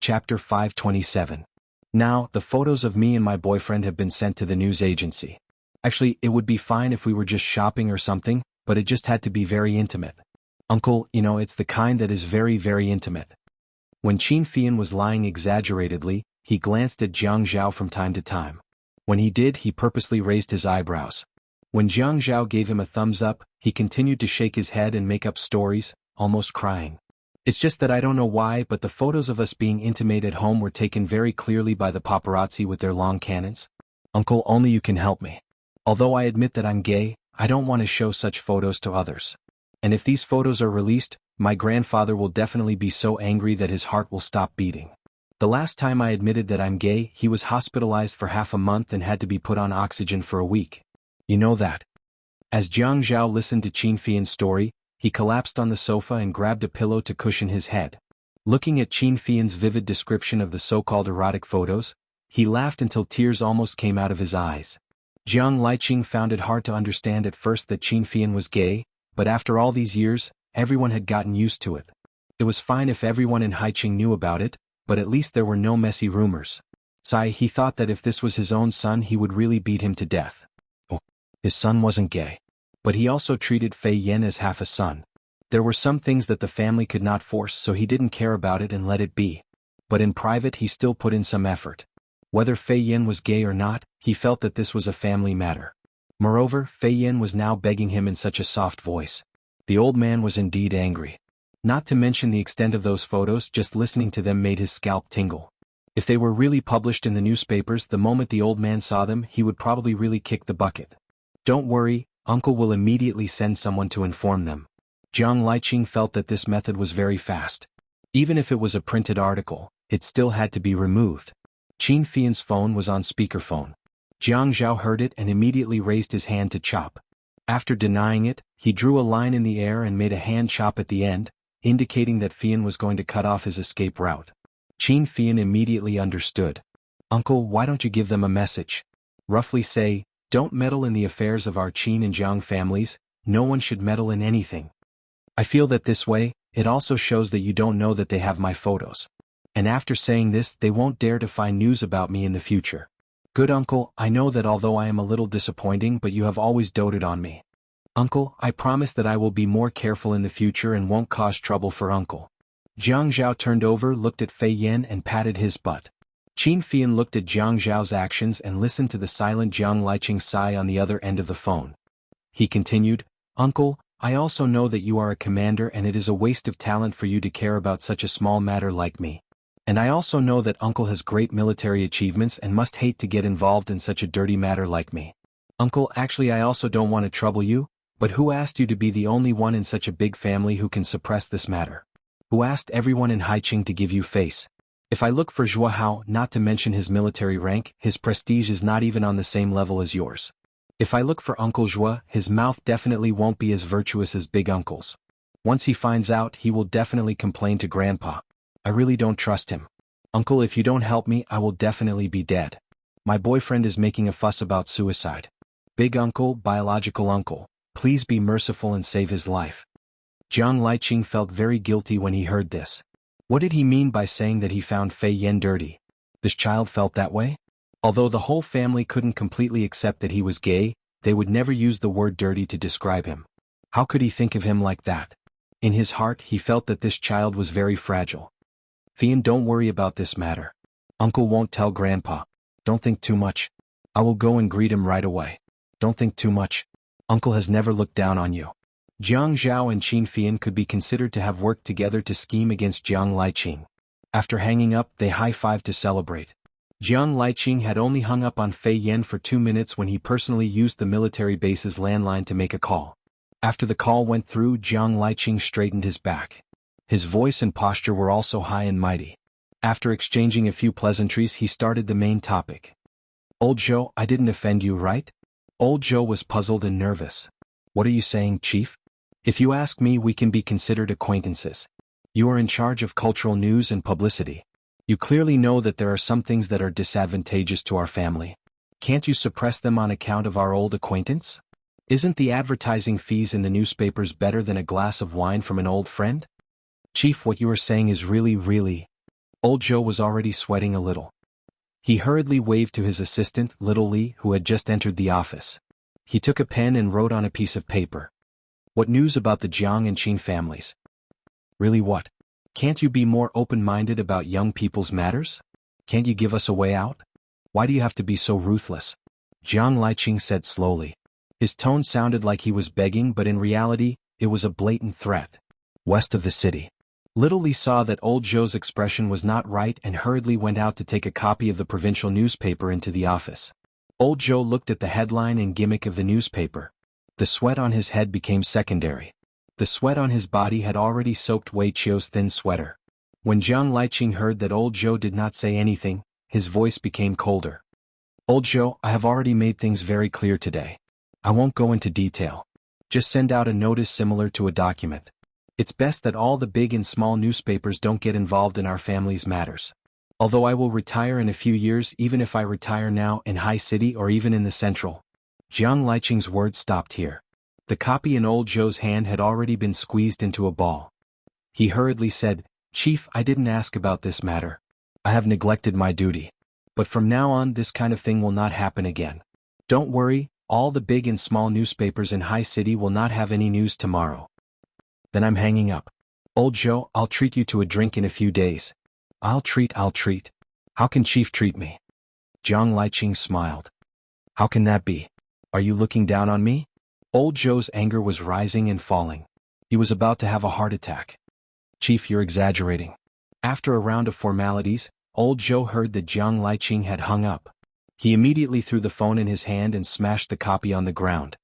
Chapter 527. Now, the photos of me and my boyfriend have been sent to the news agency. Actually, it would be fine if we were just shopping or something, but it just had to be very intimate. Uncle, it's the kind that is very, very intimate. When Xianxia was lying exaggeratedly, he glanced at Jianghu from time to time. When he did, he purposely raised his eyebrows. When Jianghu gave him a thumbs up, he continued to shake his head and make up stories, almost crying. It's just that I don't know why, but the photos of us being intimate at home were taken very clearly by the paparazzi with their long cannons. Uncle, only you can help me. Although I admit that I'm gay, I don't want to show such photos to others. And if these photos are released, my grandfather will definitely be so angry that his heart will stop beating. The last time I admitted that I'm gay, he was hospitalized for half a month and had to be put on oxygen for a week. You know that. As Jianghu listened to Xianxia's story, he collapsed on the sofa and grabbed a pillow to cushion his head. Looking at Xianxia's vivid description of the so-called erotic photos, he laughed until tears almost came out of his eyes. Jiang Liqing found it hard to understand at first that Xianxia was gay, but after all these years, everyone had gotten used to it. It was fine if everyone in Haiqing knew about it, but at least there were no messy rumors. He thought that if this was his own son he would really beat him to death. Oh, his son wasn't gay. But he also treated Fei Yan as half a son. There were some things that the family could not force, so he didn't care about it and let it be. But in private he still put in some effort. Whether Fei Yan was gay or not, he felt that this was a family matter. Moreover, Fei Yan was now begging him in such a soft voice. The old man was indeed angry. Not to mention the extent of those photos, just listening to them made his scalp tingle. If they were really published in the newspapers, the moment the old man saw them, he would probably really kick the bucket. Don't worry, Uncle will immediately send someone to inform them. Jiang Liqing felt that this method was very fast. Even if it was a printed article, it still had to be removed. Xianxia's phone was on speakerphone. Jianghu heard it and immediately raised his hand to chop. After denying it, he drew a line in the air and made a hand chop at the end, indicating that Fian was going to cut off his escape route. Xianxia immediately understood. Uncle, why don't you give them a message? Roughly say, don't meddle in the affairs of our Qin and Jiang families, no one should meddle in anything. I feel that this way, it also shows that you don't know that they have my photos. And after saying this, they won't dare to find news about me in the future. Good uncle, I know that although I am a little disappointing, but you have always doted on me. Uncle, I promise that I will be more careful in the future and won't cause trouble for uncle. Jianghu turned over, looked at Fei Yan and patted his butt. Xianxia looked at Jianghu's actions and listened to the silent Jiang Liqing sigh on the other end of the phone. He continued, Uncle, I also know that you are a commander and it is a waste of talent for you to care about such a small matter like me. And I also know that Uncle has great military achievements and must hate to get involved in such a dirty matter like me. Uncle, actually I also don't want to trouble you, but who asked you to be the only one in such a big family who can suppress this matter? Who asked everyone in Haiqing to give you face? If I look for Xuanhuan, not to mention his military rank, his prestige is not even on the same level as yours. If I look for Uncle Zhua, his mouth definitely won't be as virtuous as Big Uncle's. Once he finds out, he will definitely complain to Grandpa. I really don't trust him. Uncle, if you don't help me, I will definitely be dead. My boyfriend is making a fuss about suicide. Big Uncle, biological uncle, please be merciful and save his life. Jiang Liqing felt very guilty when he heard this. What did he mean by saying that he found Fei Yan dirty? This child felt that way? Although the whole family couldn't completely accept that he was gay, they would never use the word dirty to describe him. How could he think of him like that? In his heart, he felt that this child was very fragile. Fian, don't worry about this matter. Uncle won't tell Grandpa. Don't think too much. I will go and greet him right away. Don't think too much. Uncle has never looked down on you. Jianghu and Xianxia could be considered to have worked together to scheme against Jiang Liqing. After hanging up, they high-fived to celebrate. Jiang Liqing had only hung up on Fei Yan for 2 minutes when he personally used the military base's landline to make a call. After the call went through, Jiang Liqing straightened his back. His voice and posture were also high and mighty. After exchanging a few pleasantries, he started the main topic. Old Zhou, I didn't offend you, right? Old Zhou was puzzled and nervous. What are you saying, Chief? If you ask me, we can be considered acquaintances. You are in charge of cultural news and publicity. You clearly know that there are some things that are disadvantageous to our family. Can't you suppress them on account of our old acquaintance? Isn't the advertising fees in the newspapers better than a glass of wine from an old friend? Chief, what you are saying is really, Old Joe was already sweating a little. He hurriedly waved to his assistant, Little Lee, who had just entered the office. He took a pen and wrote on a piece of paper. What news about the Jiang and Qin families? Really what? Can't you be more open-minded about young people's matters? Can't you give us a way out? Why do you have to be so ruthless? Jiang Liqing said slowly. His tone sounded like he was begging, but in reality, it was a blatant threat. West of the city. Little Lee saw that Old Joe's expression was not right and hurriedly went out to take a copy of the provincial newspaper into the office. Old Joe looked at the headline and gimmick of the newspaper. The sweat on his head became secondary. The sweat on his body had already soaked Wei Chio's thin sweater. When Jiang Liqing heard that Old Joe did not say anything, his voice became colder. Old Joe, I have already made things very clear today. I won't go into detail. Just send out a notice similar to a document. It's best that all the big and small newspapers don't get involved in our family's matters. Although I will retire in a few years, even if I retire now in High City or even in the Central. Jiang Liqing's words stopped here. The copy in Old Joe's hand had already been squeezed into a ball. He hurriedly said, Chief, I didn't ask about this matter. I have neglected my duty. But from now on this kind of thing will not happen again. Don't worry, all the big and small newspapers in High City will not have any news tomorrow. Then I'm hanging up. Old Joe, I'll treat you to a drink in a few days. I'll treat. How can Chief treat me? Jiang Liqing smiled. How can that be? Are you looking down on me? Old Joe's anger was rising and falling. He was about to have a heart attack. Chief, you're exaggerating. After a round of formalities, Old Joe heard that Jiang Liqing had hung up. He immediately threw the phone in his hand and smashed the copy on the ground.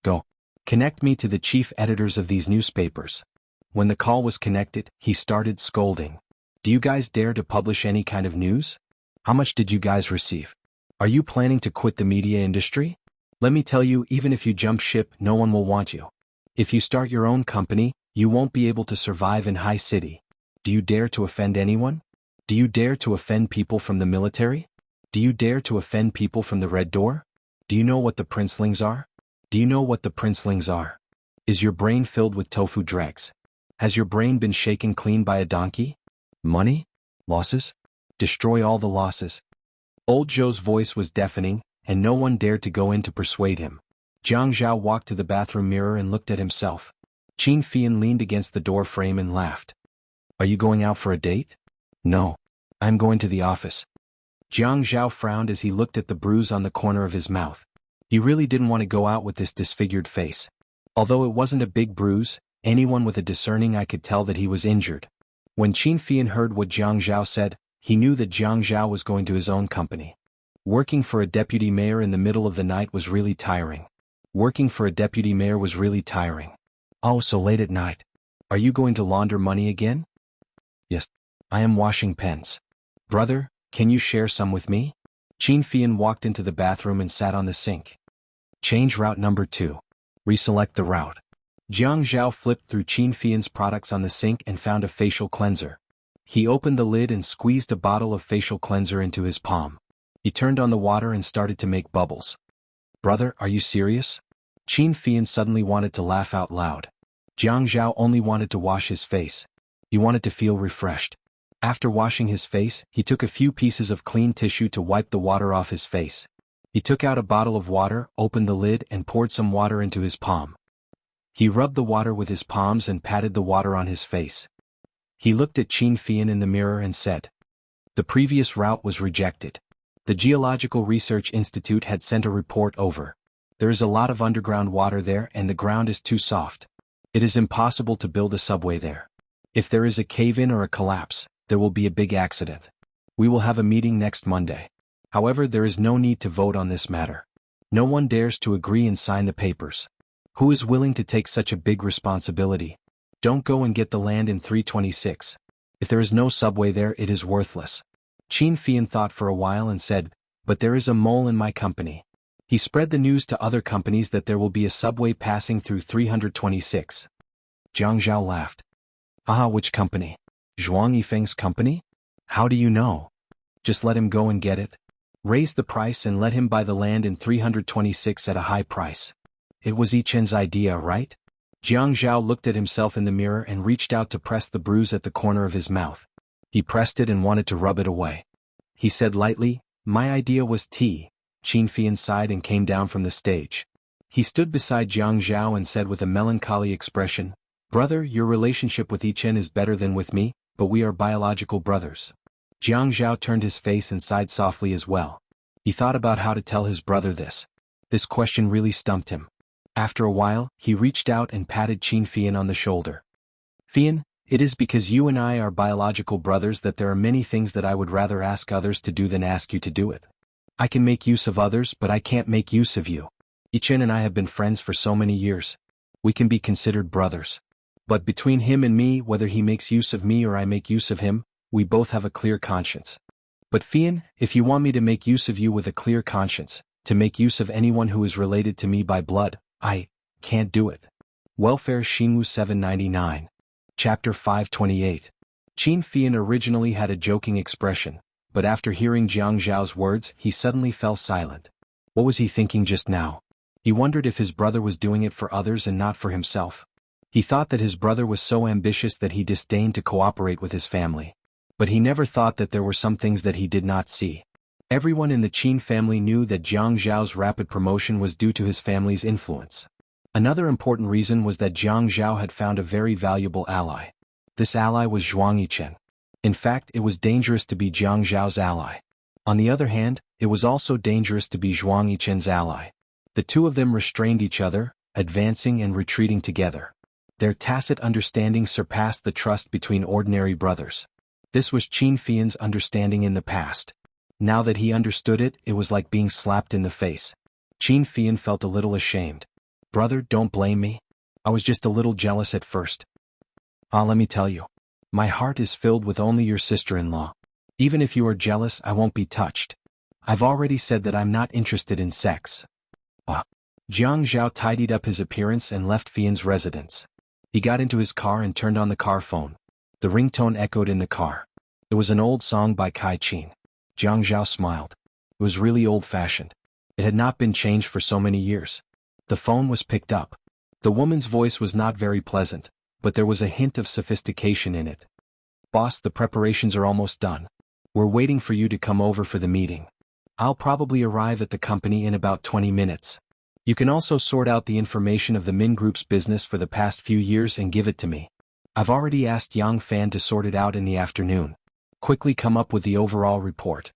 Go. Connect me to the chief editors of these newspapers. When the call was connected, he started scolding. Do you guys dare to publish any kind of news? How much did you guys receive? Are you planning to quit the media industry? Let me tell you, even if you jump ship, no one will want you. If you start your own company, you won't be able to survive in High City. Do you dare to offend anyone? Do you dare to offend people from the military? Do you dare to offend people from the Red Door? Do you know what the princelings are? Do you know what the princelings are? Is your brain filled with tofu dregs? Has your brain been shaken clean by a donkey? Money? Losses? Destroy all the losses. Old Joe's voice was deafening, and no one dared to go in to persuade him. Jiang Zhao walked to the bathroom mirror and looked at himself. Qin Fian leaned against the door frame and laughed. Are you going out for a date? No. I'm going to the office. Jiang Zhao frowned as he looked at the bruise on the corner of his mouth. He really didn't want to go out with this disfigured face. Although it wasn't a big bruise, anyone with a discerning eye could tell that he was injured. When Qin Fian heard what Jiang Zhao said, he knew that Jiang Zhao was going to his own company. Working for a deputy mayor in the middle of the night was really tiring. Oh, so late at night. Are you going to launder money again? Yes. I am washing pens. Brother, can you share some with me? Qin Fian walked into the bathroom and sat on the sink. Change route number 2. Reselect the route. Jiang Zhao flipped through Qin Fian's products on the sink and found a facial cleanser. He opened the lid and squeezed a bottle of facial cleanser into his palm. He turned on the water and started to make bubbles. Brother, are you serious? Qin Fian suddenly wanted to laugh out loud. Jiang Zhao only wanted to wash his face. He wanted to feel refreshed. After washing his face, he took a few pieces of clean tissue to wipe the water off his face. He took out a bottle of water, opened the lid and poured some water into his palm. He rubbed the water with his palms and patted the water on his face. He looked at Qin Fian in the mirror and said, the previous route was rejected. The Geological Research Institute had sent a report over. There is a lot of underground water there and the ground is too soft. It is impossible to build a subway there. If there is a cave-in or a collapse, there will be a big accident. We will have a meeting next Monday. However, there is no need to vote on this matter. No one dares to agree and sign the papers. Who is willing to take such a big responsibility? Don't go and get the land in 326. If there is no subway there, it is worthless. Qin Fian thought for a while and said, but there is a mole in my company. He spread the news to other companies that there will be a subway passing through 326. Jiang Zhao laughed. Haha, which company? Zhuang Yifeng's company? How do you know? Just let him go and get it. Raise the price and let him buy the land in 326 at a high price. It was Yichen's idea, right? Jiang Zhao looked at himself in the mirror and reached out to press the bruise at the corner of his mouth. He pressed it and wanted to rub it away. He said lightly, "My idea was tea." Qin Fian sighed and came down from the stage. He stood beside Jiang Zhao and said with a melancholy expression, "Brother, your relationship with Yichen is better than with me, but we are biological brothers." Jiang Zhao turned his face and sighed softly as well. He thought about how to tell his brother this. This question really stumped him. After a while, he reached out and patted Qin Fian on the shoulder. "Fian, it is because you and I are biological brothers that there are many things that I would rather ask others to do than ask you to do it. I can make use of others, but I can't make use of you. Yichen and I have been friends for so many years. We can be considered brothers. But between him and me, whether he makes use of me or I make use of him, we both have a clear conscience. But Fian, if you want me to make use of you with a clear conscience, to make use of anyone who is related to me by blood, I can't do it." Welfare Xingu 799. Chapter 528. Qin Fian originally had a joking expression, but after hearing Jiang Zhao's words, he suddenly fell silent. What was he thinking just now? He wondered if his brother was doing it for others and not for himself. He thought that his brother was so ambitious that he disdained to cooperate with his family. But he never thought that there were some things that he did not see. Everyone in the Qin family knew that Jiang Zhao's rapid promotion was due to his family's influence. Another important reason was that Jiang Zhao had found a very valuable ally. This ally was Zhuang Yichen. In fact, it was dangerous to be Jiang Zhao's ally. On the other hand, it was also dangerous to be Zhuang Yichen's ally. The two of them restrained each other, advancing and retreating together. Their tacit understanding surpassed the trust between ordinary brothers. This was Qin Fian's understanding in the past. Now that he understood it, it was like being slapped in the face. Qin Fian felt a little ashamed. "Brother, don't blame me. I was just a little jealous at first. Let me tell you. My heart is filled with only your sister-in-law. Even if you are jealous, I won't be touched. I've already said that I'm not interested in sex." Jiang Zhao tidied up his appearance and left Fian's residence. He got into his car and turned on the car phone. The ringtone echoed in the car. It was an old song by Kai Qin. Jiang Zhao smiled. It was really old-fashioned. It had not been changed for so many years. The phone was picked up. The woman's voice was not very pleasant, but there was a hint of sophistication in it. "Boss, the preparations are almost done. We're waiting for you to come over for the meeting. I'll probably arrive at the company in about 20 minutes. You can also sort out the information of the Min Group's business for the past few years and give it to me. I've already asked Yang Fan to sort it out in the afternoon. Quickly come up with the overall report."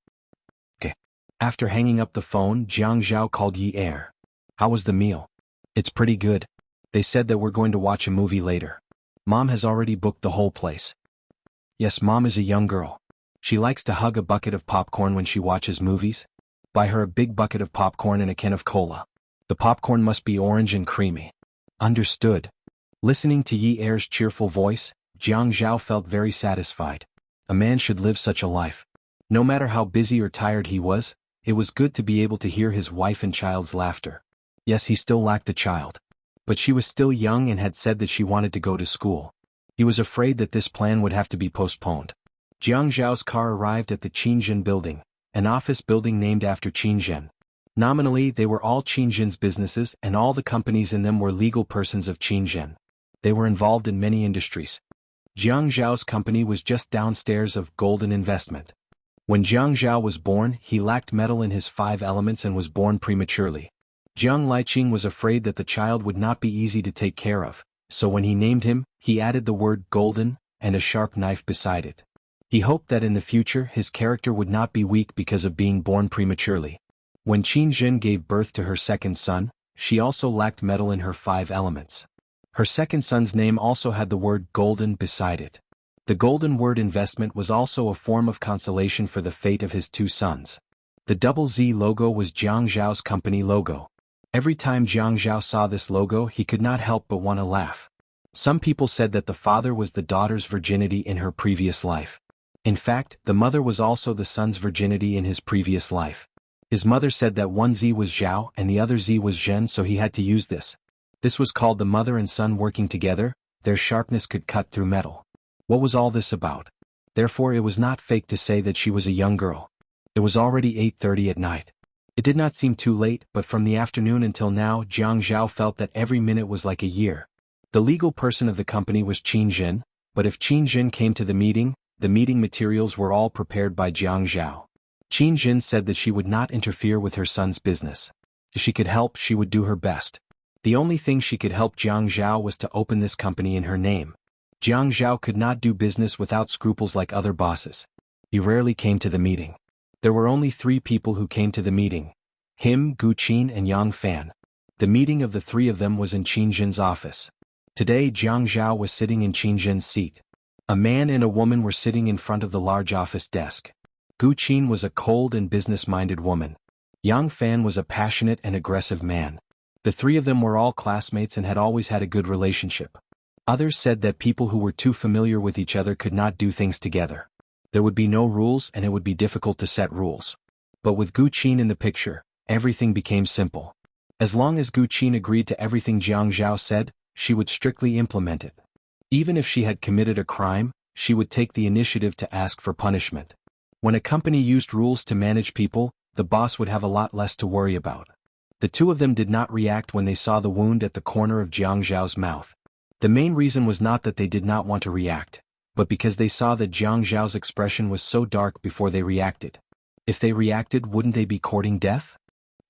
Okay. After hanging up the phone, Jiang Zhao called Yi Er. "How was the meal?" "It's pretty good. They said that we're going to watch a movie later. Mom has already booked the whole place." "Yes, Mom is a young girl. She likes to hug a bucket of popcorn when she watches movies. Buy her a big bucket of popcorn and a can of cola. The popcorn must be orange and creamy." "Understood." Listening to Yi Er's cheerful voice, Jiang Zhao felt very satisfied. A man should live such a life. No matter how busy or tired he was, it was good to be able to hear his wife and child's laughter. Yes, he still lacked a child. But she was still young and had said that she wanted to go to school. He was afraid that this plan would have to be postponed. Jiang Zhao's car arrived at the Qinzhen building, an office building named after Qinzhen. Nominally, they were all Qinzhen's businesses and all the companies in them were legal persons of Qinzhen. They were involved in many industries. Jiang Zhao's company was just downstairs of Golden Investment. When Jiang Zhao was born, he lacked metal in his 5 elements and was born prematurely. Jiang Liqing was afraid that the child would not be easy to take care of, so when he named him, he added the word golden and a sharp knife beside it. He hoped that in the future his character would not be weak because of being born prematurely. When Qinzhen gave birth to her second son, she also lacked metal in her 5 elements. Her second son's name also had the word golden beside it. The golden word investment was also a form of consolation for the fate of his 2 sons. The double Z logo was Jiang Zhao's company logo. Every time Jiang Zhao saw this logo, he could not help but want to laugh. Some people said that the father was the daughter's virginity in her previous life. In fact, the mother was also the son's virginity in his previous life. His mother said that one Z was Zhao and the other Z was Zhen, so he had to use this. This was called the mother and son working together. Their sharpness could cut through metal. What was all this about? Therefore it was not fake to say that she was a young girl. It was already 8:30 at night. It did not seem too late, but from the afternoon until now Jiang Zhao felt that every minute was like a year. The legal person of the company was Qinzhen, but if Qinzhen came to the meeting, The meeting materials were all prepared by Jianghu. Qin Jin said that she would not interfere with her son's business. If she could help, she would do her best. The only thing she could help Jianghu was to open this company in her name. Jianghu could not do business without scruples like other bosses. He rarely came to the meeting. There were only 3 people who came to the meeting: him, Gu Qin, and Yang Fan. The meeting of the 3 of them was in Qin Jin's office. Today Jianghu was sitting in Qin Jin's seat. A man and a woman were sitting in front of the large office desk. Gu Qin was a cold and business-minded woman. Yang Fan was a passionate and aggressive man. The 3 of them were all classmates and had always had a good relationship. Others said that people who were too familiar with each other could not do things together. There would be no rules and it would be difficult to set rules. But with Gu Qin in the picture, everything became simple. As long as Gu Qin agreed to everything Jianghu said, she would strictly implement it. Even if she had committed a crime, she would take the initiative to ask for punishment. When a company used rules to manage people, the boss would have a lot less to worry about. The 2 of them did not react when they saw the wound at the corner of Jianghu's mouth. The main reason was not that they did not want to react, but because they saw that Jianghu's expression was so dark before they reacted. If they reacted, wouldn't they be courting death?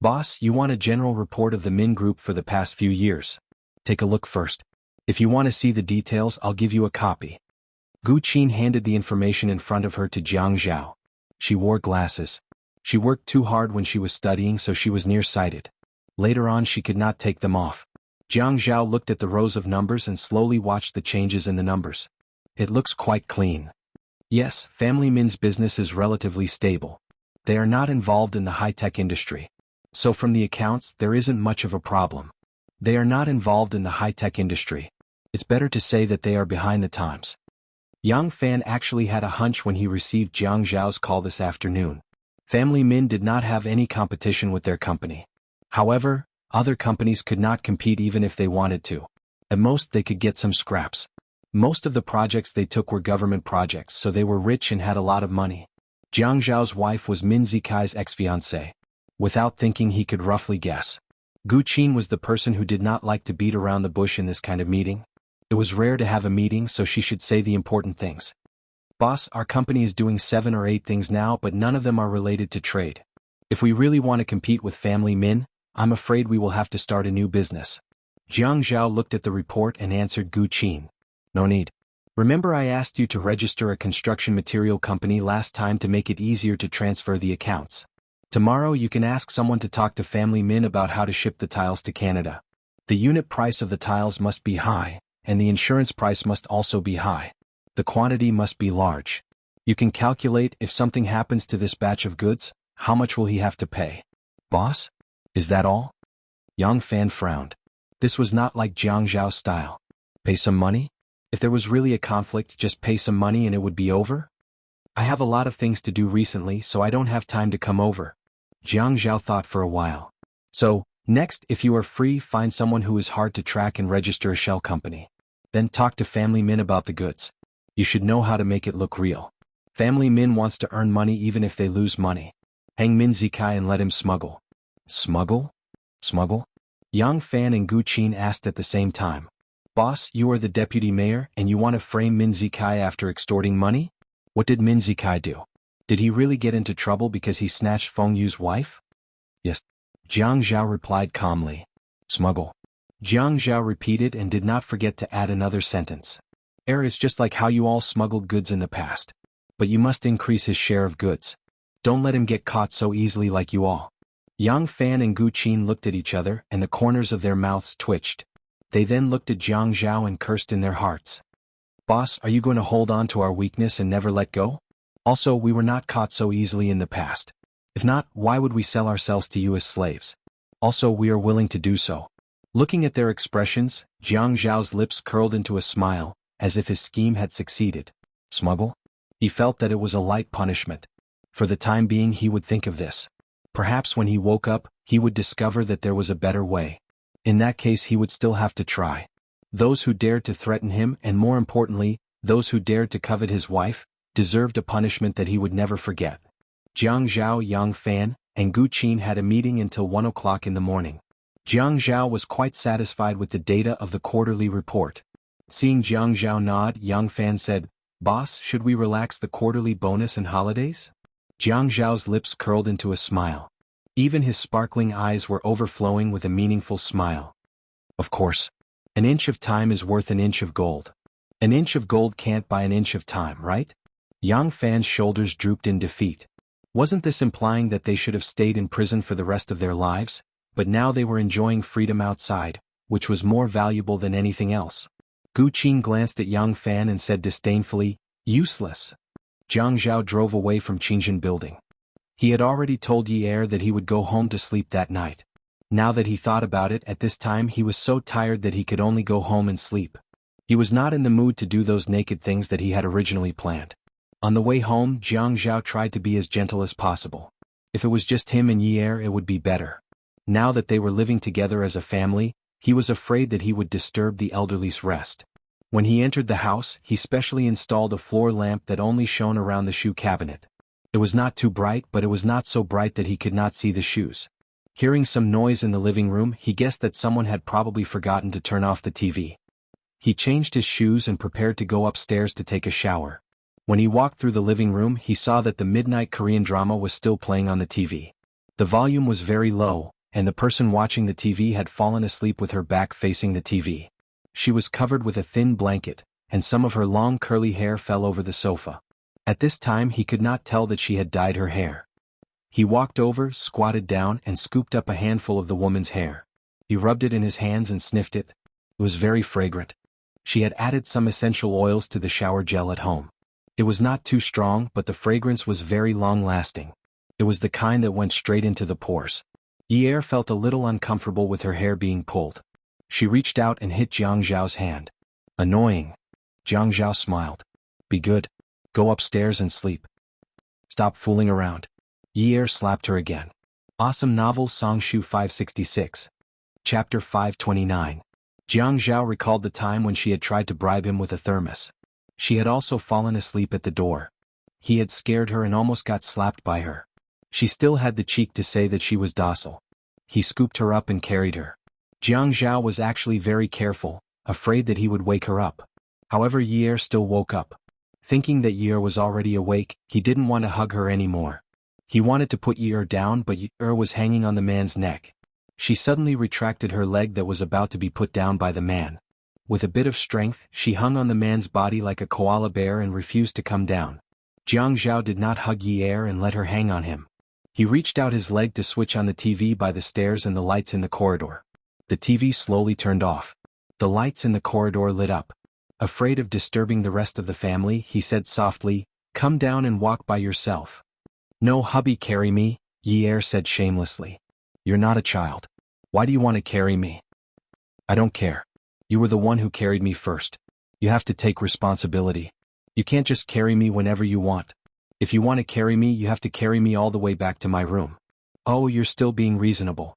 Boss, you want a general report of the Min group for the past few years. Take a look first. If you want to see the details, I'll give you a copy. Gu Qin handed the information in front of her to Jianghu. She wore glasses. She worked too hard when she was studying, so she was nearsighted. Later on she could not take them off. Jianghu looked at the rows of numbers and slowly watched the changes in the numbers. It looks quite clean. Yes, Family Min's business is relatively stable. They are not involved in the high-tech industry. So from the accounts, there isn't much of a problem. They are not involved in the high-tech industry. It's better to say that they are behind the times. Yang Fan actually had a hunch when he received Jianghu's call this afternoon. Family Min did not have any competition with their company. However, other companies could not compete even if they wanted to. At most they could get some scraps. Most of the projects they took were government projects, so they were rich and had a lot of money. Jianghu's wife was Min Zikai's ex-fiancée. Without thinking he could roughly guess. Gu Qin was the person who did not like to beat around the bush in this kind of meeting. It was rare to have a meeting, so she should say the important things. Boss, our company is doing 7 or 8 things now, but none of them are related to trade. If we really want to compete with Family Min, I'm afraid we will have to start a new business. Jianghu looked at the report and answered Gu Qin. No need. Remember I asked you to register a construction material company last time to make it easier to transfer the accounts. Tomorrow you can ask someone to talk to Family Min about how to ship the tiles to Canada. The unit price of the tiles must be high, and the insurance price must also be high. The quantity must be large. You can calculate if something happens to this batch of goods, how much will he have to pay? Boss? Is that all? Yang Fan frowned. This was not like Jianghu's style. Pay some money? If there was really a conflict, just pay some money and it would be over? I have a lot of things to do recently, so I don't have time to come over. Jianghu thought for a while. So, next, if you are free, find someone who is hard to track and register a shell company. Then talk to Family Min about the goods. You should know how to make it look real. Family Min wants to earn money even if they lose money. Hang Min Zikai and let him smuggle. Smuggle? Smuggle? Yang Fan and Gu Qin asked at the same time. Boss, you are the deputy mayor and you want to frame Min Zikai after extorting money? What did Min Zikai do? Did he really get into trouble because he snatched Feng Yu's wife? Yes. Jianghu replied calmly. Smuggle. Jianghu repeated and did not forget to add another sentence. It's just like how you all smuggled goods in the past. But you must increase his share of goods. Don't let him get caught so easily like you all. Yang Fan and Gu Qin looked at each other and the corners of their mouths twitched. They then looked at Jianghu and cursed in their hearts. Boss, are you going to hold on to our weakness and never let go? Also, we were not caught so easily in the past. If not, why would we sell ourselves to you as slaves? Also, we are willing to do so. Looking at their expressions, Jianghu's lips curled into a smile, as if his scheme had succeeded. Smuggle? He felt that it was a light punishment. For the time being he would think of this. Perhaps when he woke up, he would discover that there was a better way. In that case he would still have to try. Those who dared to threaten him and more importantly, those who dared to covet his wife, deserved a punishment that he would never forget. Jianghu, Yang Fan, and Gu Qin had a meeting until 1 o'clock in the morning. Jianghu was quite satisfied with the data of the quarterly report. Seeing Jianghu nod, Yang Fan said, Boss, should we relax the quarterly bonus and holidays? Jiang Zhao's lips curled into a smile. Even his sparkling eyes were overflowing with a meaningful smile. Of course. An inch of time is worth an inch of gold. An inch of gold can't buy an inch of time, right? Yang Fan's shoulders drooped in defeat. Wasn't this implying that they should have stayed in prison for the rest of their lives? But now they were enjoying freedom outside, which was more valuable than anything else. Gu Qin glanced at Yang Fan and said disdainfully, "Useless." Jiang Zhao drove away from Qingjin building. He had already told Yi Er that he would go home to sleep that night. Now that he thought about it, at this time he was so tired that he could only go home and sleep. He was not in the mood to do those naked things that he had originally planned. On the way home, Jiang Zhao tried to be as gentle as possible. If it was just him and Yi Er, it would be better. Now that they were living together as a family, he was afraid that he would disturb the elderly's rest. When he entered the house, he specially installed a floor lamp that only shone around the shoe cabinet. It was not too bright, but it was not so bright that he could not see the shoes. Hearing some noise in the living room, he guessed that someone had probably forgotten to turn off the TV. He changed his shoes and prepared to go upstairs to take a shower. When he walked through the living room, he saw that the midnight Korean drama was still playing on the TV. The volume was very low, and the person watching the TV had fallen asleep with her back facing the TV. She was covered with a thin blanket, and some of her long curly hair fell over the sofa. At this time he could not tell that she had dyed her hair. He walked over, squatted down, and scooped up a handful of the woman's hair. He rubbed it in his hands and sniffed it. It was very fragrant. She had added some essential oils to the shower gel at home. It was not too strong, but the fragrance was very long-lasting. It was the kind that went straight into the pores. Yi Er felt a little uncomfortable with her hair being pulled. She reached out and hit Jiang Zhao's hand. Annoying. Jiang Zhao smiled. Be good. Go upstairs and sleep. Stop fooling around. Yi Er slapped her again. Awesome novel Songshu 566. Chapter 529. Jiang Zhao recalled the time when she had tried to bribe him with a thermos. She had also fallen asleep at the door. He had scared her and almost got slapped by her. She still had the cheek to say that she was docile. He scooped her up and carried her. Jiang Zhao was actually very careful, afraid that he would wake her up. However, Yi Er still woke up. Thinking that Yi Er was already awake, he didn't want to hug her anymore. He wanted to put Yi Er down, but Yi Er was hanging on the man's neck. She suddenly retracted her leg that was about to be put down by the man. With a bit of strength, she hung on the man's body like a koala bear and refused to come down. Jiang Zhao did not hug Yi Er and let her hang on him. He reached out his leg to switch on the TV by the stairs and the lights in the corridor. The TV slowly turned off. The lights in the corridor lit up. Afraid of disturbing the rest of the family, he said softly, "Come down and walk by yourself." "No, hubby, carry me," Yi Er said shamelessly. "You're not a child. Why do you want to carry me?" "I don't care. You were the one who carried me first. You have to take responsibility. You can't just carry me whenever you want. If you want to carry me, you have to carry me all the way back to my room." "Oh, you're still being reasonable.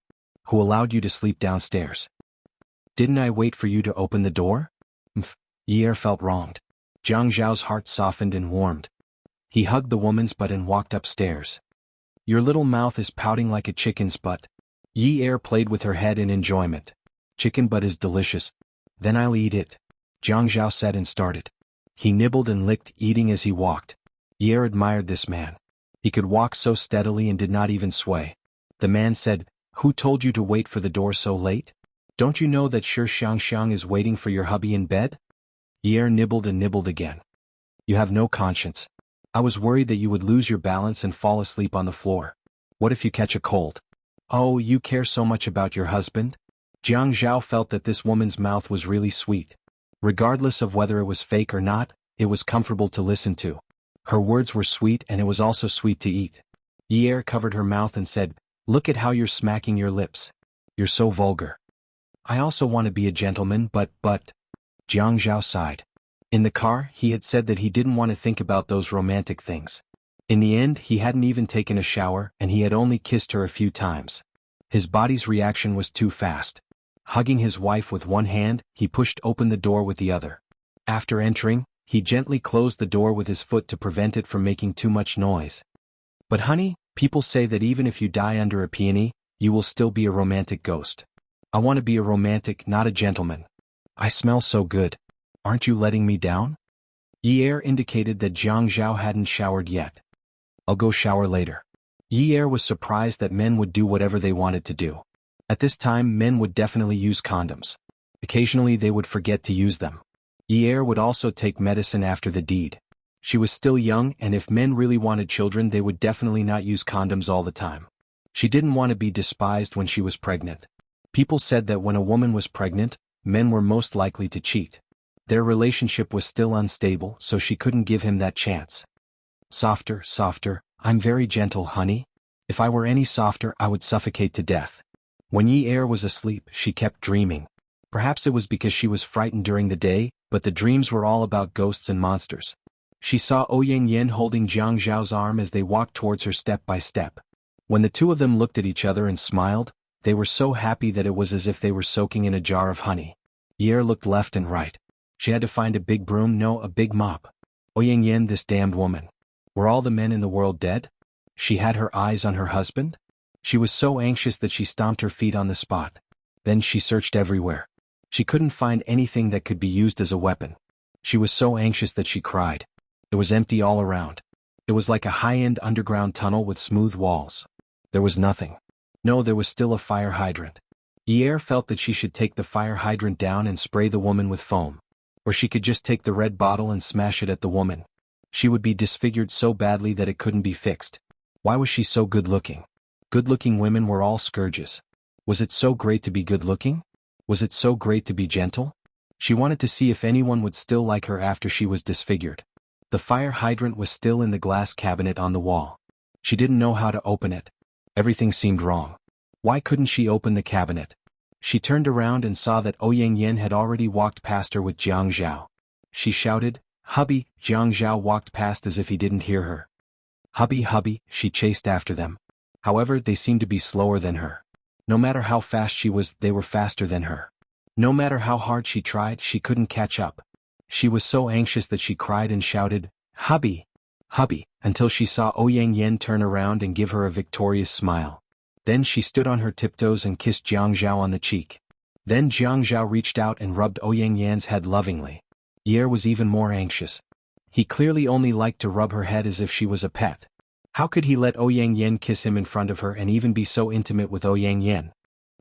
Who allowed you to sleep downstairs? Didn't I wait for you to open the door?" Yi Er felt wronged. Jiang Zhao's heart softened and warmed. He hugged the woman's butt and walked upstairs. "Your little mouth is pouting like a chicken's butt." Yi Er played with her head in enjoyment. "Chicken butt is delicious. Then I'll eat it," Jiang Zhao said and started. He nibbled and licked, eating as he walked. Yi Er admired this man. He could walk so steadily and did not even sway. The man said, "Who told you to wait for the door so late? Don't you know that xianxia is waiting for your hubby in bed?" Yi Er nibbled and nibbled again. "You have no conscience. I was worried that you would lose your balance and fall asleep on the floor. What if you catch a cold?" "Oh, you care so much about your husband?" Jiang Zhao felt that this woman's mouth was really sweet. Regardless of whether it was fake or not, it was comfortable to listen to. Her words were sweet and it was also sweet to eat. Yi Er covered her mouth and said, "Look at how you're smacking your lips. You're so vulgar." "I also want to be a gentleman, but... Jiang Zhao sighed. In the car, he had said that he didn't want to think about those romantic things. In the end, he hadn't even taken a shower and he had only kissed her a few times. His body's reaction was too fast. Hugging his wife with one hand, he pushed open the door with the other. After entering, he gently closed the door with his foot to prevent it from making too much noise. "But honey, people say that even if you die under a peony, you will still be a romantic ghost. I want to be a romantic, not a gentleman. I smell so good. Aren't you letting me down?" Yi indicated that Jianghu hadn't showered yet. I'll go shower later. Yi was surprised that men would do whatever they wanted to do. At this time, men would definitely use condoms. Occasionally they would forget to use them. Yi would also take medicine after the deed. She was still young, and if men really wanted children, they would definitely not use condoms all the time. She didn't want to be despised when she was pregnant. People said that when a woman was pregnant, men were most likely to cheat. Their relationship was still unstable, so she couldn't give him that chance. Softer, softer, I'm very gentle, honey. If I were any softer, I would suffocate to death. When Yi was asleep, she kept dreaming. Perhaps it was because she was frightened during the day, but the dreams were all about ghosts and monsters. She saw Ouyang holding Jianghu's arm as they walked towards her step by step. When the two of them looked at each other and smiled, they were so happy that it was as if they were soaking in a jar of honey. Yi looked left and right. She had to find a big broom, no, a big mop. Ouyang, this damned woman. Were all the men in the world dead? She had her eyes on her husband? She was so anxious that she stomped her feet on the spot. Then she searched everywhere. She couldn't find anything that could be used as a weapon. She was so anxious that she cried. It was empty all around. It was like a high-end underground tunnel with smooth walls. There was nothing. No, there was still a fire hydrant. Yi felt that she should take the fire hydrant down and spray the woman with foam. Or she could just take the red bottle and smash it at the woman. She would be disfigured so badly that it couldn't be fixed. Why was she so good-looking? Good-looking women were all scourges. Was it so great to be good-looking? Was it so great to be gentle? She wanted to see if anyone would still like her after she was disfigured. The fire hydrant was still in the glass cabinet on the wall. She didn't know how to open it. Everything seemed wrong. Why couldn't she open the cabinet? She turned around and saw that Ouyang had already walked past her with Jianghu. She shouted, "Hubby!" Jianghu walked past as if he didn't hear her. "Hubby, hubby!" She chased after them. However, they seemed to be slower than her. No matter how fast she was, they were faster than her. No matter how hard she tried, she couldn't catch up. She was so anxious that she cried and shouted, "Hubby! Hubby!" until she saw Ouyang turn around and give her a victorious smile. Then she stood on her tiptoes and kissed Jianghu on the cheek. Then Jianghu reached out and rubbed Ouyang's head lovingly. Yi was even more anxious. He clearly only liked to rub her head as if she was a pet. How could he let Ouyang kiss him in front of her and even be so intimate with Ouyang?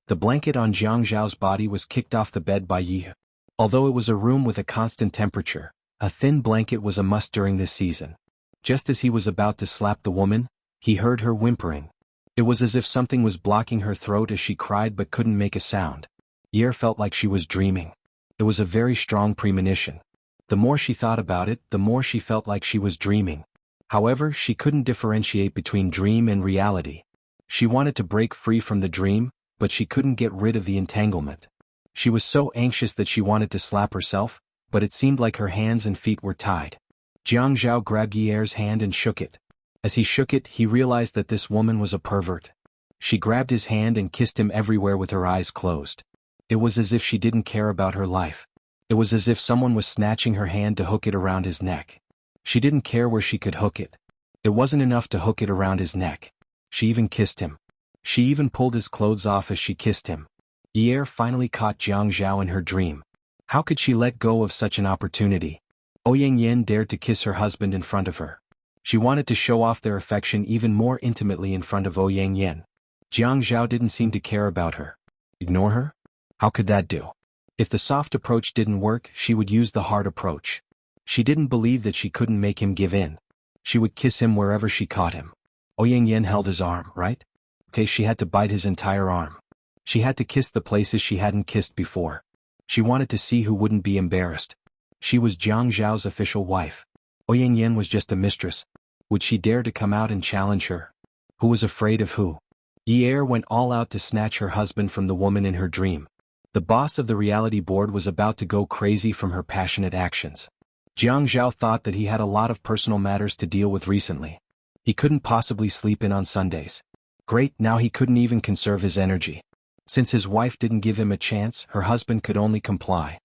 The blanket on Jianghu's body was kicked off the bed by Yi. Although it was a room with a constant temperature, a thin blanket was a must during this season. Just as he was about to slap the woman, he heard her whimpering. It was as if something was blocking her throat as she cried but couldn't make a sound. Yi felt like she was dreaming. It was a very strong premonition. The more she thought about it, the more she felt like she was dreaming. However, she couldn't differentiate between dream and reality. She wanted to break free from the dream, but she couldn't get rid of the entanglement. She was so anxious that she wanted to slap herself, but it seemed like her hands and feet were tied. Jianghu grabbed Yi's hand and shook it. As he shook it, he realized that this woman was a pervert. She grabbed his hand and kissed him everywhere with her eyes closed. It was as if she didn't care about her life. It was as if someone was snatching her hand to hook it around his neck. She didn't care where she could hook it. It wasn't enough to hook it around his neck. She even kissed him. She even pulled his clothes off as she kissed him. Yi finally caught Jianghu in her dream. How could she let go of such an opportunity? Ouyang dared to kiss her husband in front of her. She wanted to show off their affection even more intimately in front of Ouyang. Jianghu didn't seem to care about her. Ignore her? How could that do? If the soft approach didn't work, she would use the hard approach. She didn't believe that she couldn't make him give in. She would kiss him wherever she caught him. Ouyang held his arm, right? Okay, she had to bite his entire arm. She had to kiss the places she hadn't kissed before. She wanted to see who wouldn't be embarrassed. She was Jianghu's official wife. Ouyang was just a mistress. Would she dare to come out and challenge her? Who was afraid of who? Yi went all out to snatch her husband from the woman in her dream. The boss of the reality board was about to go crazy from her passionate actions. Jianghu thought that he had a lot of personal matters to deal with recently. He couldn't possibly sleep in on Sundays. Great, now he couldn't even conserve his energy. Since his wife didn't give him a chance, her husband could only comply.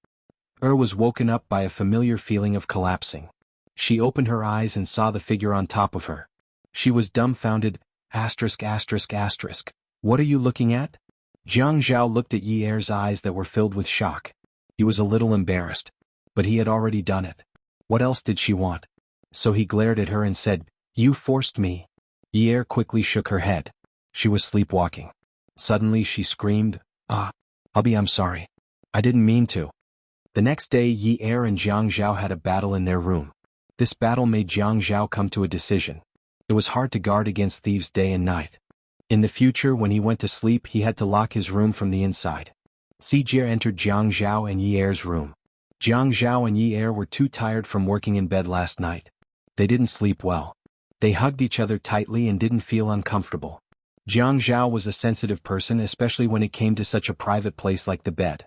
Was woken up by a familiar feeling of collapsing. She opened her eyes and saw the figure on top of her. She was dumbfounded. ****. What are you looking at? Jianghu looked at Yi's eyes that were filled with shock. He was a little embarrassed. But he had already done it. What else did she want? So he glared at her and said, "You forced me." Yi quickly shook her head. She was sleepwalking. Suddenly she screamed, "Ah, I'm sorry. I didn't mean to." The next day Yi and Jiang Zhao had a battle in their room. This battle made Jiang Zhao come to a decision. It was hard to guard against thieves day and night. In the future, when he went to sleep, he had to lock his room from the inside. Sijie entered Jiang Zhao and Yi room. Jiang Zhao and Yi were too tired from working in bed last night. They didn't sleep well. They hugged each other tightly and didn't feel uncomfortable. Jiang Zhao was a sensitive person, especially when it came to such a private place like the bed.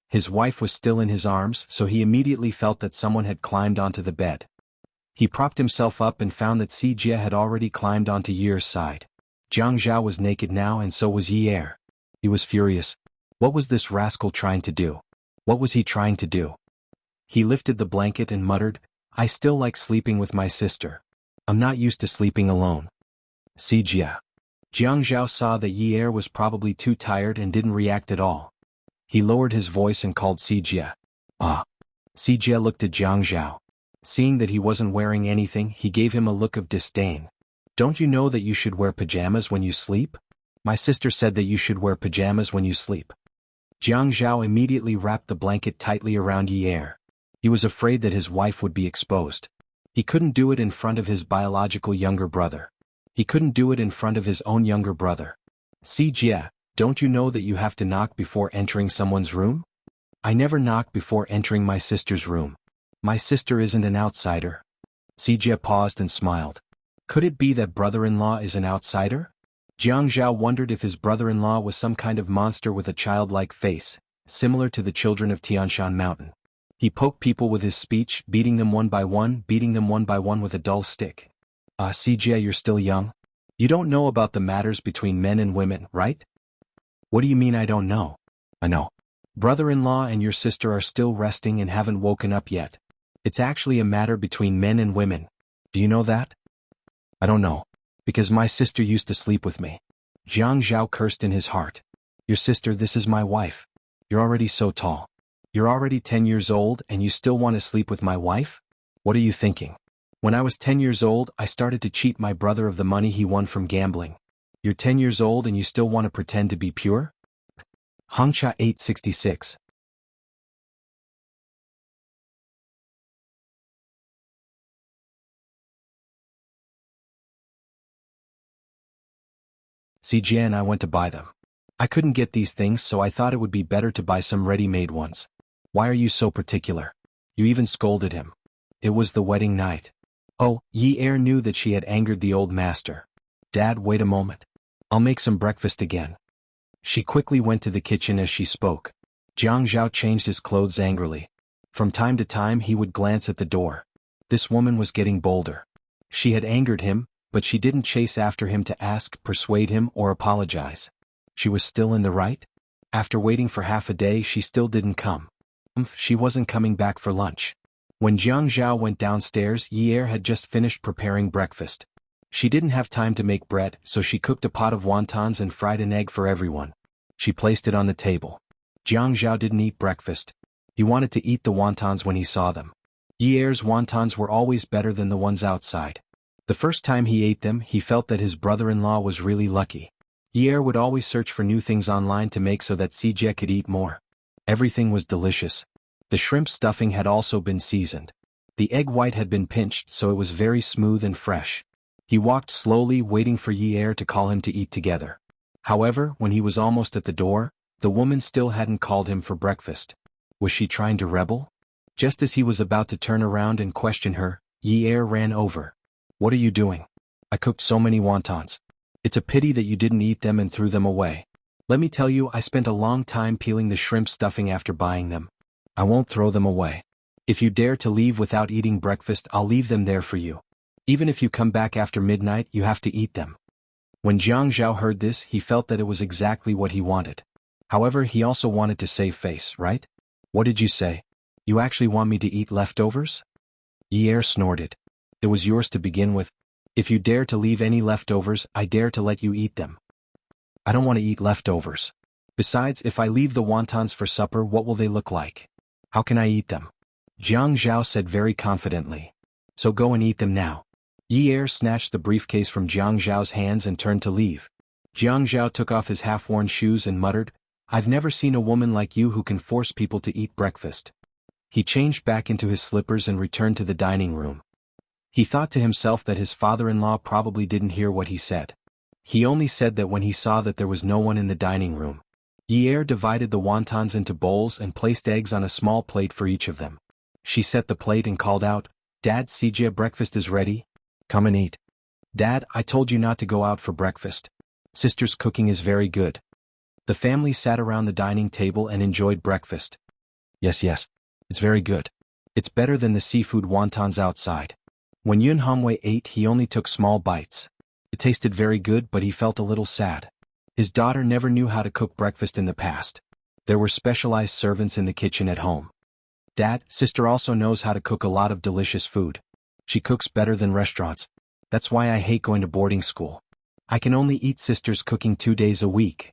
His wife was still in his arms, so he immediately felt that someone had climbed onto the bed. He propped himself up and found that Sijie had already climbed onto Yi's side. Jiang Zhao was naked now and so was Yi. He was furious. What was this rascal trying to do? What was he trying to do? He lifted the blanket and muttered, "I still like sleeping with my sister. I'm not used to sleeping alone." Sijie. Jiang Zhao saw that Yi was probably too tired and didn't react at all. He lowered his voice and called Sijie. "Ah." Sijie looked at Jiang Zhao. Seeing that he wasn't wearing anything, he gave him a look of disdain. "Don't you know that you should wear pajamas when you sleep? My sister said that you should wear pajamas when you sleep." Jiang Zhao immediately wrapped the blanket tightly around Yi. He was afraid that his wife would be exposed. He couldn't do it in front of his biological younger brother. He couldn't do it in front of his own younger brother. "Sijie, don't you know that you have to knock before entering someone's room?" "I never knock before entering my sister's room. My sister isn't an outsider." Sijie paused and smiled. Could it be that brother-in-law is an outsider? Jiang Zhao wondered if his brother-in-law was some kind of monster with a childlike face, similar to the children of Tianshan Mountain. He poked people with his speech, beating them one by one with a dull stick. Sijie, you're still young. You don't know about the matters between men and women, right?" "What do you mean I don't know?" "I know. Brother-in-law and your sister are still resting and haven't woken up yet. It's actually a matter between men and women. Do you know that?" "I don't know. Because my sister used to sleep with me." Jiang Zhao cursed in his heart. "Your sister, this is my wife. You're already so tall. You're already 10 years old and you still want to sleep with my wife? What are you thinking? When I was 10 years old, I started to cheat my brother of the money he won from gambling. You're 10 years old and you still want to pretend to be pure?" Hangcha 866. Sijie and I went to buy them. I couldn't get these things, so I thought it would be better to buy some ready-made ones. Why are you so particular? You even scolded him. It was the wedding night. Oh, Yi knew that she had angered the old master. Dad, wait a moment. I'll make some breakfast again. She quickly went to the kitchen as she spoke. Jiang Zhao changed his clothes angrily. From time to time he would glance at the door. This woman was getting bolder. She had angered him, but she didn't chase after him to ask, persuade him, or apologize. She was still in the right? After waiting for half a day she still didn't come. She wasn't coming back for lunch. When Jiang Zhao went downstairs, Yi had just finished preparing breakfast. She didn't have time to make bread, so she cooked a pot of wontons and fried an egg for everyone. She placed it on the table. Jiang Zhao didn't eat breakfast. He wanted to eat the wontons when he saw them. Yi's wontons were always better than the ones outside. The first time he ate them, he felt that his brother-in-law was really lucky. Yi would always search for new things online to make so that Sijie could eat more. Everything was delicious. The shrimp stuffing had also been seasoned. The egg white had been pinched so it was very smooth and fresh. He walked slowly, waiting for Yi to call him to eat together. However, when he was almost at the door, the woman still hadn't called him for breakfast. Was she trying to rebel? Just as he was about to turn around and question her, Yi ran over. "What are you doing? I cooked so many wontons. It's a pity that you didn't eat them and threw them away. Let me tell you, I spent a long time peeling the shrimp stuffing after buying them. I won't throw them away. If you dare to leave without eating breakfast, I'll leave them there for you. Even if you come back after midnight, you have to eat them." When Jiang Zhao heard this, he felt that it was exactly what he wanted. However, he also wanted to save face, right? "What did you say? You actually want me to eat leftovers?" Yi snorted. "It was yours to begin with. If you dare to leave any leftovers, I dare to let you eat them." "I don't want to eat leftovers. Besides, if I leave the wontons for supper, what will they look like? How can I eat them?" Jiang Zhao said very confidently. So go and eat them now. Yi Er snatched the briefcase from Jiang Zhao's hands and turned to leave. Jiang Zhao took off his half-worn shoes and muttered, I've never seen a woman like you who can force people to eat breakfast. He changed back into his slippers and returned to the dining room. He thought to himself that his father-in-law probably didn't hear what he said. He only said that when he saw that there was no one in the dining room. Yi Er divided the wontons into bowls and placed eggs on a small plate for each of them. She set the plate and called out, Dad, Xianxia, breakfast is ready. Come and eat. Dad, I told you not to go out for breakfast. Sister's cooking is very good. The family sat around the dining table and enjoyed breakfast. Yes, it's very good. It's better than the seafood wontons outside. When Xuanhuan ate, he only took small bites. It tasted very good, but he felt a little sad. His daughter never knew how to cook breakfast in the past. There were specialized servants in the kitchen at home. Dad, sister also knows how to cook a lot of delicious food. She cooks better than restaurants. That's why I hate going to boarding school. I can only eat sister's cooking 2 days a week.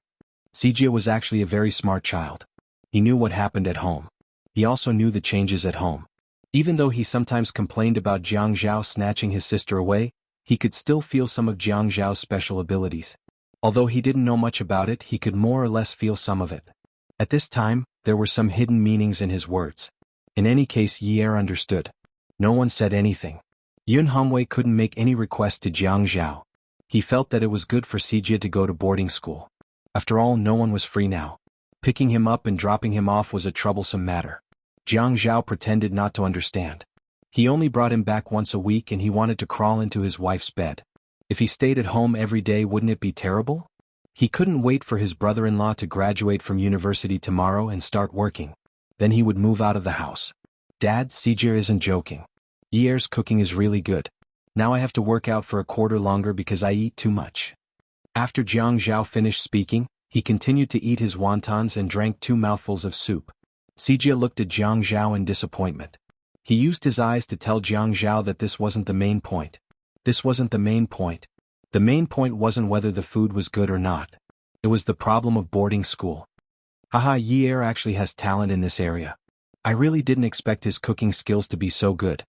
Xianxia was actually a very smart child. He knew what happened at home. He also knew the changes at home. Even though he sometimes complained about Jiang Zhao snatching his sister away, he could still feel some of Jiang Zhao's special abilities. Although he didn't know much about it, he could more or less feel some of it. At this time, there were some hidden meanings in his words. In any case, Yi Er understood. No one said anything. Xuanhuan couldn't make any request to Jiang Zhao. He felt that it was good for Xianxia to go to boarding school. After all, no one was free now. Picking him up and dropping him off was a troublesome matter. Jiang Zhao pretended not to understand. He only brought him back once a week and he wanted to crawl into his wife's bed. If he stayed at home every day, wouldn't it be terrible? He couldn't wait for his brother-in-law to graduate from university tomorrow and start working. Then he would move out of the house. Dad, Xianxia isn't joking. Yi Er's cooking is really good. Now I have to work out for a quarter longer because I eat too much. After Jiang Zhao finished speaking, he continued to eat his wontons and drank 2 mouthfuls of soup. Xianxia looked at Jiang Zhao in disappointment. He used his eyes to tell Jiang Zhao that this wasn't the main point. This wasn't the main point. The main point wasn't whether the food was good or not. It was the problem of boarding school. Haha, Yi Er actually has talent in this area. I really didn't expect his cooking skills to be so good.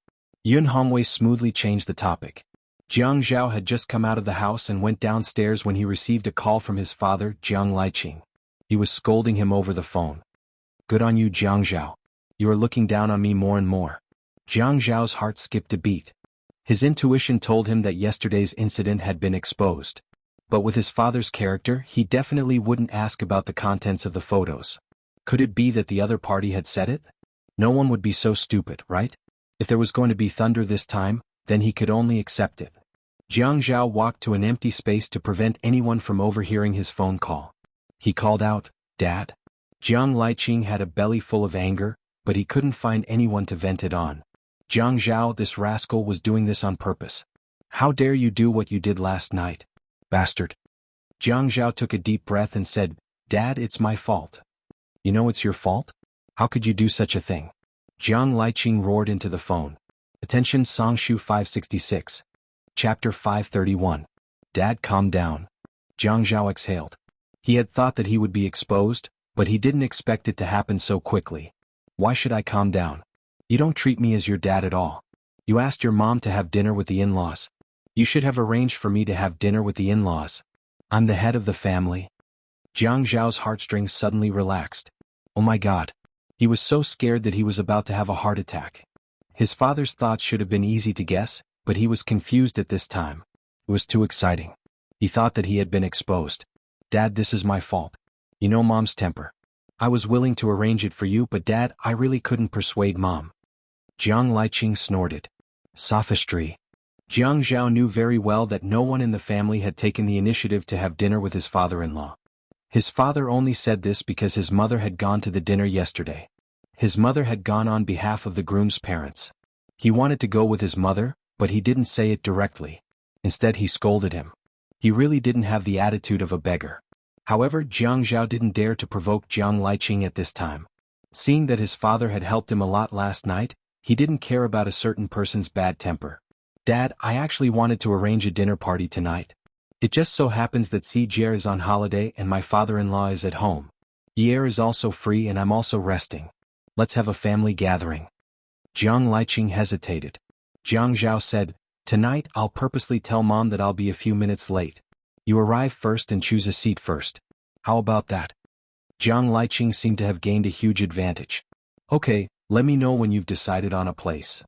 Xuanhuan smoothly changed the topic. Jiang Zhao had just come out of the house and went downstairs when he received a call from his father, Jiang Liqing. He was scolding him over the phone. Good on you, Jiang Zhao. You are looking down on me more and more. Jiang Zhao's heart skipped a beat. His intuition told him that yesterday's incident had been exposed. But with his father's character, he definitely wouldn't ask about the contents of the photos. Could it be that the other party had said it? No one would be so stupid, right? If there was going to be thunder this time, then he could only accept it. Jiang Zhao walked to an empty space to prevent anyone from overhearing his phone call. He called out, Dad? Jiang Liqing had a belly full of anger, but he couldn't find anyone to vent it on. Jiang Zhao, this rascal was doing this on purpose. How dare you do what you did last night? Bastard. Jiang Zhao took a deep breath and said, Dad, it's my fault. You know it's your fault? How could you do such a thing? Jiang Liqing roared into the phone. Attention, Songshu 566. Chapter 531. Dad, calm down. Jiang Zhao exhaled. He had thought that he would be exposed, but he didn't expect it to happen so quickly. Why should I calm down? You don't treat me as your dad at all. You asked your mom to have dinner with the in-laws. You should have arranged for me to have dinner with the in-laws. I'm the head of the family. Jiang Zhao's heartstrings suddenly relaxed. Oh my God. He was so scared that he was about to have a heart attack. His father's thoughts should have been easy to guess, but he was confused at this time. It was too exciting. He thought that he had been exposed. Dad, this is my fault. You know Mom's temper. I was willing to arrange it for you, but Dad, I really couldn't persuade Mom. Jiang Liqing snorted. Sophistry. Jiang Zhao knew very well that no one in the family had taken the initiative to have dinner with his father-in-law. His father only said this because his mother had gone to the dinner yesterday. His mother had gone on behalf of the groom's parents. He wanted to go with his mother, but he didn't say it directly. Instead, he scolded him. He really didn't have the attitude of a beggar. However, Jiang Zhao didn't dare to provoke Jiang Liqing at this time. Seeing that his father had helped him a lot last night, he didn't care about a certain person's bad temper. Dad, I actually wanted to arrange a dinner party tonight. It just so happens that Xianxia is on holiday and my father-in-law is at home. Yi Er is also free and I'm also resting. Let's have a family gathering. Jiang Liqing hesitated. Jiang Zhao said, "Tonight I'll purposely tell Mom that I'll be a few minutes late. You arrive first and choose a seat first. How about that?" Jiang Liqing seemed to have gained a huge advantage. "Okay, let me know when you've decided on a place."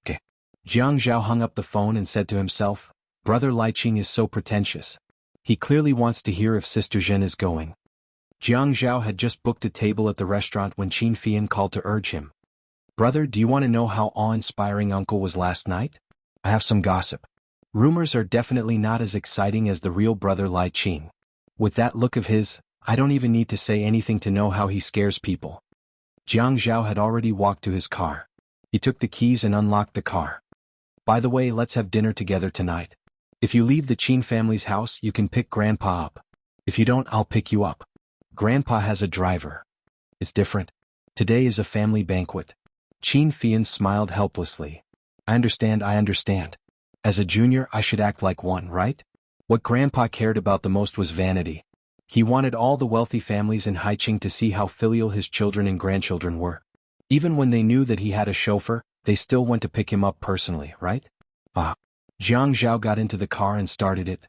Okay. Jiang Zhao hung up the phone and said to himself, "Brother Liqing is so pretentious. He clearly wants to hear if Sister Zhen is going." Jiang Zhao had just booked a table at the restaurant when Qin Fian called to urge him. "Brother, do you want to know how awe-inspiring Uncle was last night? I have some gossip. Rumors are definitely not as exciting as the real Brother Liqing. With that look of his, I don't even need to say anything to know how he scares people." Jiang Zhao had already walked to his car. He took the keys and unlocked the car. "By the way, let's have dinner together tonight. If you leave the Qin family's house, you can pick Grandpa up. If you don't, I'll pick you up. Grandpa has a driver. It's different. Today is a family banquet." Qin Fian smiled helplessly. I understand. As a junior, I should act like one, right? What Grandpa cared about the most was vanity. He wanted all the wealthy families in Haiqing to see how filial his children and grandchildren were. Even when they knew that he had a chauffeur, they still went to pick him up personally, right? Ah. Jiang Zhao got into the car and started it.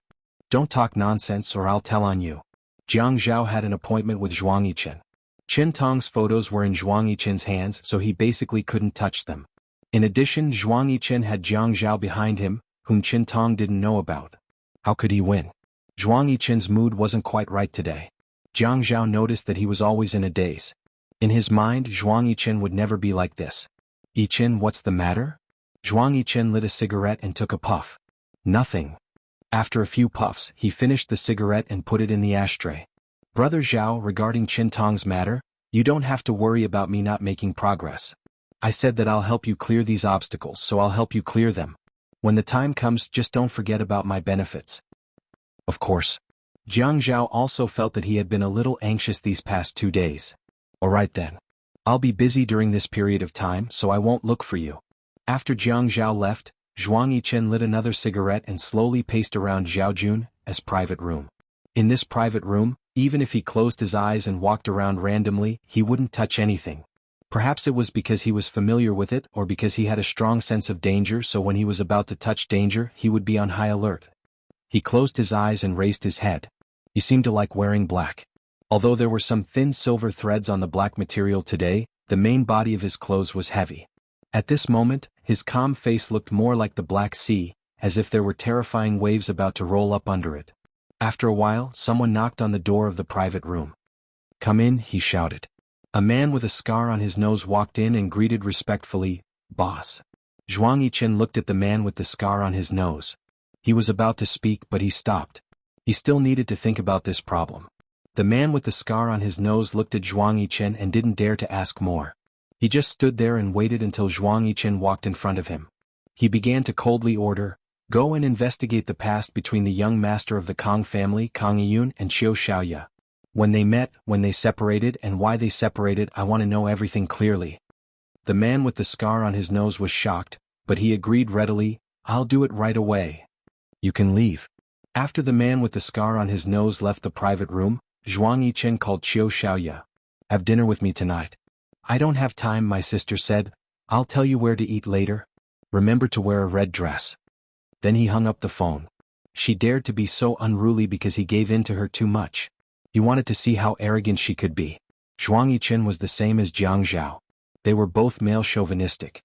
"Don't talk nonsense or I'll tell on you." Jiang Zhao had an appointment with Xuanhuan. Qin Tong's photos were in Xuanhuan's hands, so he basically couldn't touch them. In addition, Xuanhuan had Jiang Zhao behind him, whom Qin Tong didn't know about. How could he win? Xuanhuan's mood wasn't quite right today. Jiang Zhao noticed that he was always in a daze. In his mind, Xuanhuan would never be like this. "Yichen, what's the matter?" Xuanhuan lit a cigarette and took a puff. "Nothing." After a few puffs, he finished the cigarette and put it in the ashtray. "Brother Zhao, regarding Qin Tong's matter, you don't have to worry about me not making progress. I said that I'll help you clear these obstacles, so I'll help you clear them. When the time comes, just don't forget about my benefits." Of course. Jiang Zhao also felt that he had been a little anxious these past 2 days. "Alright then. I'll be busy during this period of time, so I won't look for you." After Jiang Zhao left, Xuanhuan lit another cigarette and slowly paced around Zhaojun's private room. In this private room, even if he closed his eyes and walked around randomly, he wouldn't touch anything. Perhaps it was because he was familiar with it or because he had a strong sense of danger, so when he was about to touch danger, he would be on high alert. He closed his eyes and raised his head. He seemed to like wearing black. Although there were some thin silver threads on the black material today, the main body of his clothes was heavy. At this moment, his calm face looked more like the Black Sea, as if there were terrifying waves about to roll up under it. After a while, someone knocked on the door of the private room. "Come in," he shouted. A man with a scar on his nose walked in and greeted respectfully, "Boss." Xuanhuan looked at the man with the scar on his nose. He was about to speak, but he stopped. He still needed to think about this problem. The man with the scar on his nose looked at Xuanhuan and didn't dare to ask more. He just stood there and waited until Xuanhuan walked in front of him. He began to coldly order, "Go and investigate the past between the young master of the Kong family, Kong Yiyun, and Qiu Xiaoya. When they met, when they separated, and why they separated. I want to know everything clearly." The man with the scar on his nose was shocked, but he agreed readily, "I'll do it right away. You can leave." After the man with the scar on his nose left the private room, Xuanhuan called Qiu Xiaoya. "Have dinner with me tonight." "I don't have time," my sister said. "I'll tell you where to eat later. Remember to wear a red dress." Then he hung up the phone. She dared to be so unruly because he gave in to her too much. He wanted to see how arrogant she could be. Xuanhuan was the same as Jiang Zhao. They were both male chauvinistic.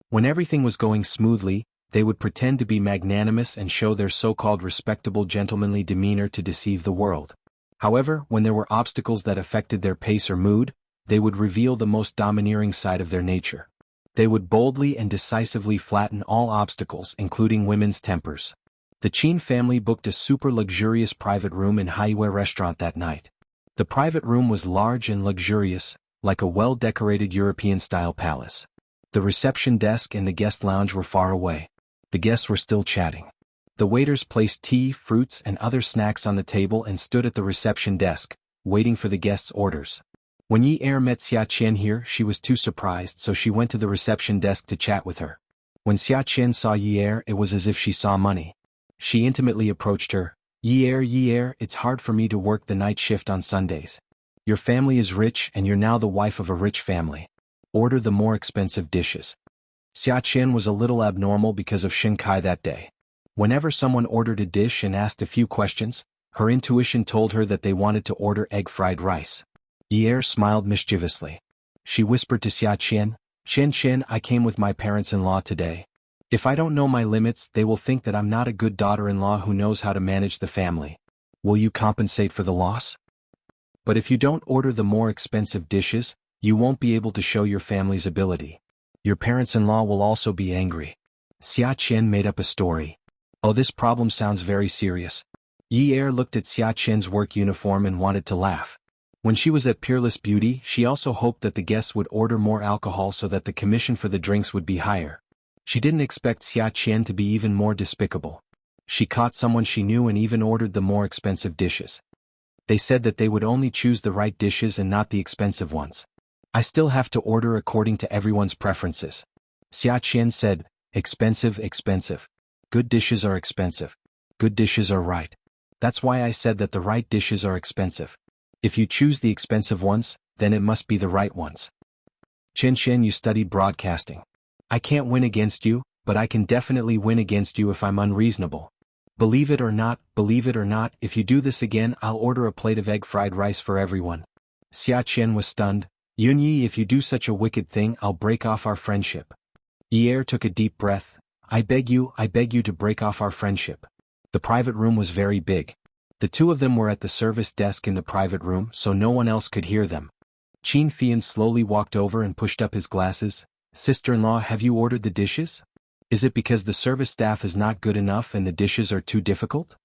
When everything was going smoothly, they would pretend to be magnanimous and show their so-called respectable gentlemanly demeanor to deceive the world. However, when there were obstacles that affected their pace or mood, they would reveal the most domineering side of their nature. They would boldly and decisively flatten all obstacles, including women's tempers. The Qin family booked a super luxurious private room in Haiwei restaurant that night. The private room was large and luxurious, like a well-decorated European-style palace. The reception desk and the guest lounge were far away. The guests were still chatting. The waiters placed tea, fruits, and other snacks on the table and stood at the reception desk, waiting for the guests' orders. When Yi Er met Xia Qian here, she was too surprised, so she went to the reception desk to chat with her. When Xia Qian saw Yi Er, it was as if she saw money. She intimately approached her. Yi Er, it's hard for me to work the night shift on Sundays. Your family is rich and you're now the wife of a rich family. Order the more expensive dishes." Xiaqian was a little abnormal because of Shinkai that day. Whenever someone ordered a dish and asked a few questions, her intuition told her that they wanted to order egg fried rice. Yi smiled mischievously. She whispered to Xiaqian, "Xian, I came with my parents-in-law today. If I don't know my limits, they will think that I'm not a good daughter-in-law who knows how to manage the family. Will you compensate for the loss? But if you don't order the more expensive dishes, you won't be able to show your family's ability. Your parents-in-law will also be angry." Xiaqian made up a story. "Oh, this problem sounds very serious." Yi looked at Xiaqian's work uniform and wanted to laugh. When she was at Peerless Beauty, she also hoped that the guests would order more alcohol so that the commission for the drinks would be higher. She didn't expect Xiaqian to be even more despicable. She caught someone she knew and even ordered the more expensive dishes. They said that they would only choose the right dishes and not the expensive ones. "I still have to order according to everyone's preferences." Xiaqian said, "Expensive. Good dishes are expensive. Good dishes are right. That's why I said that the right dishes are expensive. If you choose the expensive ones, then it must be the right ones." "Chen, you studied broadcasting. I can't win against you, but I can definitely win against you if I'm unreasonable. Believe it or not, if you do this again, I'll order a plate of egg fried rice for everyone." Xiaqian was stunned. "Yunyi, if you do such a wicked thing, I'll break off our friendship." Yi took a deep breath. I beg you to break off our friendship." The private room was very big. The two of them were at the service desk in the private room, so no one else could hear them. Qin Fian slowly walked over and pushed up his glasses. "Sister-in-law, have you ordered the dishes? Is it because the service staff is not good enough and the dishes are too difficult?"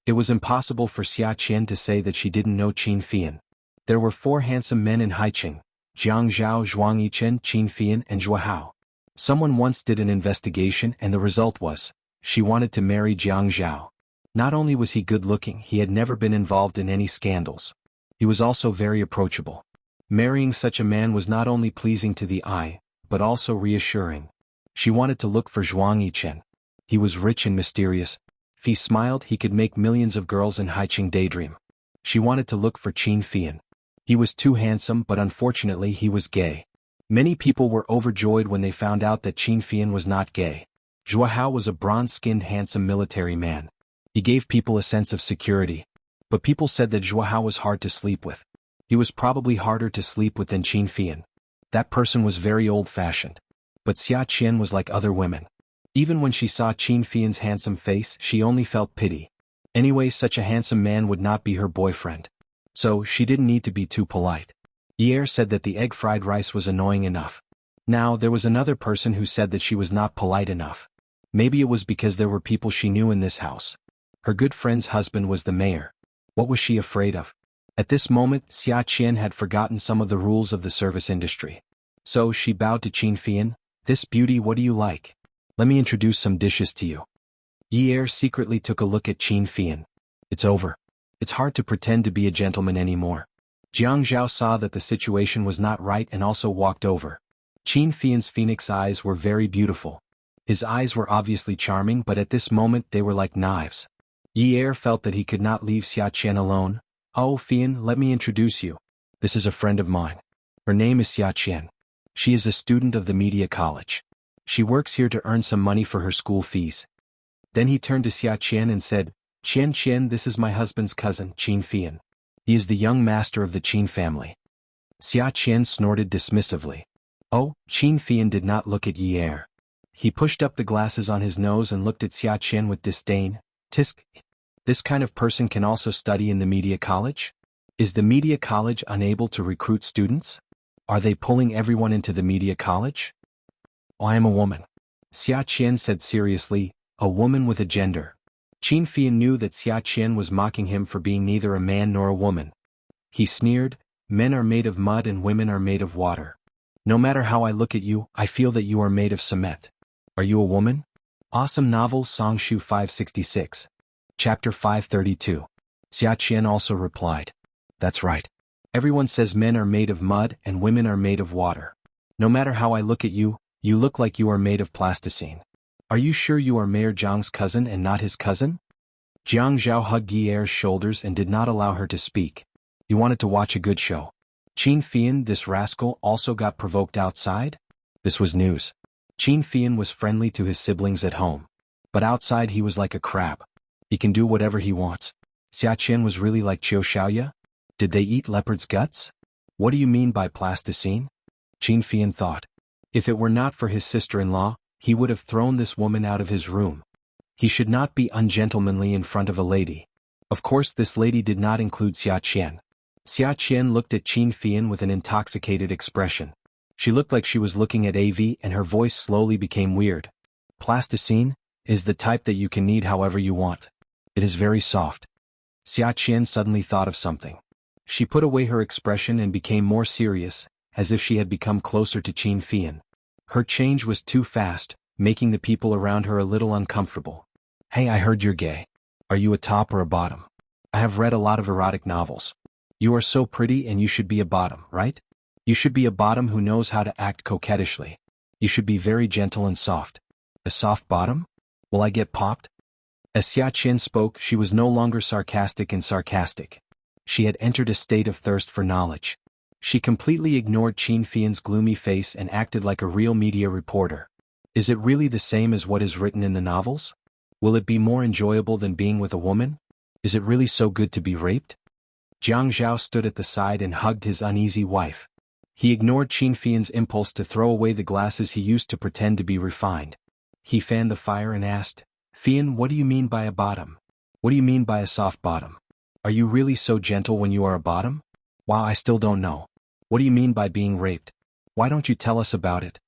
It was impossible for Xiaqian to say that she didn't know Qin Fian. There were 4 handsome men in Haiqing: Jianghu, Zhuangyichen, Qin Fian, and Zhuahao. Someone once did an investigation and the result was, she wanted to marry Jianghu. Not only was he good-looking, he had never been involved in any scandals. He was also very approachable. Marrying such a man was not only pleasing to the eye, but also reassuring. She wanted to look for Zhuangyichen. He was rich and mysterious. If he smiled, he could make millions of girls in Haiqing daydream. She wanted to look for Qin Fian. He was too handsome, but unfortunately he was gay. Many people were overjoyed when they found out that Qin Fian was not gay. Zhuahao was a bronze-skinned handsome military man. He gave people a sense of security. But people said that Zhuahao was hard to sleep with. He was probably harder to sleep with than Qin Fian. That person was very old-fashioned. But Xiaqian was like other women. Even when she saw Qin Fian's handsome face, she only felt pity. Anyway, such a handsome man would not be her boyfriend. So, she didn't need to be too polite. Yi said that the egg fried rice was annoying enough. Now, there was another person who said that she was not polite enough. Maybe it was because there were people she knew in this house. Her good friend's husband was the mayor. What was she afraid of? At this moment, Xiaqian had forgotten some of the rules of the service industry. So, she bowed to Qin Fian. "This beauty, what do you like? Let me introduce some dishes to you." Yi secretly took a look at Qin Fian. It's over. It's hard to pretend to be a gentleman anymore. Jianghu saw that the situation was not right and also walked over. Qin Fian's phoenix eyes were very beautiful. His eyes were obviously charming, but at this moment they were like knives. Yi felt that he could not leave Xiaqian alone. "Oh, Fian, let me introduce you. This is a friend of mine. Her name is Xiaqian. She is a student of the media college. She works here to earn some money for her school fees." Then he turned to Xiaqian and said, "Qian, this is my husband's cousin, Qin Fian. He is the young master of the Qin family." Xiaqian snorted dismissively. Oh, Qin Fian did not look at Yi. He pushed up the glasses on his nose and looked at Xiaqian with disdain. "Tisk. This kind of person can also study in the media college? Is the media college unable to recruit students? Are they pulling everyone into the media college?" "Oh, I am a woman," Xiaqian said seriously, "a woman with a gender." Qin Fian knew that Xiaqian was mocking him for being neither a man nor a woman. He sneered, "Men are made of mud and women are made of water. No matter how I look at you, I feel that you are made of cement. Are you a woman?" Awesome Novel Songshu 566. Chapter 532. Xiaqian also replied, "That's right. Everyone says men are made of mud and women are made of water. No matter how I look at you, you look like you are made of plasticine. Are you sure you are Mayor Zhang's cousin and not his cousin?" Jiang Zhao hugged Yi's shoulders and did not allow her to speak. He wanted to watch a good show. Qin Fian, this rascal, also got provoked outside? This was news. Qin Fian was friendly to his siblings at home. But outside he was like a crab. He can do whatever he wants. Xiaqian was really like Xiaoya? Did they eat leopard's guts? What do you mean by plasticine? Qin Fian thought. If it were not for his sister-in-law, he would have thrown this woman out of his room. He should not be ungentlemanly in front of a lady. Of course this lady did not include Xiaqian. Xiaqian looked at Qin Fian with an intoxicated expression. She looked like she was looking at AV and her voice slowly became weird. Plasticine is the type that you can knead however you want. It is very soft. Xiaqian suddenly thought of something. She put away her expression and became more serious, as if she had become closer to Qin Fian. Her change was too fast, making the people around her a little uncomfortable. Hey, I heard you're gay. Are you a top or a bottom? I have read a lot of erotic novels. You are so pretty and you should be a bottom, right? You should be a bottom who knows how to act coquettishly. You should be very gentle and soft. A soft bottom? Will I get popped? As Xiaqian spoke, she was no longer sarcastic and sarcastic. She had entered a state of thirst for knowledge. She completely ignored Qin Fian's gloomy face and acted like a real media reporter. Is it really the same as what is written in the novels? Will it be more enjoyable than being with a woman? Is it really so good to be raped? Jianghu stood at the side and hugged his uneasy wife. He ignored Qin Fian's impulse to throw away the glasses he used to pretend to be refined. He fanned the fire and asked, Fian, what do you mean by a bottom? What do you mean by a soft bottom? Are you really so gentle when you are a bottom? Wow, I still don't know. What do you mean by being raped? Why don't you tell us about it?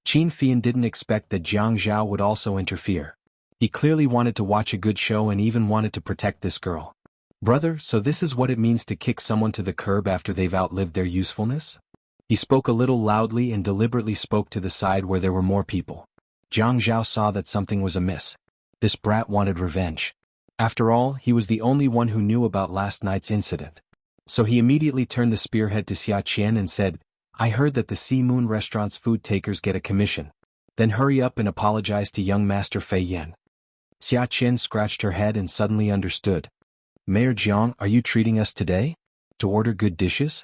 Qin Fian didn't expect that Jianghu would also interfere. He clearly wanted to watch a good show and even wanted to protect this girl. Brother, so this is what it means to kick someone to the curb after they've outlived their usefulness? He spoke a little loudly and deliberately spoke to the side where there were more people. Jianghu saw that something was amiss. This brat wanted revenge. After all, he was the only one who knew about last night's incident. So he immediately turned the spearhead to Xiaqian and said, I heard that the Sea Moon restaurant's food takers get a commission. Then hurry up and apologize to young Master Fei Yan. Xiaqian scratched her head and suddenly understood. Mayor Jiang, are you treating us today? To order good dishes?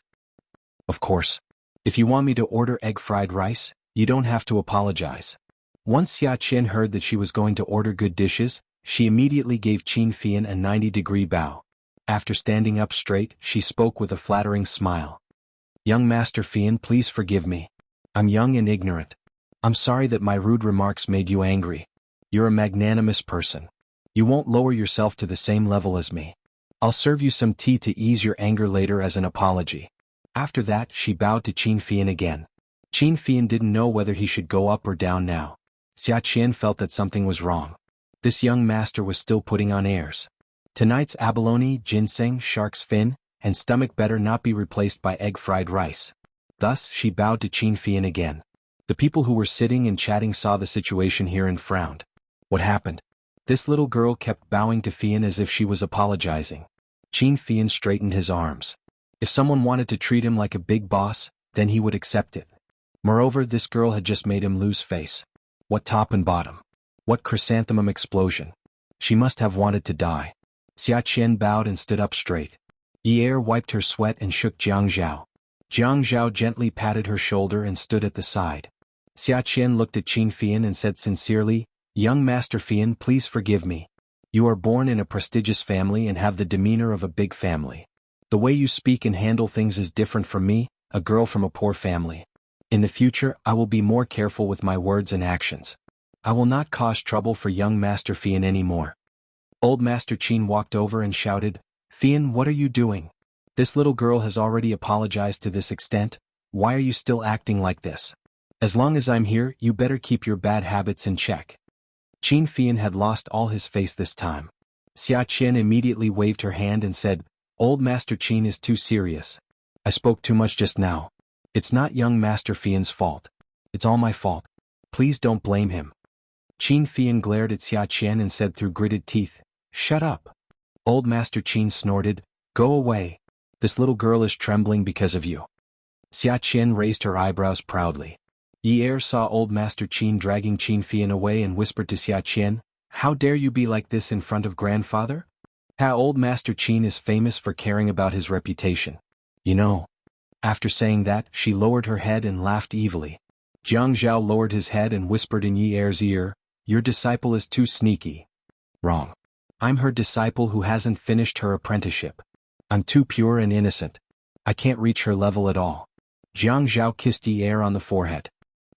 Of course. If you want me to order egg fried rice, you don't have to apologize. Once Xiaqian heard that she was going to order good dishes, she immediately gave Qin Fian a 90-degree bow. After standing up straight, she spoke with a flattering smile. Young Master Fian, please forgive me. I'm young and ignorant. I'm sorry that my rude remarks made you angry. You're a magnanimous person. You won't lower yourself to the same level as me. I'll serve you some tea to ease your anger later as an apology. After that, she bowed to Qin Fian again. Qin Fian didn't know whether he should go up or down now. Xiaqian felt that something was wrong. This young master was still putting on airs. Tonight's abalone, ginseng, shark's fin, and stomach better not be replaced by egg fried rice. Thus, she bowed to Qin Fian again. The people who were sitting and chatting saw the situation here and frowned. What happened? This little girl kept bowing to Fian as if she was apologizing. Qin Fian straightened his arms. If someone wanted to treat him like a big boss, then he would accept it. Moreover, this girl had just made him lose face. What top and bottom? What chrysanthemum explosion? She must have wanted to die. Xiaqian bowed and stood up straight. Yi wiped her sweat and shook Jianghu. Jianghu gently patted her shoulder and stood at the side. Xiaqian looked at Qin Fian and said sincerely, Young Master Fian, please forgive me. You are born in a prestigious family and have the demeanor of a big family. The way you speak and handle things is different from me, a girl from a poor family. In the future, I will be more careful with my words and actions. I will not cause trouble for young Master Fian anymore. Old Master Qin walked over and shouted, Fian, what are you doing? This little girl has already apologized to this extent. Why are you still acting like this? As long as I'm here, you better keep your bad habits in check. Qin Fian had lost all his face this time. Xiaqian immediately waved her hand and said, Old Master Qin is too serious. I spoke too much just now. It's not young Master Fian's fault. It's all my fault. Please don't blame him. Qin Fian glared at Xiaqian and said through gritted teeth, Shut up. Old Master Qin snorted, Go away. This little girl is trembling because of you. Xiaqian raised her eyebrows proudly. Yi saw Old Master Qin dragging Qin Fian away and whispered to Xiaqian, How dare you be like this in front of grandfather? Old Master Qin is famous for caring about his reputation. You know. After saying that, she lowered her head and laughed evilly. Jiang Zhao lowered his head and whispered in Yi Er's ear, "Your disciple is too sneaky." "Wrong. I'm her disciple who hasn't finished her apprenticeship. I'm too pure and innocent. I can't reach her level at all." Jiang Zhao kissed Yi Er on the forehead.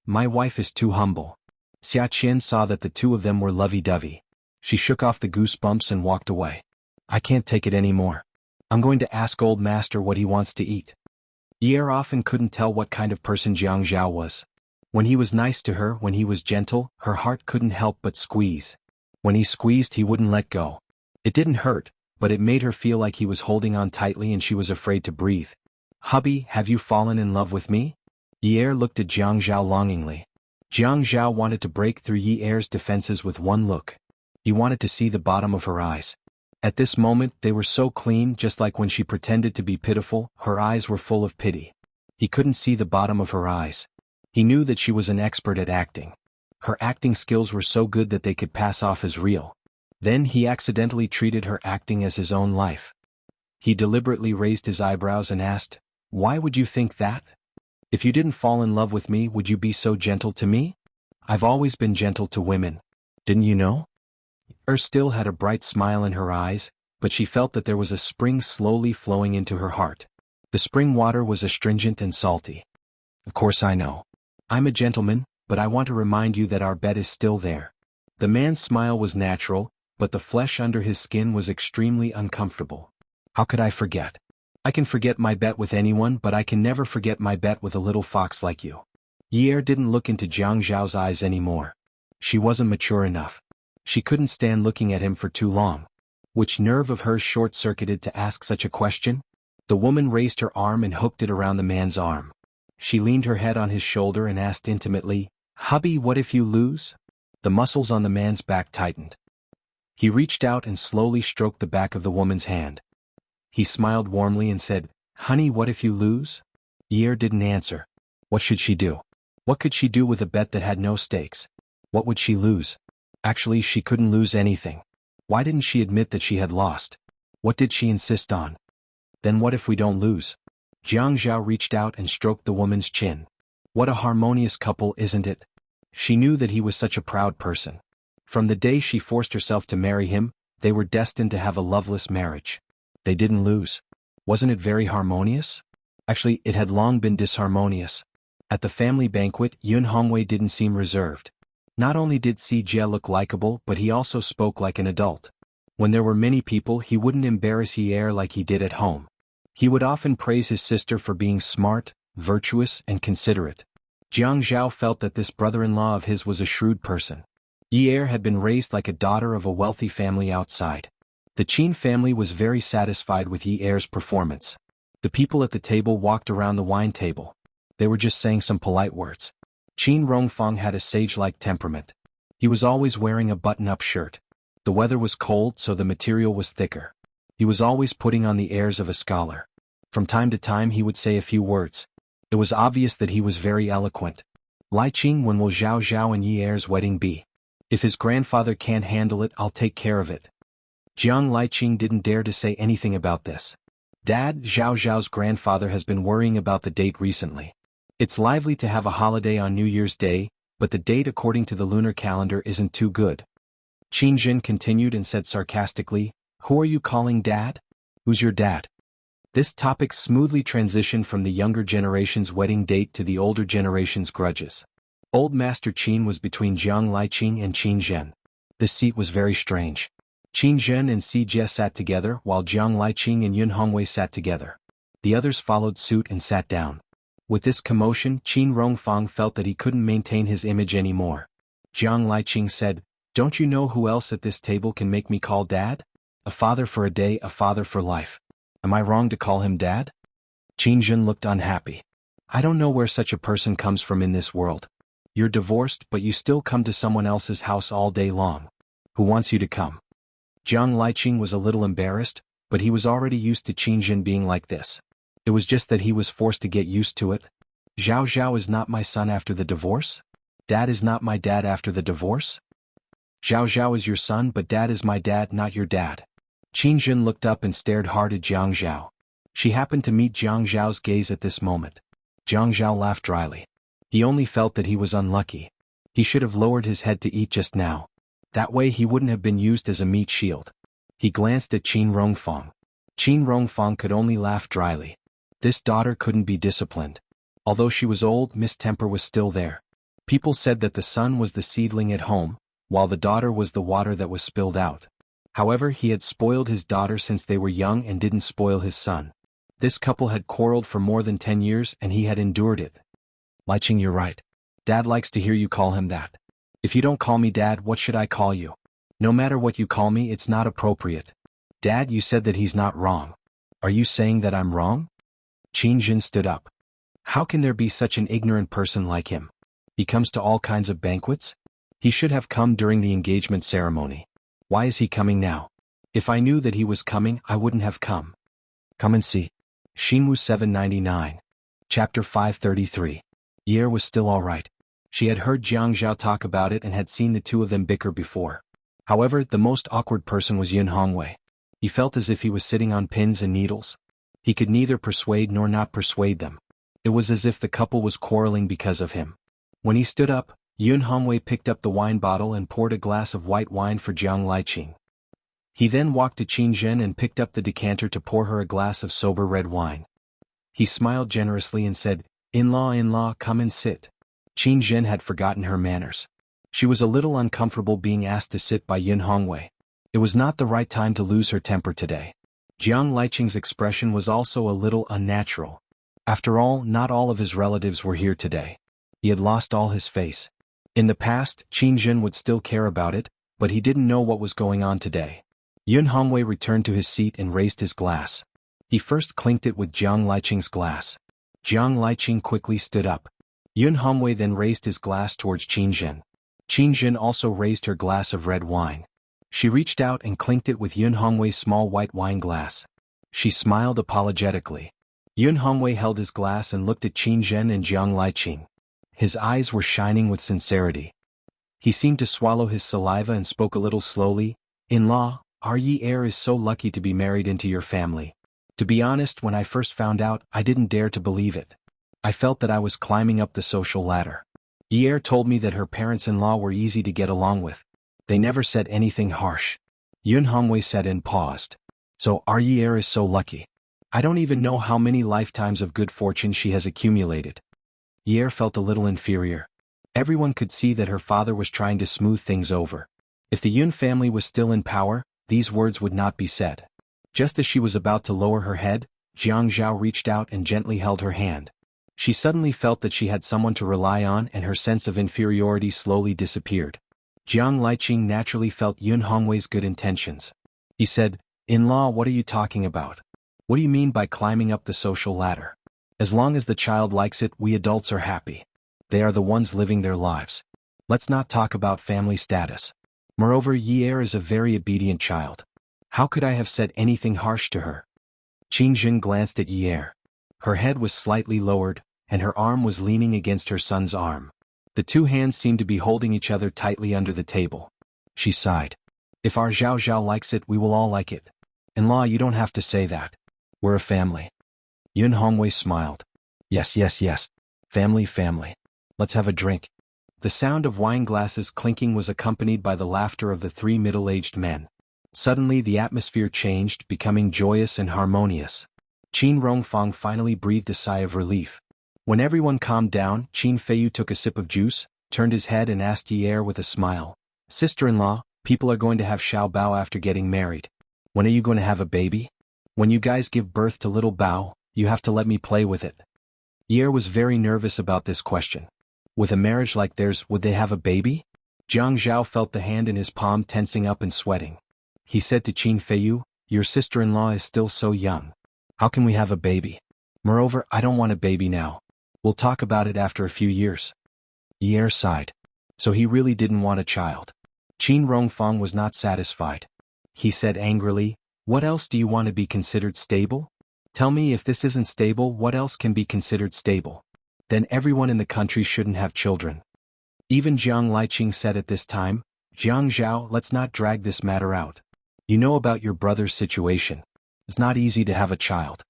"My wife is too humble." Xia Qian saw that the two of them were lovey-dovey. She shook off the goosebumps and walked away. "I can't take it anymore. I'm going to ask old master what he wants to eat." Yi Er often couldn't tell what kind of person Jiang Zhao was. When he was nice to her, when he was gentle, her heart couldn't help but squeeze. When he squeezed, he wouldn't let go. It didn't hurt, but it made her feel like he was holding on tightly and she was afraid to breathe. "Hubby, have you fallen in love with me?" Yi Er looked at Jiang Zhao longingly. Jiang Zhao wanted to break through Yi Er's defenses with one look. He wanted to see the bottom of her eyes. At this moment, they were so clean, just like when she pretended to be pitiful, her eyes were full of pity. He couldn't see the bottom of her eyes. He knew that she was an expert at acting. Her acting skills were so good that they could pass off as real. Then he accidentally treated her acting as his own life. He deliberately raised his eyebrows and asked, "Why would you think that? If you didn't fall in love with me, would you be so gentle to me? I've always been gentle to women. Didn't you know?" Still had a bright smile in her eyes, but she felt that there was a spring slowly flowing into her heart. The spring water was astringent and salty. "Of course I know. I'm a gentleman, but I want to remind you that our bet is still there." The man's smile was natural, but the flesh under his skin was extremely uncomfortable. "How could I forget? I can forget my bet with anyone, but I can never forget my bet with a little fox like you." Yi Er didn't look into Jiang Zhao's eyes anymore. She wasn't mature enough. She couldn't stand looking at him for too long. Which nerve of hers short-circuited to ask such a question? The woman raised her arm and hooked it around the man's arm. She leaned her head on his shoulder and asked intimately, "Hubby, what if you lose?" The muscles on the man's back tightened. He reached out and slowly stroked the back of the woman's hand. He smiled warmly and said, "Honey, what if you lose?" Yi Er didn't answer. What should she do? What could she do with a bet that had no stakes? What would she lose? Actually, she couldn't lose anything. Why didn't she admit that she had lost? What did she insist on? "Then what if we don't lose?" Jiang Zhao reached out and stroked the woman's chin. What a harmonious couple, isn't it? She knew that he was such a proud person. From the day she forced herself to marry him, they were destined to have a loveless marriage. They didn't lose. Wasn't it very harmonious? Actually, it had long been disharmonious. At the family banquet, Xuanhuan didn't seem reserved. Not only did Si Jie look likable, but he also spoke like an adult. When there were many people, he wouldn't embarrass Yi Er like he did at home. He would often praise his sister for being smart, virtuous, and considerate. Jiang Zhao felt that this brother-in-law of his was a shrewd person. Yi Er had been raised like a daughter of a wealthy family outside. The Qin family was very satisfied with Yi Er's performance. The people at the table walked around the wine table. They were just saying some polite words. Qin Rongfang had a sage-like temperament. He was always wearing a button-up shirt. The weather was cold, so the material was thicker. He was always putting on the airs of a scholar. From time to time he would say a few words. It was obvious that he was very eloquent. "Lai Qing, when will Zhao Zhao and Yi Er's wedding be? If his grandfather can't handle it, I'll take care of it." Jiang Liqing didn't dare to say anything about this. "Dad, Zhao Zhao's grandfather has been worrying about the date recently. It's lively to have a holiday on New Year's Day, but the date according to the lunar calendar isn't too good." Qin Jin continued and said sarcastically, "Who are you calling dad? Who's your dad?" This topic smoothly transitioned from the younger generation's wedding date to the older generation's grudges. Old Master Qin was between Jiang Liqing and Qin Zhen. This seat was very strange. Qin Zhen and Si Jie sat together, while Jiang Liqing and Yun Hongwei sat together. The others followed suit and sat down. With this commotion, Qin Rongfang felt that he couldn't maintain his image anymore. Jiang Liqing said, "Don't you know who else at this table can make me call dad? A father for a day, a father for life. Am I wrong to call him dad?" Qin Zhen looked unhappy. "I don't know where such a person comes from in this world. You're divorced, but you still come to someone else's house all day long. Who wants you to come?" Jiang Liqing was a little embarrassed, but he was already used to Qin Zhen being like this. It was just that he was forced to get used to it. "Zhao Zhao is not my son after the divorce? Dad is not my dad after the divorce? Zhao Zhao is your son, but dad is my dad, not your dad." Qin Zhen looked up and stared hard at Jiang Zhao. She happened to meet Jiang Zhao's gaze at this moment. Jiang Zhao laughed dryly. He only felt that he was unlucky. He should have lowered his head to eat just now. That way he wouldn't have been used as a meat shield. He glanced at Qin Rongfang. Qin Rongfang could only laugh dryly. This daughter couldn't be disciplined. Although she was old, mistemper was still there. People said that the son was the seedling at home, while the daughter was the water that was spilled out. However, he had spoiled his daughter since they were young and didn't spoil his son. This couple had quarreled for more than 10 years and he had endured it. Liqing, you're right. Dad likes to hear you call him that. If you don't call me Dad, what should I call you? No matter what you call me, it's not appropriate. Dad, you said that he's not wrong. Are you saying that I'm wrong? Qin Jin stood up. How can there be such an ignorant person like him? He comes to all kinds of banquets? He should have come during the engagement ceremony. Why is he coming now? If I knew that he was coming, I wouldn't have come. Come and see. Xingwu 799. Chapter 533. Ye was still all right. She had heard Jianghu talk about it and had seen the two of them bicker before. However, the most awkward person was Xuanhuan. He felt as if he was sitting on pins and needles. He could neither persuade nor not persuade them. It was as if the couple was quarreling because of him. When he stood up, Xuanhuan picked up the wine bottle and poured a glass of white wine for Jiang Liqing. He then walked to Qin Zhen and picked up the decanter to pour her a glass of sober red wine. He smiled generously and said, In-law, come and sit. Qin Zhen had forgotten her manners. She was a little uncomfortable being asked to sit by Xuanhuan. It was not the right time to lose her temper today. Jiang Liqing's expression was also a little unnatural. After all, not all of his relatives were here today. He had lost all his face. In the past, Qin Zhen would still care about it, but he didn't know what was going on today. Xuanhuan returned to his seat and raised his glass. He first clinked it with Jiang Liqing's glass. Jiang Liqing quickly stood up. Xuanhuan then raised his glass towards Qin Zhen. Qin Zhen also raised her glass of red wine. She reached out and clinked it with Xuanhuan's small white wine glass. She smiled apologetically. Xuanhuan held his glass and looked at Qin Zhen and Jiang Liqing. His eyes were shining with sincerity. He seemed to swallow his saliva and spoke a little slowly. In-law, our Yi heir is so lucky to be married into your family. To be honest, when I first found out, I didn't dare to believe it. I felt that I was climbing up the social ladder. Yi heir told me that her parents-in-law were easy to get along with. They never said anything harsh. Xuanhuan said and paused. So our Yi heir is so lucky. I don't even know how many lifetimes of good fortune she has accumulated. Yi heir felt a little inferior. Everyone could see that her father was trying to smooth things over. If the Yun family was still in power, these words would not be said. Just as she was about to lower her head, Jianghu reached out and gently held her hand. She suddenly felt that she had someone to rely on and her sense of inferiority slowly disappeared. Jiang Liqing naturally felt Xuanhuan's good intentions. He said, In-law, what are you talking about? What do you mean by climbing up the social ladder? As long as the child likes it, we adults are happy. They are the ones living their lives. Let's not talk about family status. Moreover, Yi heir is a very obedient child. How could I have said anything harsh to her? Qin Zhen glanced at Yi heir. Her head was slightly lowered, and her arm was leaning against her son's arm. The two hands seemed to be holding each other tightly under the table. She sighed. If our Zhao Zhao likes it, we will all like it. In-law, you don't have to say that. We're a family. Xuanhuan smiled. Yes. Family. Let's have a drink. The sound of wine glasses clinking was accompanied by the laughter of the three middle-aged men. Suddenly the atmosphere changed, becoming joyous and harmonious. Qin Rongfang finally breathed a sigh of relief. When everyone calmed down, Qin Feiyu took a sip of juice, turned his head and asked Yi heir with a smile. Sister-in-law, people are going to have Xiao Bao after getting married. When are you going to have a baby? When you guys give birth to little Bao, you have to let me play with it. Yi heir was very nervous about this question. With a marriage like theirs, would they have a baby? Jiang Zhao felt the hand in his palm tensing up and sweating. He said to Qin Feiyu, Your sister-in-law is still so young. How can we have a baby? Moreover, I don't want a baby now. We'll talk about it after a few years. Yi heir sighed. So he really didn't want a child. Qin Rongfang was not satisfied. He said angrily, What else do you want to be considered stable? Tell me, if this isn't stable, what else can be considered stable? Then everyone in the country shouldn't have children. Even Jiang Liqing said at this time, Jiang Zhao, let's not drag this matter out. You know about your brother's situation. It's not easy to have a child.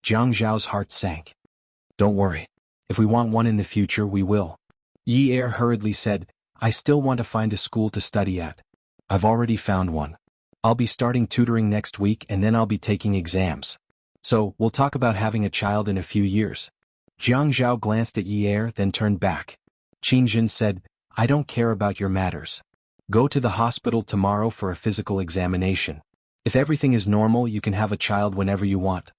Jiang Zhao's heart sank. Don't worry. If we want one in the future, we will. Yi Er hurriedly said, I still want to find a school to study at. I've already found one. I'll be starting tutoring next week and then I'll be taking exams. So, we'll talk about having a child in a few years. Jiang Zhao glanced at Yi Er, then turned back. Qin Jin said, I don't care about your matters. Go to the hospital tomorrow for a physical examination. If everything is normal, you can have a child whenever you want.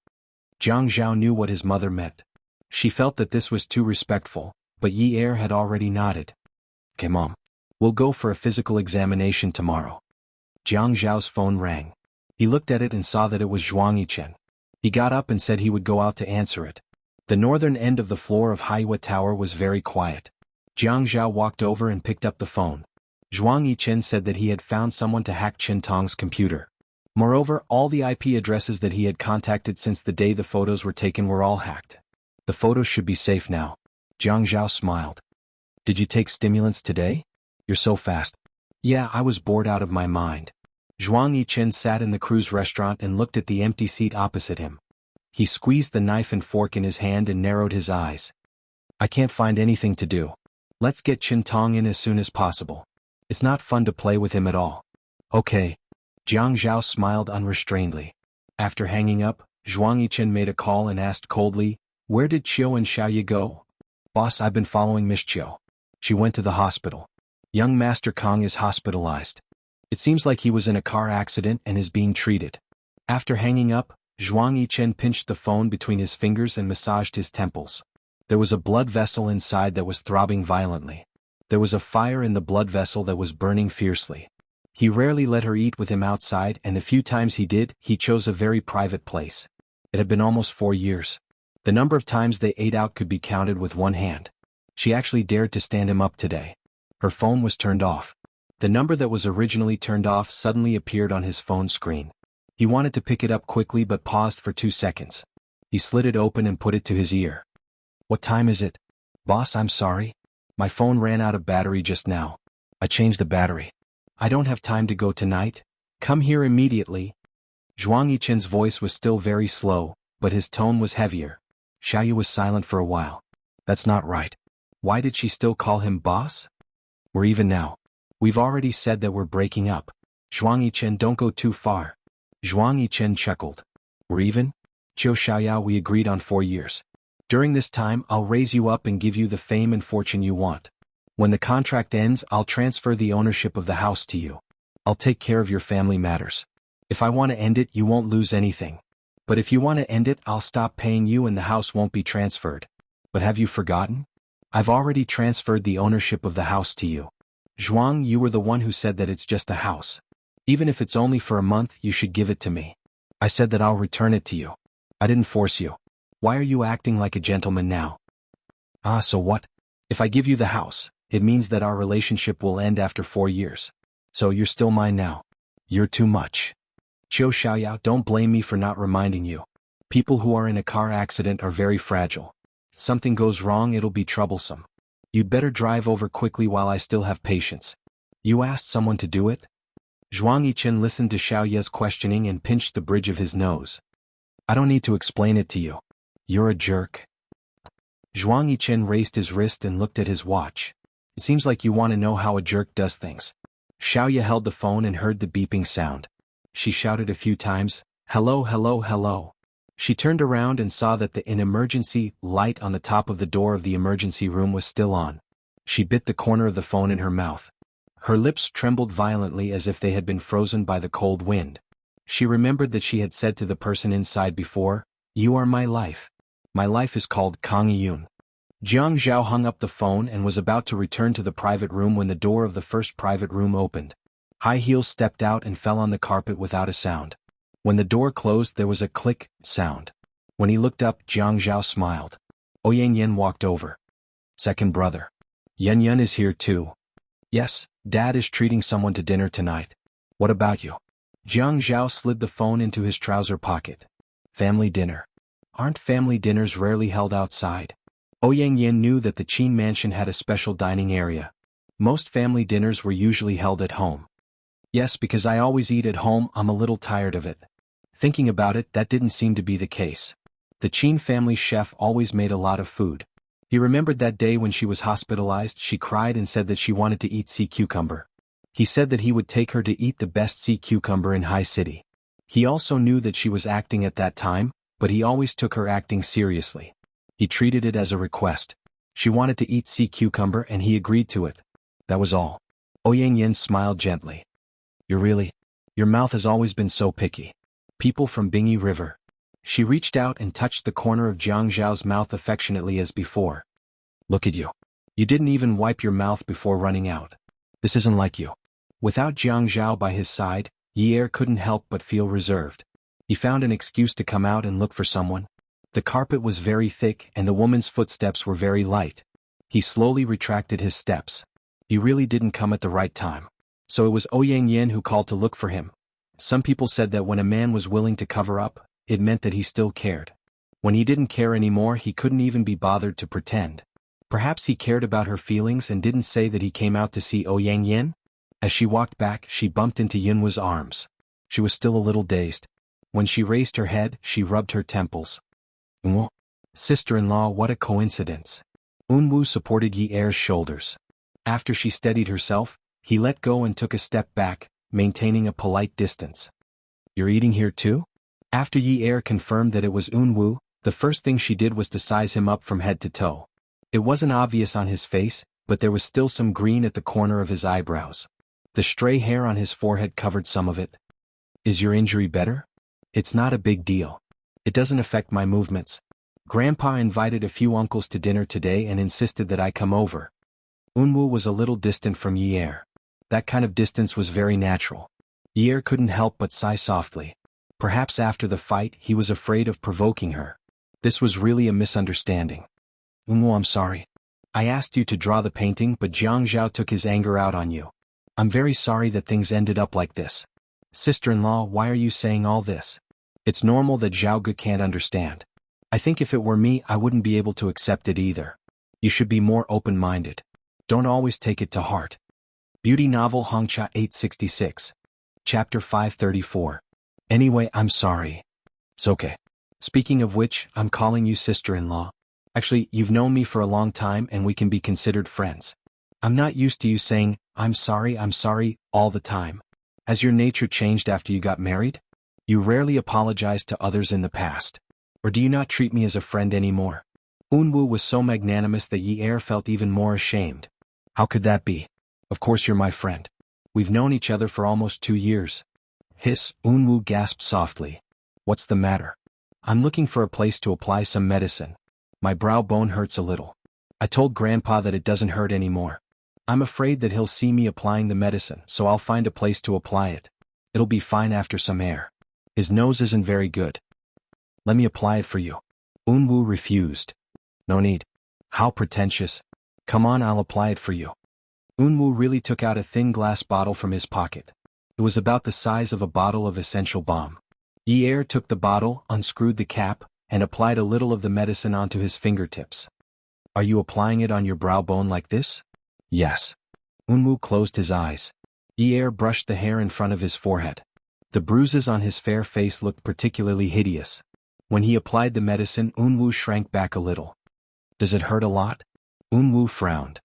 Jiang Zhao knew what his mother meant. She felt that this was too respectful, but Yi Er had already nodded. Okay, Mom. We'll go for a physical examination tomorrow. Jiang Zhao's phone rang. He looked at it and saw that it was Zhuang Yichen. He got up and said he would go out to answer it. The northern end of the floor of Haiyue Tower was very quiet. Jiang Zhao walked over and picked up the phone. Zhuang Yichen said that he had found someone to hack Qin Tong's computer. Moreover, all the IP addresses that he had contacted since the day the photos were taken were all hacked. The photos should be safe now. Jiang Zhao smiled. Did you take stimulants today? You're so fast. Yeah, I was bored out of my mind. Zhuang Yichen sat in the cruise restaurant and looked at the empty seat opposite him. He squeezed the knife and fork in his hand and narrowed his eyes. I can't find anything to do. Let's get Qin Tong in as soon as possible. It's not fun to play with him at all. Okay. Jiang Zhao smiled unrestrainedly. After hanging up, Zhuang Yichen made a call and asked coldly, Where did Qiu and Xiaoye go? Boss, I've been following Miss Qiu. She went to the hospital. Young Master Kong is hospitalized. It seems like he was in a car accident and is being treated. After hanging up, Zhuang Yichen pinched the phone between his fingers and massaged his temples. There was a blood vessel inside that was throbbing violently. There was a fire in the blood vessel that was burning fiercely. He rarely let her eat with him outside, and the few times he did, he chose a very private place. It had been almost 4 years. The number of times they ate out could be counted with one hand. She actually dared to stand him up today. Her phone was turned off. The number that was originally turned off suddenly appeared on his phone screen. He wanted to pick it up quickly but paused for 2 seconds. He slid it open and put it to his ear. What time is it? Boss, I'm sorry. My phone ran out of battery just now. I changed the battery. I don't have time to go tonight. Come here immediately. Zhuang Yichen's voice was still very slow, but his tone was heavier. Xiaoye was silent for a while. That's not right. Why did she still call him boss? We're even now. We've already said that we're breaking up. Zhuang Yichen, don't go too far. Zhuang Yichen chuckled. We're even? Qiu Xiaoya, we agreed on 4 years. During this time, I'll raise you up and give you the fame and fortune you want. When the contract ends, I'll transfer the ownership of the house to you. I'll take care of your family matters. If I want to end it, you won't lose anything. But if you want to end it, I'll stop paying you and the house won't be transferred. But have you forgotten? I've already transferred the ownership of the house to you. Zhuang, you were the one who said that it's just a house. Even if it's only for a month, you should give it to me. I said that I'll return it to you. I didn't force you. Why are you acting like a gentleman now? Ah, so what? If I give you the house, it means that our relationship will end after 4 years. So you're still mine now. You're too much. Qiu Xiaoyao, don't blame me for not reminding you. People who are in a car accident are very fragile. If something goes wrong, it'll be troublesome. You'd better drive over quickly while I still have patience. You asked someone to do it? Zhuang Yichen listened to Xiaoye's questioning and pinched the bridge of his nose. I don't need to explain it to you. You're a jerk. Zhuang Yichen raised his wrist and looked at his watch. It seems like you want to know how a jerk does things. Xiaoye held the phone and heard the beeping sound. She shouted a few times, hello, hello, hello. She turned around and saw that the emergency light on the top of the door of the emergency room was still on. She bit the corner of the phone in her mouth. Her lips trembled violently as if they had been frozen by the cold wind. She remembered that she had said to the person inside before, You are my life. My life is called Kang Yun. Jiang Zhao hung up the phone and was about to return to the private room when the door of the first private room opened. High heels stepped out and fell on the carpet without a sound. When the door closed, there was a click sound. When he looked up, Jiang Zhao smiled. Ouyang Yen walked over. Second brother. Yan Yan is here too. Yes, Dad is treating someone to dinner tonight. What about you? Jiang Zhao slid the phone into his trouser pocket. Family dinner. Aren't family dinners rarely held outside? Ouyang Yen knew that the Qin mansion had a special dining area. Most family dinners were usually held at home. Yes, because I always eat at home, I'm a little tired of it. Thinking about it, that didn't seem to be the case. The Qin family chef always made a lot of food. He remembered that day when she was hospitalized. She cried and said that she wanted to eat sea cucumber. He said that he would take her to eat the best sea cucumber in High City. He also knew that she was acting at that time, but he always took her acting seriously. He treated it as a request. She wanted to eat sea cucumber and he agreed to it. That was all. Ouyang Yin smiled gently. Your mouth has always been so picky. People from Bingyi River. She reached out and touched the corner of Jiang Zhao's mouth affectionately as before. Look at you. You didn't even wipe your mouth before running out. This isn't like you. Without Jiang Zhao by his side, Yi Er couldn't help but feel reserved. He found an excuse to come out and look for someone. The carpet was very thick and the woman's footsteps were very light. He slowly retracted his steps. He really didn't come at the right time. So it was Ouyang Yin who called to look for him. Some people said that when a man was willing to cover up, it meant that he still cared. When he didn't care anymore, he couldn't even be bothered to pretend. Perhaps he cared about her feelings and didn't say that he came out to see Ouyang Yin? As she walked back, she bumped into Yunwu's arms. She was still a little dazed. When she raised her head, she rubbed her temples. Unwu. Sister-in-law, what a coincidence. Unwu supported Yi Er's shoulders. After she steadied herself, he let go and took a step back, maintaining a polite distance. You're eating here too? After Yi Er confirmed that it was Unwu, the first thing she did was to size him up from head to toe. It wasn't obvious on his face, but there was still some green at the corner of his eyebrows. The stray hair on his forehead covered some of it. Is your injury better? It's not a big deal. It doesn't affect my movements. Grandpa invited a few uncles to dinner today and insisted that I come over. Unwu was a little distant from Yi Er. That kind of distance was very natural. Yi Er couldn't help but sigh softly. Perhaps after the fight he was afraid of provoking her. This was really a misunderstanding. Unwu, I'm sorry. I asked you to draw the painting but Jiang Zhao took his anger out on you. I'm very sorry that things ended up like this. Sister-in-law, why are you saying all this? It's normal that Zhao Ge can't understand. I think if it were me I wouldn't be able to accept it either. You should be more open-minded. Don't always take it to heart. Beauty novel Hongcha 866. Chapter 534. Anyway, I'm sorry. It's okay. Speaking of which, I'm calling you sister-in-law. Actually, you've known me for a long time and we can be considered friends. I'm not used to you saying, I'm sorry, all the time. Has your nature changed after you got married? You rarely apologized to others in the past. Or do you not treat me as a friend anymore? Unwu was so magnanimous that Yi Er felt even more ashamed. How could that be? Of course you're my friend. We've known each other for almost 2 years. Hiss, Unwu gasped softly. What's the matter? I'm looking for a place to apply some medicine. My brow bone hurts a little. I told Grandpa that it doesn't hurt anymore. I'm afraid that he'll see me applying the medicine, so I'll find a place to apply it. It'll be fine after some air. His nose isn't very good. Let me apply it for you. Unwu refused. No need. How pretentious. Come on, I'll apply it for you. Unwu really took out a thin glass bottle from his pocket. It was about the size of a bottle of essential balm. Yi Er took the bottle, unscrewed the cap, and applied a little of the medicine onto his fingertips. Are you applying it on your brow bone like this? Yes. Unwu closed his eyes. Yi Er brushed the hair in front of his forehead. The bruises on his fair face looked particularly hideous. When he applied the medicine, Unwu shrank back a little. Does it hurt a lot? Unwu frowned.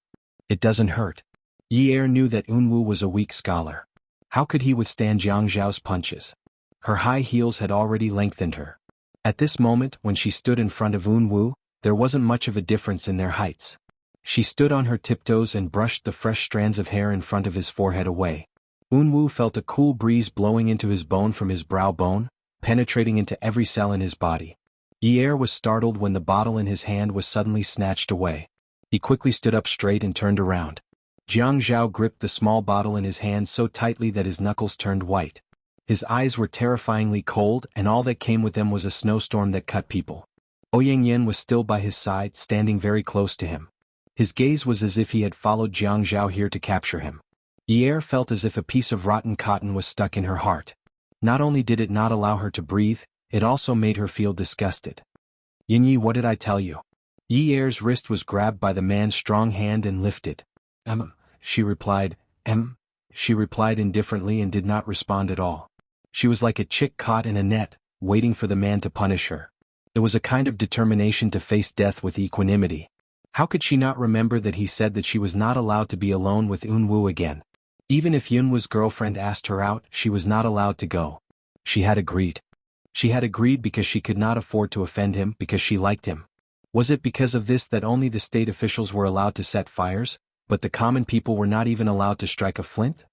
It doesn't hurt. Yi Er knew that Unwu was a weak scholar. How could he withstand Jiang Zhao's punches? Her high heels had already lengthened her. At this moment, when she stood in front of Unwu, there wasn't much of a difference in their heights. She stood on her tiptoes and brushed the fresh strands of hair in front of his forehead away. Unwu felt a cool breeze blowing into his bone from his brow bone, penetrating into every cell in his body. Yi Er was startled when the bottle in his hand was suddenly snatched away. He quickly stood up straight and turned around. Jiang Zhao gripped the small bottle in his hand so tightly that his knuckles turned white. His eyes were terrifyingly cold and all that came with them was a snowstorm that cut people. Ouyang Yin was still by his side, standing very close to him. His gaze was as if he had followed Jiang Zhao here to capture him. Yi Er felt as if a piece of rotten cotton was stuck in her heart. Not only did it not allow her to breathe, it also made her feel disgusted. Yinyi, what did I tell you? Yi Er's wrist was grabbed by the man's strong hand and lifted. She replied, She replied indifferently and did not respond at all. She was like a chick caught in a net, waiting for the man to punish her. It was a kind of determination to face death with equanimity. How could she not remember that he said that she was not allowed to be alone with Yunwu again? Even if Yunwu's girlfriend asked her out, she was not allowed to go. She had agreed. She had agreed because she could not afford to offend him because she liked him. Was it because of this that only the state officials were allowed to set fires, but the common people were not even allowed to strike a flint?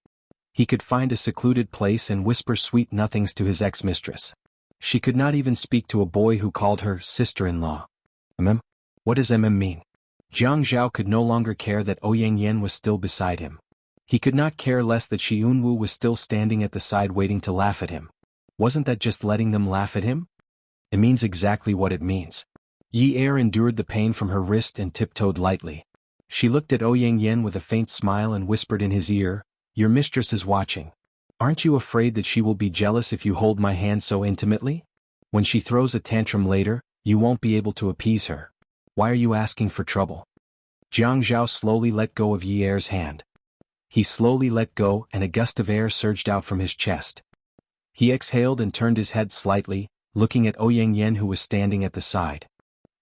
He could find a secluded place and whisper sweet nothings to his ex-mistress. She could not even speak to a boy who called her sister-in-law. What does mean? Jiang Zhao could no longer care that Ouyang Yan was still beside him. He could not care less that Shi Yunwu was still standing at the side waiting to laugh at him. Wasn't that just letting them laugh at him? It means exactly what it means. Yi Er endured the pain from her wrist and tiptoed lightly. She looked at Ouyang Yan with a faint smile and whispered in his ear, "Your mistress is watching. Aren't you afraid that she will be jealous if you hold my hand so intimately? When she throws a tantrum later, you won't be able to appease her. Why are you asking for trouble?" Jiang Zhao slowly let go of Yi Er's hand. He slowly let go and a gust of air surged out from his chest. He exhaled and turned his head slightly, looking at Ouyang Yan who was standing at the side.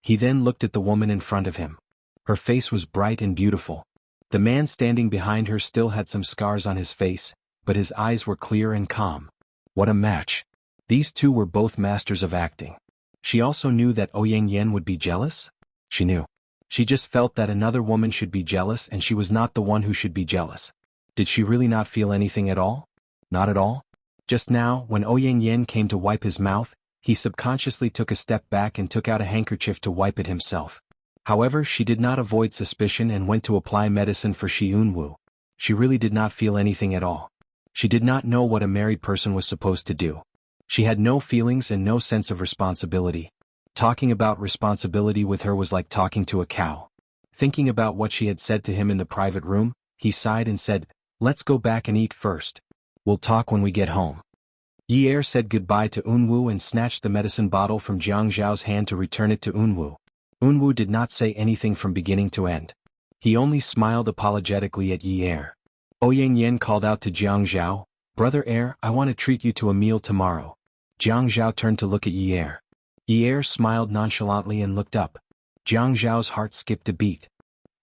He then looked at the woman in front of him. Her face was bright and beautiful. The man standing behind her still had some scars on his face, but his eyes were clear and calm. What a match. These two were both masters of acting. She also knew that Ouyang Yan would be jealous? She knew. She just felt that another woman should be jealous and she was not the one who should be jealous. Did she really not feel anything at all? Not at all? Just now, when Ouyang Yan came to wipe his mouth, he subconsciously took a step back and took out a handkerchief to wipe it himself. However, she did not avoid suspicion and went to apply medicine for Shi Yunwu. She really did not feel anything at all. She did not know what a married person was supposed to do. She had no feelings and no sense of responsibility. Talking about responsibility with her was like talking to a cow. Thinking about what she had said to him in the private room, he sighed and said, "Let's go back and eat first. We'll talk when we get home." Yi Er said goodbye to Yunwu and snatched the medicine bottle from Jiang Zhao's hand to return it to Yunwu. Yunwu did not say anything from beginning to end. He only smiled apologetically at Yi Er. Ouyang Yan called out to Jiang Zhao, "Brother Er, I want to treat you to a meal tomorrow." Jiang Zhao turned to look at Yi Er. Yi Er smiled nonchalantly and looked up. Jiang Zhao's heart skipped a beat.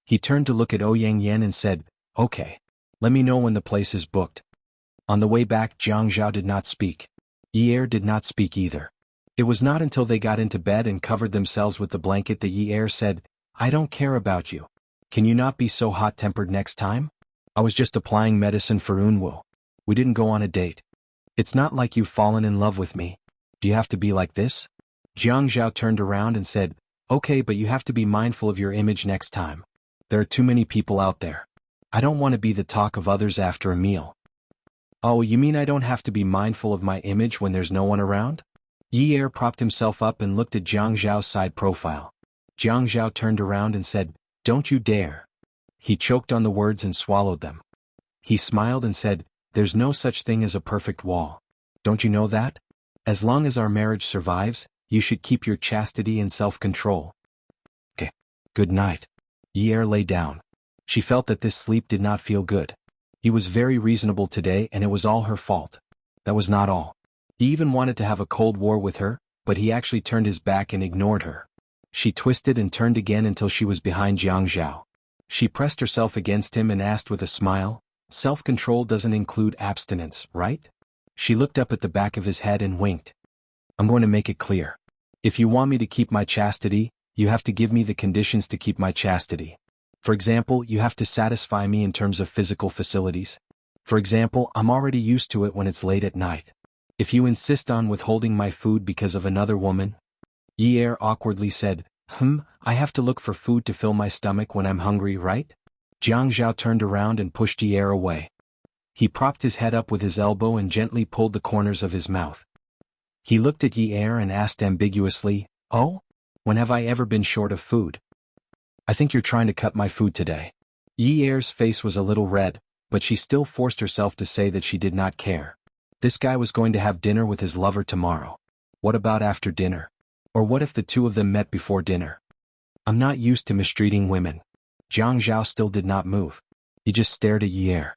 He turned to look at Ouyang Yan and said, "Okay. Let me know when the place is booked." On the way back, Jiang Zhao did not speak. Yi Er did not speak either. It was not until they got into bed and covered themselves with the blanket that Yi Er said, "I don't care about you. Can you not be so hot-tempered next time? I was just applying medicine for Yunwu. We didn't go on a date. It's not like you've fallen in love with me. Do you have to be like this?" Jiang Zhao turned around and said, "Okay, but you have to be mindful of your image next time. There are too many people out there. I don't want to be the talk of others after a meal." "Oh, you mean I don't have to be mindful of my image when there's no one around?" Yi Er propped himself up and looked at Jiang Zhao's side profile. Jiang Zhao turned around and said, "Don't you dare." He choked on the words and swallowed them. He smiled and said, "There's no such thing as a perfect wall. Don't you know that? As long as our marriage survives, you should keep your chastity and self-control." "Okay. Good night." Yi Er lay down. She felt that this sleep did not feel good. He was very reasonable today and it was all her fault. That was not all. He even wanted to have a cold war with her, but he actually turned his back and ignored her. She twisted and turned again until she was behind Jiang Zhao. She pressed herself against him and asked with a smile, "Self-control doesn't include abstinence, right?" She looked up at the back of his head and winked. "I'm going to make it clear. If you want me to keep my chastity, you have to give me the conditions to keep my chastity. For example, you have to satisfy me in terms of physical facilities. For example, I'm already used to it when it's late at night. If you insist on withholding my food because of another woman..." Yi Er awkwardly said, I have to look for food to fill my stomach when I'm hungry, right?" Jiang Zhao turned around and pushed Yi Er away. He propped his head up with his elbow and gently pulled the corners of his mouth. He looked at Yi Er and asked ambiguously, "Oh? When have I ever been short of food? I think you're trying to cut my food today." Yi Er's face was a little red, but she still forced herself to say that she did not care. This guy was going to have dinner with his lover tomorrow. What about after dinner? Or what if the two of them met before dinner? "I'm not used to mistreating women." Jiang Zhao still did not move. He just stared at Yi Er.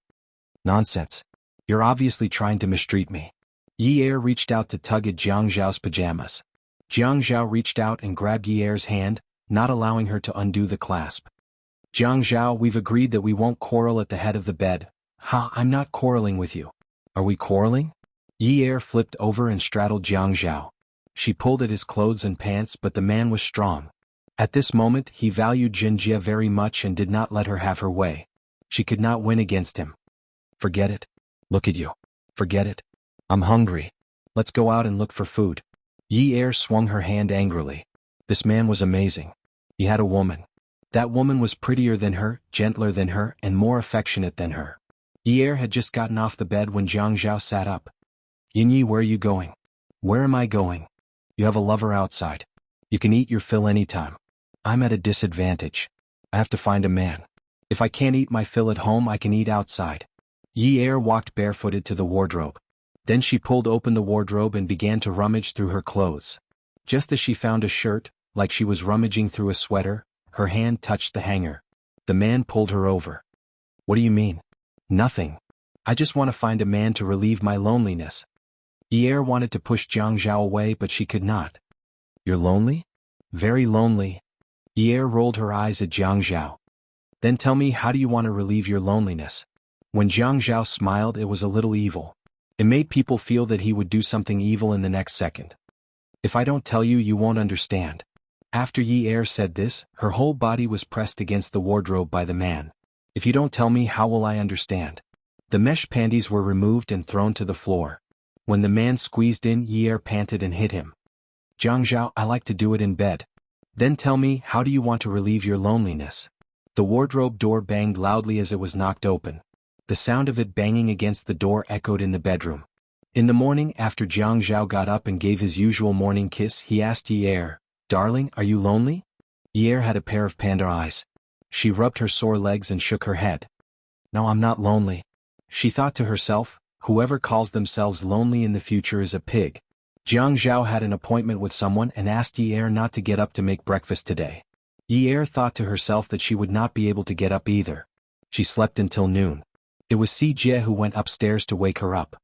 "Nonsense. You're obviously trying to mistreat me." Yi Er reached out to tug at Jiang Zhao's pajamas. Jiang Zhao reached out and grabbed Yi Er's hand, not allowing her to undo the clasp. Jianghu, we've agreed that we won't quarrel at the head of the bed. Ha, I'm not quarreling with you. Are we quarreling? Yi Er flipped over and straddled Jianghu. She pulled at his clothes and pants, but the man was strong. At this moment he valued Xianxia very much and did not let her have her way. She could not win against him. Forget it. Look at you. Forget it. I'm hungry. Let's go out and look for food. Yi Er swung her hand angrily. This man was amazing. He had a woman. That woman was prettier than her, gentler than her, and more affectionate than her. Yi Er had just gotten off the bed when Jianghu sat up. Yinyi, where are you going? Where am I going? You have a lover outside. You can eat your fill anytime. I'm at a disadvantage. I have to find a man. If I can't eat my fill at home, I can eat outside. Yi Er walked barefooted to the wardrobe. Then she pulled open the wardrobe and began to rummage through her clothes. Just as she found a shirt, like she was rummaging through a sweater, her hand touched the hanger. The man pulled her over. What do you mean? Nothing. I just want to find a man to relieve my loneliness. Yi Er wanted to push Jianghu away, but she could not. You're lonely? Very lonely. Yi Er rolled her eyes at Jianghu. Then tell me, how do you want to relieve your loneliness? When Jianghu smiled, it was a little evil. It made people feel that he would do something evil in the next second. If I don't tell you, you won't understand. After Yi Er said this, her whole body was pressed against the wardrobe by the man. If you don't tell me, how will I understand? The mesh panties were removed and thrown to the floor. When the man squeezed in, Yi Er panted and hit him. Jianghu, I like to do it in bed. Then tell me, how do you want to relieve your loneliness? The wardrobe door banged loudly as it was knocked open. The sound of it banging against the door echoed in the bedroom. In the morning, after Jianghu got up and gave his usual morning kiss, he asked Yi Er, Darling, are you lonely? Yi Er had a pair of panda eyes. She rubbed her sore legs and shook her head. No, I'm not lonely. She thought to herself, whoever calls themselves lonely in the future is a pig. Jianghu had an appointment with someone and asked Yi Er not to get up to make breakfast today. Yi Er thought to herself that she would not be able to get up either. She slept until noon. It was Xianxia who went upstairs to wake her up.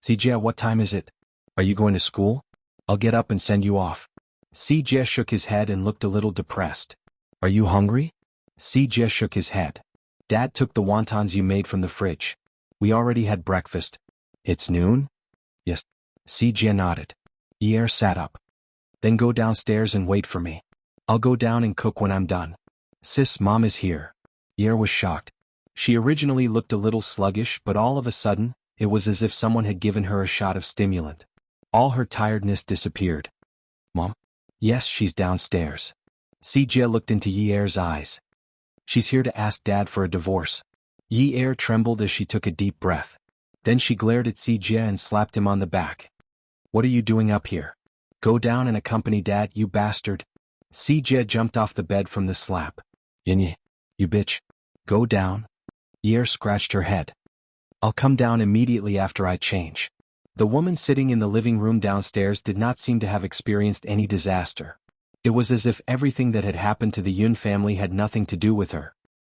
Xianxia, what time is it? Are you going to school? I'll get up and send you off. Xianxia shook his head and looked a little depressed. Are you hungry? Xianxia shook his head. Dad took the wontons you made from the fridge. We already had breakfast. It's noon? Yes. Xianxia nodded. Yi Er sat up. Then go downstairs and wait for me. I'll go down and cook when I'm done. Sis, Mom is here. Yi Er was shocked. She originally looked a little sluggish, but all of a sudden, it was as if someone had given her a shot of stimulant. All her tiredness disappeared. Mom? Yes, she's downstairs. Xianxia looked into Yi Er's eyes. She's here to ask Dad for a divorce. Yi Er trembled as she took a deep breath. Then she glared at Xianxia and slapped him on the back. What are you doing up here? Go down and accompany Dad, you bastard. Xianxia jumped off the bed from the slap. Yinyi, you bitch. Go down. Yi Er scratched her head. I'll come down immediately after I change. The woman sitting in the living room downstairs did not seem to have experienced any disaster. It was as if everything that had happened to the Yun family had nothing to do with her.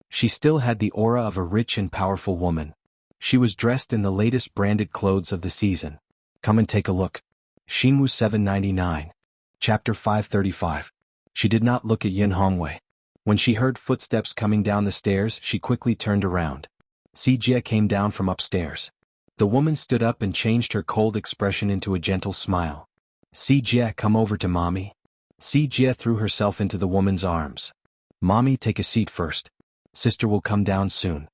She still had the aura of a rich and powerful woman. She was dressed in the latest branded clothes of the season. Come and take a look. Xinwu 799. Chapter 535. She did not look at Yin Hongwei. When she heard footsteps coming down the stairs, she quickly turned around. Xianxia came down from upstairs. The woman stood up and changed her cold expression into a gentle smile. Xianxia, come over to Mommy. Xianxia threw herself into the woman's arms. Mommy, take a seat first. Sister will come down soon.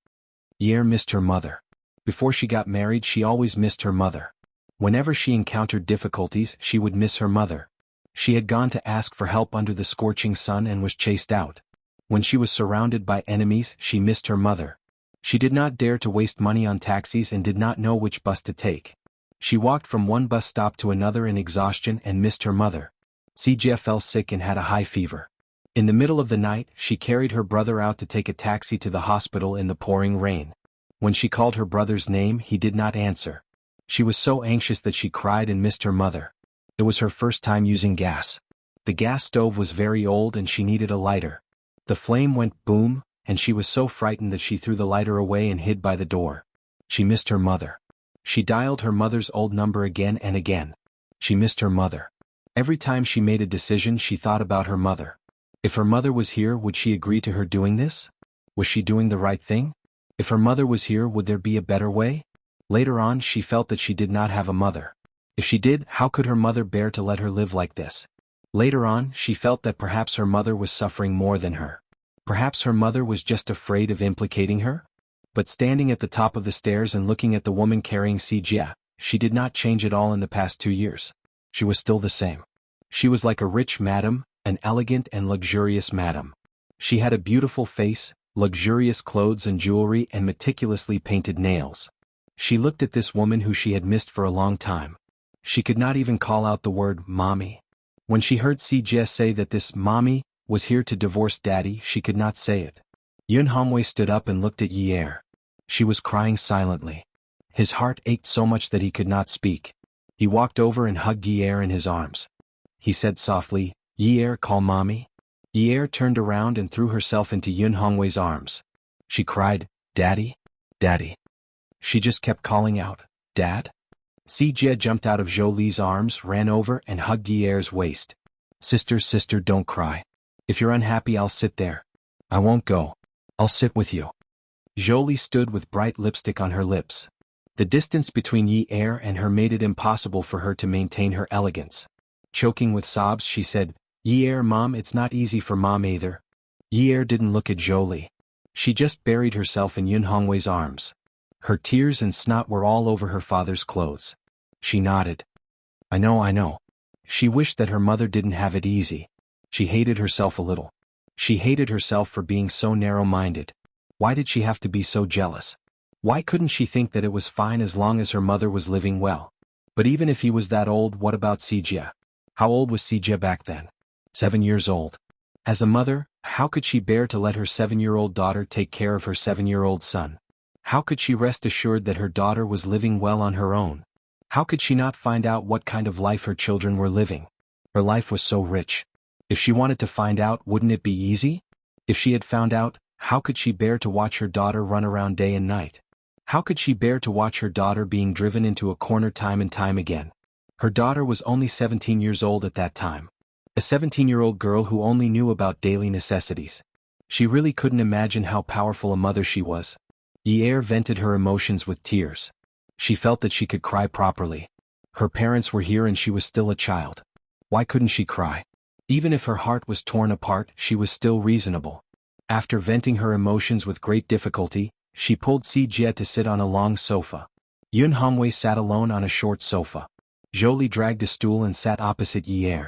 Yi Er missed her mother. Before she got married, she always missed her mother. Whenever she encountered difficulties, she would miss her mother. She had gone to ask for help under the scorching sun and was chased out. When she was surrounded by enemies, she missed her mother. She did not dare to waste money on taxis and did not know which bus to take. She walked from one bus stop to another in exhaustion and missed her mother. Xianxia fell sick and had a high fever. In the middle of the night, she carried her brother out to take a taxi to the hospital in the pouring rain. When she called her brother's name, he did not answer. She was so anxious that she cried and missed her mother. It was her first time using gas. The gas stove was very old and she needed a lighter. The flame went boom, and she was so frightened that she threw the lighter away and hid by the door. She missed her mother. She dialed her mother's old number again and again. She missed her mother. Every time she made a decision, she thought about her mother. If her mother was here, would she agree to her doing this? Was she doing the right thing? If her mother was here, would there be a better way? Later on, she felt that she did not have a mother. If she did, how could her mother bear to let her live like this? Later on, she felt that perhaps her mother was suffering more than her. Perhaps her mother was just afraid of implicating her? But standing at the top of the stairs and looking at the woman carrying xianxia, she did not change at all in the past 2 years. She was still the same. She was like a rich madam, an elegant and luxurious madam. She had a beautiful face, luxurious clothes and jewelry and meticulously painted nails. She looked at this woman who she had missed for a long time. She could not even call out the word mommy. When she heard xianxia say that this mommy was here to divorce daddy, she could not say it. Xuanhuan stood up and looked at Yi. She was crying silently. His heart ached so much that he could not speak. He walked over and hugged Yi in his arms. He said softly, "Yi, call mommy." Yi turned around and threw herself into Xuanhuan's arms. She cried, "Daddy, Daddy." She just kept calling out, "Dad?" Xianxia jumped out of Zhouli's arms, ran over and hugged Yi's waist. Sister, sister, don't cry. If you're unhappy, I'll sit there. I won't go. I'll sit with you." Zhouli stood with bright lipstick on her lips. The distance between Yi and her made it impossible for her to maintain her elegance. Choking with sobs, she said, "Yi, Mom, it's not easy for Mom either." Yi didn't look at Zhouli. She just buried herself in Xuanhuan's arms. Her tears and snot were all over her father's clothes. She nodded. I know. She wished that her mother didn't have it easy. She hated herself a little. She hated herself for being so narrow-minded. Why did she have to be so jealous? Why couldn't she think that it was fine as long as her mother was living well? But even if he was that old, what about xianxia? How old was xianxia back then? 7 years old. As a mother, how could she bear to let her 7-year-old daughter take care of her 7-year-old son? How could she rest assured that her daughter was living well on her own? How could she not find out what kind of life her children were living? Her life was so rich. If she wanted to find out, wouldn't it be easy? If she had found out, how could she bear to watch her daughter run around day and night? How could she bear to watch her daughter being driven into a corner time and time again? Her daughter was only 17 years old at that time. A 17-year-old girl who only knew about daily necessities. She really couldn't imagine how powerful a mother she was. Yi vented her emotions with tears. She felt that she could cry properly. Her parents were here and she was still a child. Why couldn't she cry? Even if her heart was torn apart, she was still reasonable. After venting her emotions with great difficulty, she pulled xianxia to sit on a long sofa. Xuanhuan sat alone on a short sofa. Zhouli dragged a stool and sat opposite Yi.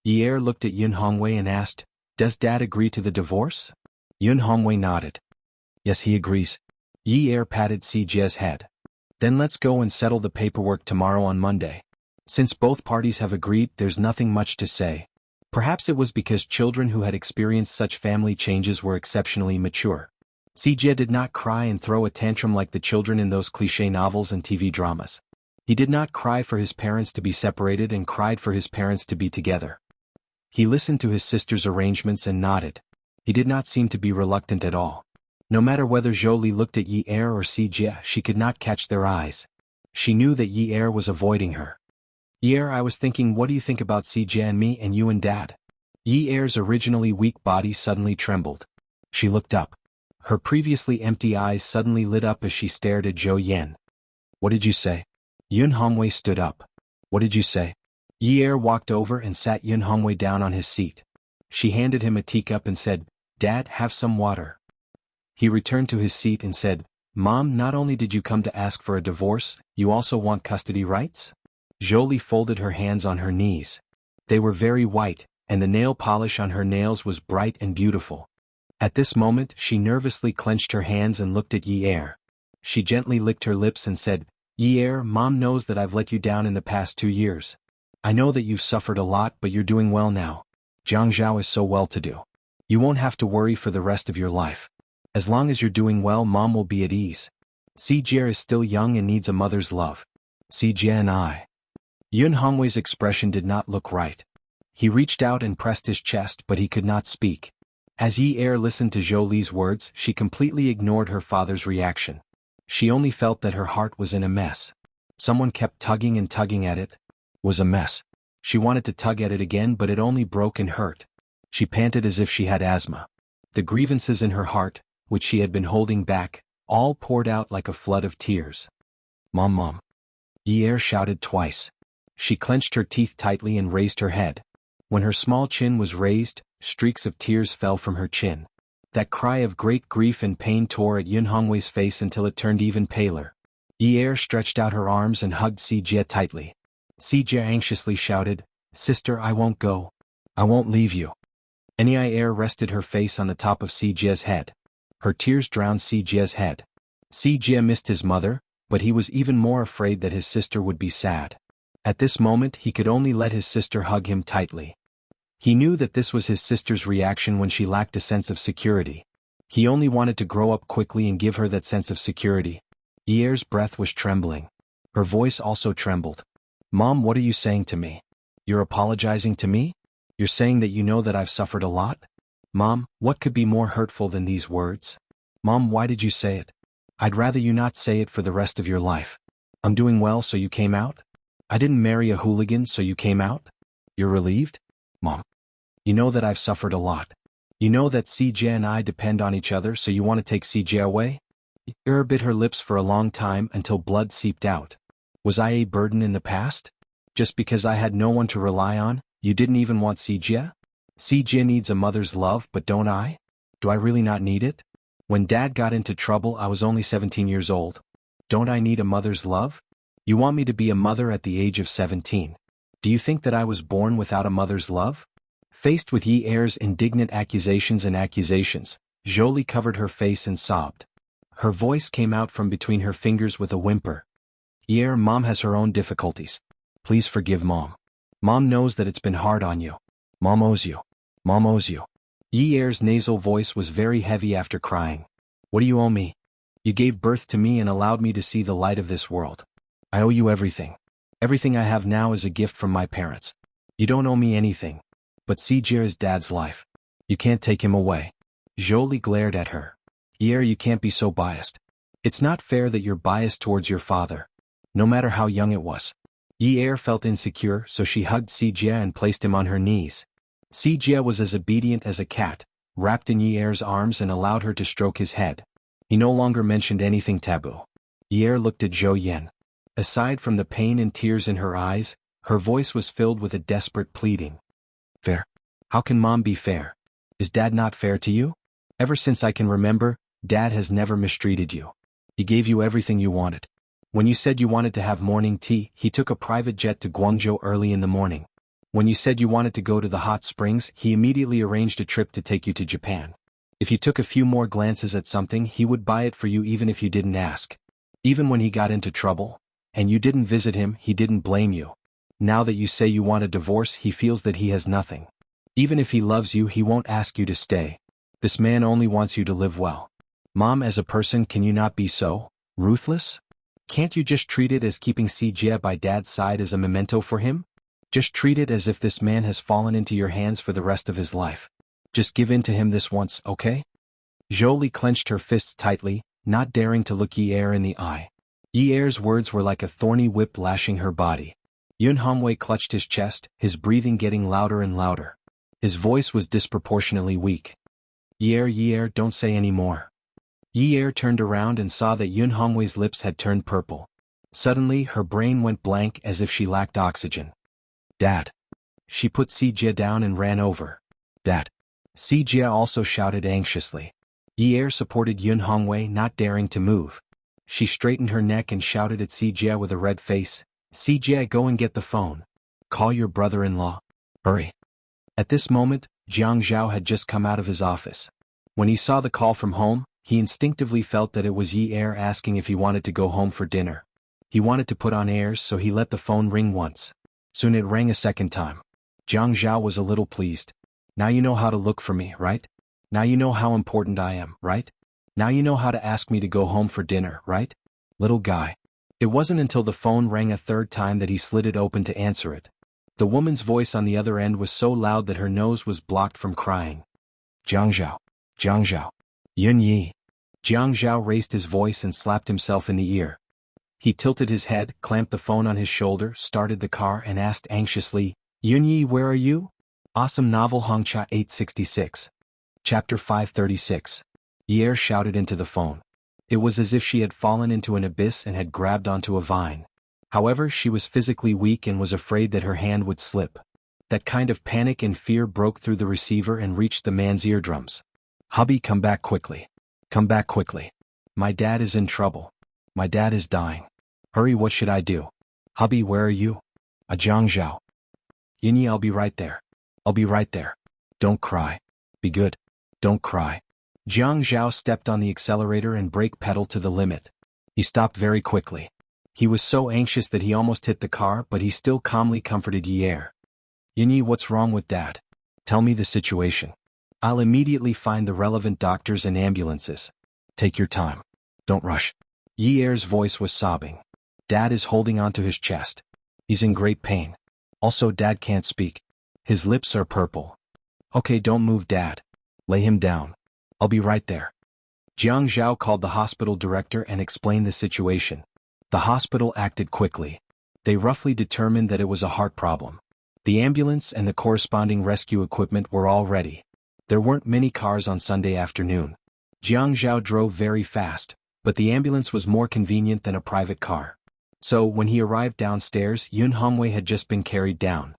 Yi looked at Xuanhuan and asked, "Does Dad agree to the divorce?" Xuanhuan nodded. "Yes, he agrees." Yi patted xianxia's head. "Then let's go and settle the paperwork tomorrow on Monday. Since both parties have agreed, there's nothing much to say." Perhaps it was because children who had experienced such family changes were exceptionally mature. xianxia did not cry and throw a tantrum like the children in those cliché novels and TV dramas. He did not cry for his parents to be separated and cried for his parents to be together. He listened to his sister's arrangements and nodded. He did not seem to be reluctant at all. No matter whether Zhouli looked at Yi or xianxia, she could not catch their eyes. She knew that Yi was avoiding her. "Yi, I was thinking, what do you think about xianxia and me and you and Dad?" Yi's originally weak body suddenly trembled. She looked up. Her previously empty eyes suddenly lit up as she stared at Zhou Yan. "What did you say?" Xuanhuan stood up. "What did you say?" Yi walked over and sat Xuanhuan down on his seat. She handed him a teacup and said, "Dad, have some water." He returned to his seat and said, "Mom, not only did you come to ask for a divorce, you also want custody rights?" Zhouli folded her hands on her knees. They were very white, and the nail polish on her nails was bright and beautiful. At this moment, she nervously clenched her hands and looked at Yi. She gently licked her lips and said, "Yi, Mom knows that I've let you down in the past 2 years. I know that you've suffered a lot, but you're doing well now. Jianghu is so well-to-do. You won't have to worry for the rest of your life. As long as you're doing well, Mom will be at ease. xianxia is still young and needs a mother's love. xianxia and I." Xuanhuan's expression did not look right. He reached out and pressed his chest, but he could not speak. As Yi listened to Zhouli's words, she completely ignored her father's reaction. She only felt that her heart was in a mess. Someone kept tugging and tugging at it. It was a mess. She wanted to tug at it again, but it only broke and hurt. She panted as if she had asthma. The grievances in her heart, which she had been holding back, all poured out like a flood of tears. Mom, Mom. Yi shouted twice. She clenched her teeth tightly and raised her head. When her small chin was raised, streaks of tears fell from her chin. That cry of great grief and pain tore at Yunhongwei's face until it turned even paler. Yi stretched out her arms and hugged Xijie tightly. Xijie anxiously shouted, "Sister, I won't go. I won't leave you." Yi rested her face on the top of Xijie's head. Her tears drowned Xijie's head. Xijie missed his mother, but he was even more afraid that his sister would be sad. At this moment he could only let his sister hug him tightly. He knew that this was his sister's reaction when she lacked a sense of security. He only wanted to grow up quickly and give her that sense of security. Yi's breath was trembling. Her voice also trembled. "Mom, what are you saying to me? You're apologizing to me? You're saying that you know that I've suffered a lot? Mom, what could be more hurtful than these words? Mom, why did you say it? I'd rather you not say it for the rest of your life. I'm doing well, so you came out? I didn't marry a hooligan, so you came out? You're relieved? Mom. You know that I've suffered a lot. You know that Xijie and I depend on each other, so you want to take Xijie away?" Bit her lips for a long time until blood seeped out. "Was I a burden in the past? Just because I had no one to rely on, you didn't even want Xijie? Xijie needs a mother's love, but don't I? Do I really not need it? When Dad got into trouble, I was only 17 years old. Don't I need a mother's love? You want me to be a mother at the age of 17. Do you think that I was born without a mother's love?" Faced with Yi's indignant accusations, Jolie covered her face and sobbed. Her voice came out from between her fingers with a whimper. "Mom has her own difficulties. Please forgive Mom. Mom knows that it's been hard on you. Mom owes you. Mom owes you." Yi's nasal voice was very heavy after crying. "What do you owe me? You gave birth to me and allowed me to see the light of this world. I owe you everything. Everything I have now is a gift from my parents. You don't owe me anything. But Xijie is Dad's life. You can't take him away." Jolie glared at her. You can't be so biased. It's not fair that you're biased towards your father. No matter how young it was." Yi felt insecure, so she hugged Xijie and placed him on her knees. Xijie was as obedient as a cat, wrapped in Yi's arms and allowed her to stroke his head. He no longer mentioned anything taboo. Yi looked at Zhou Yan. Aside from the pain and tears in her eyes, her voice was filled with a desperate pleading. "Fair? How can Mom be fair? Is Dad not fair to you? Ever since I can remember, Dad has never mistreated you. He gave you everything you wanted. When you said you wanted to have morning tea, he took a private jet to Guangzhou early in the morning. When you said you wanted to go to the hot springs, he immediately arranged a trip to take you to Japan. If you took a few more glances at something, he would buy it for you even if you didn't ask. Even when he got into trouble, and you didn't visit him, he didn't blame you. Now that you say you want a divorce, he feels that he has nothing. Even if he loves you, he won't ask you to stay. This man only wants you to live well. Mom, as a person, can you not be so ruthless? Can't you just treat it as keeping Xijie by Dad's side as a memento for him? Just treat it as if this man has fallen into your hands for the rest of his life. Just give in to him this once, okay?" Jolie clenched her fists tightly, not daring to look Yi in the eye. Yi's words were like a thorny whip lashing her body. Yunhongwei clutched his chest, his breathing getting louder and louder. His voice was disproportionately weak. Yi, don't say any more." Yi turned around and saw that Yunhongwei's lips had turned purple. Suddenly, her brain went blank as if she lacked oxygen. "Dad." She put Xijie down and ran over. "Dad." Xijie also shouted anxiously. Yi supported Yunhongwei, not daring to move. She straightened her neck and shouted at Xijie with a red face, "Xijie, go and get the phone. Call your brother-in-law. Hurry." At this moment, Jianghu had just come out of his office. When he saw the call from home, he instinctively felt that it was Yi asking if he wanted to go home for dinner. He wanted to put on airs, so he let the phone ring once. Soon it rang a second time. Jianghu was a little pleased. "Now you know how to look for me, right? Now you know how important I am, right? Now you know how to ask me to go home for dinner, right? Little guy." It wasn't until the phone rang a third time that he slid it open to answer it. The woman's voice on the other end was so loud that her nose was blocked from crying. "Jianghu. Jianghu. Yun Yi." Jianghu raised his voice and slapped himself in the ear. He tilted his head, clamped the phone on his shoulder, started the car and asked anxiously, "Yun Yi, where are you?" Awesome novel xianxia 866. Chapter 536. Yi'er shouted into the phone. It was as if she had fallen into an abyss and had grabbed onto a vine. However, she was physically weak and was afraid that her hand would slip. That kind of panic and fear broke through the receiver and reached the man's eardrums. Hubby, come back quickly. Come back quickly. My dad is in trouble. My dad is dying. Hurry, what should I do? Hubby, where are you? Jianghu. Yinyi, I'll be right there. I'll be right there. Don't cry. Be good. Don't cry. Jianghu stepped on the accelerator and brake pedal to the limit. He stopped very quickly. He was so anxious that he almost hit the car, but he still calmly comforted Yi'er. Yinyi, what's wrong with Dad? Tell me the situation. I'll immediately find the relevant doctors and ambulances. Take your time. Don't rush. Yi'er's voice was sobbing. Dad is holding onto his chest. He's in great pain. Also, Dad can't speak. His lips are purple. Okay, don't move, Dad. Lay him down. I'll be right there. Jianghu called the hospital director and explained the situation. The hospital acted quickly. They roughly determined that it was a heart problem. The ambulance and the corresponding rescue equipment were all ready. There weren't many cars on Sunday afternoon. Jianghu drove very fast, but the ambulance was more convenient than a private car. So, when he arrived downstairs, xuanhuan had just been carried down.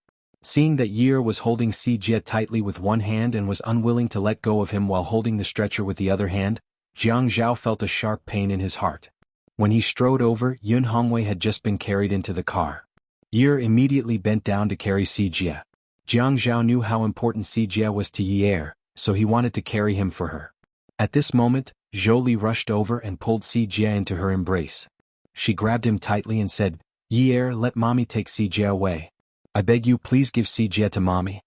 Seeing that Yi'er was holding xianxia tightly with one hand and was unwilling to let go of him while holding the stretcher with the other hand, Jianghu felt a sharp pain in his heart. When he strode over, xuanhuan had just been carried into the car. Yi'er immediately bent down to carry xianxia. Jianghu knew how important xianxia was to Yi'er, so he wanted to carry him for her. At this moment, Zhou rushed over and pulled xianxia into her embrace. She grabbed him tightly and said, Yi'er, let mommy take xianxia away. I beg you, please give xianxia to mommy.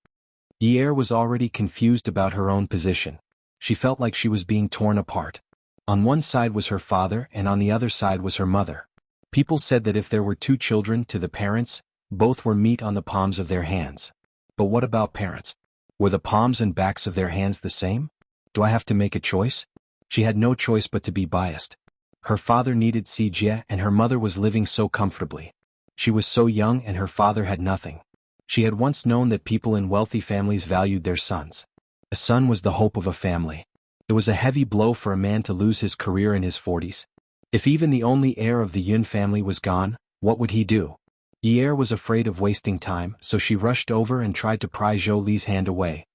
Yi'er was already confused about her own position. She felt like she was being torn apart. On one side was her father and on the other side was her mother. People said that if there were two children to the parents, both were meat on the palms of their hands. But what about parents? Were the palms and backs of their hands the same? Do I have to make a choice? She had no choice but to be biased. Her father needed xianxia and her mother was living so comfortably. She was so young and her father had nothing. She had once known that people in wealthy families valued their sons. A son was the hope of a family. It was a heavy blow for a man to lose his career in his 40s. If even the only heir of the Yun family was gone, what would he do? Yi'er was afraid of wasting time, so she rushed over and tried to pry Zhou's hand away.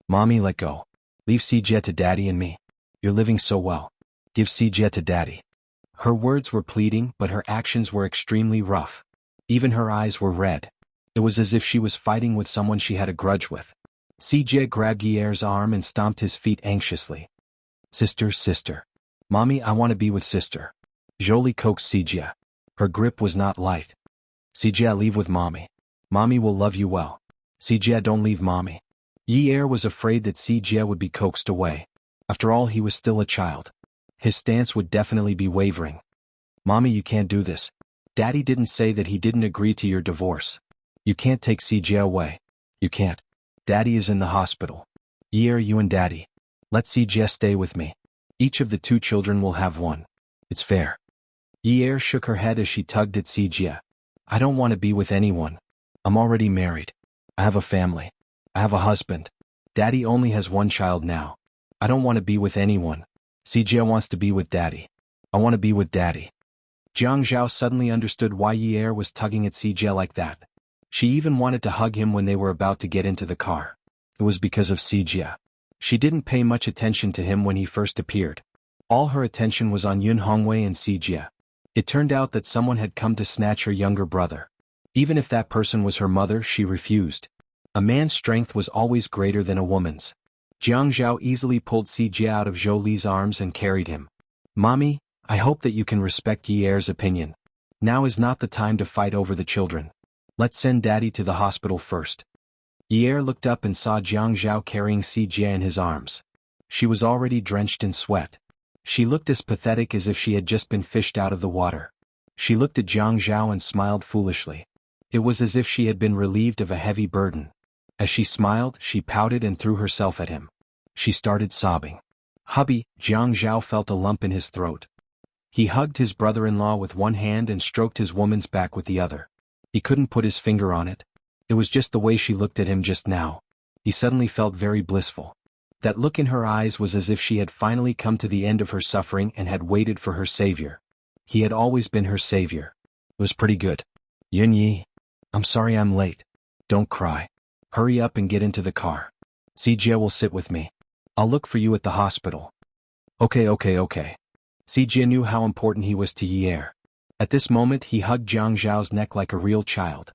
Mommy, let go. Leave xianxia to Daddy and me. You're living so well. Give xianxia to Daddy. Her words were pleading, but her actions were extremely rough. Even her eyes were red. It was as if she was fighting with someone she had a grudge with. xianxia grabbed Yi'er's arm and stomped his feet anxiously. Sister, sister. Mommy, I want to be with sister. Zhou coaxed xianxia. Her grip was not light. xianxia, leave with mommy. Mommy will love you well. xianxia, don't leave mommy. Yi'er was afraid that xianxia would be coaxed away. After all, he was still a child. His stance would definitely be wavering. Mommy, you can't do this. Daddy didn't say that he didn't agree to your divorce. You can't take xianxia away. You can't. Daddy is in the hospital. Yi'er, you and Daddy. Let xianxia stay with me. Each of the two children will have one. It's fair. Yi'er shook her head as she tugged at xianxia. I don't want to be with anyone. I'm already married. I have a family. I have a husband. Daddy only has one child now. I don't want to be with anyone. xianxia wants to be with Daddy. I want to be with Daddy. Jianghu suddenly understood why Yi'er was tugging at xianxia like that. She even wanted to hug him when they were about to get into the car. It was because of xianxia. She didn't pay much attention to him when he first appeared. All her attention was on xuanhuan and xianxia. It turned out that someone had come to snatch her younger brother. Even if that person was her mother, she refused. A man's strength was always greater than a woman's. Jianghu easily pulled xianxia out of Zhou's arms and carried him. Mommy, I hope that you can respect Yi'er's opinion. Now is not the time to fight over the children. Let's send Daddy to the hospital first. Yi'er looked up and saw Jianghu carrying xianxia in his arms. She was already drenched in sweat. She looked as pathetic as if she had just been fished out of the water. She looked at Jianghu and smiled foolishly. It was as if she had been relieved of a heavy burden. As she smiled, she pouted and threw herself at him. She started sobbing. Hubby, Jianghu felt a lump in his throat. He hugged his brother-in-law with one hand and stroked his woman's back with the other. He couldn't put his finger on it. It was just the way she looked at him just now. He suddenly felt very blissful. That look in her eyes was as if she had finally come to the end of her suffering and had waited for her savior. He had always been her savior. It was pretty good. Yunyi, I'm sorry I'm late. Don't cry. Hurry up and get into the car. Sijie will sit with me. I'll look for you at the hospital. Okay. Sijie knew how important he was to Yi'er. At this moment he hugged Jiang Zhao's neck like a real child.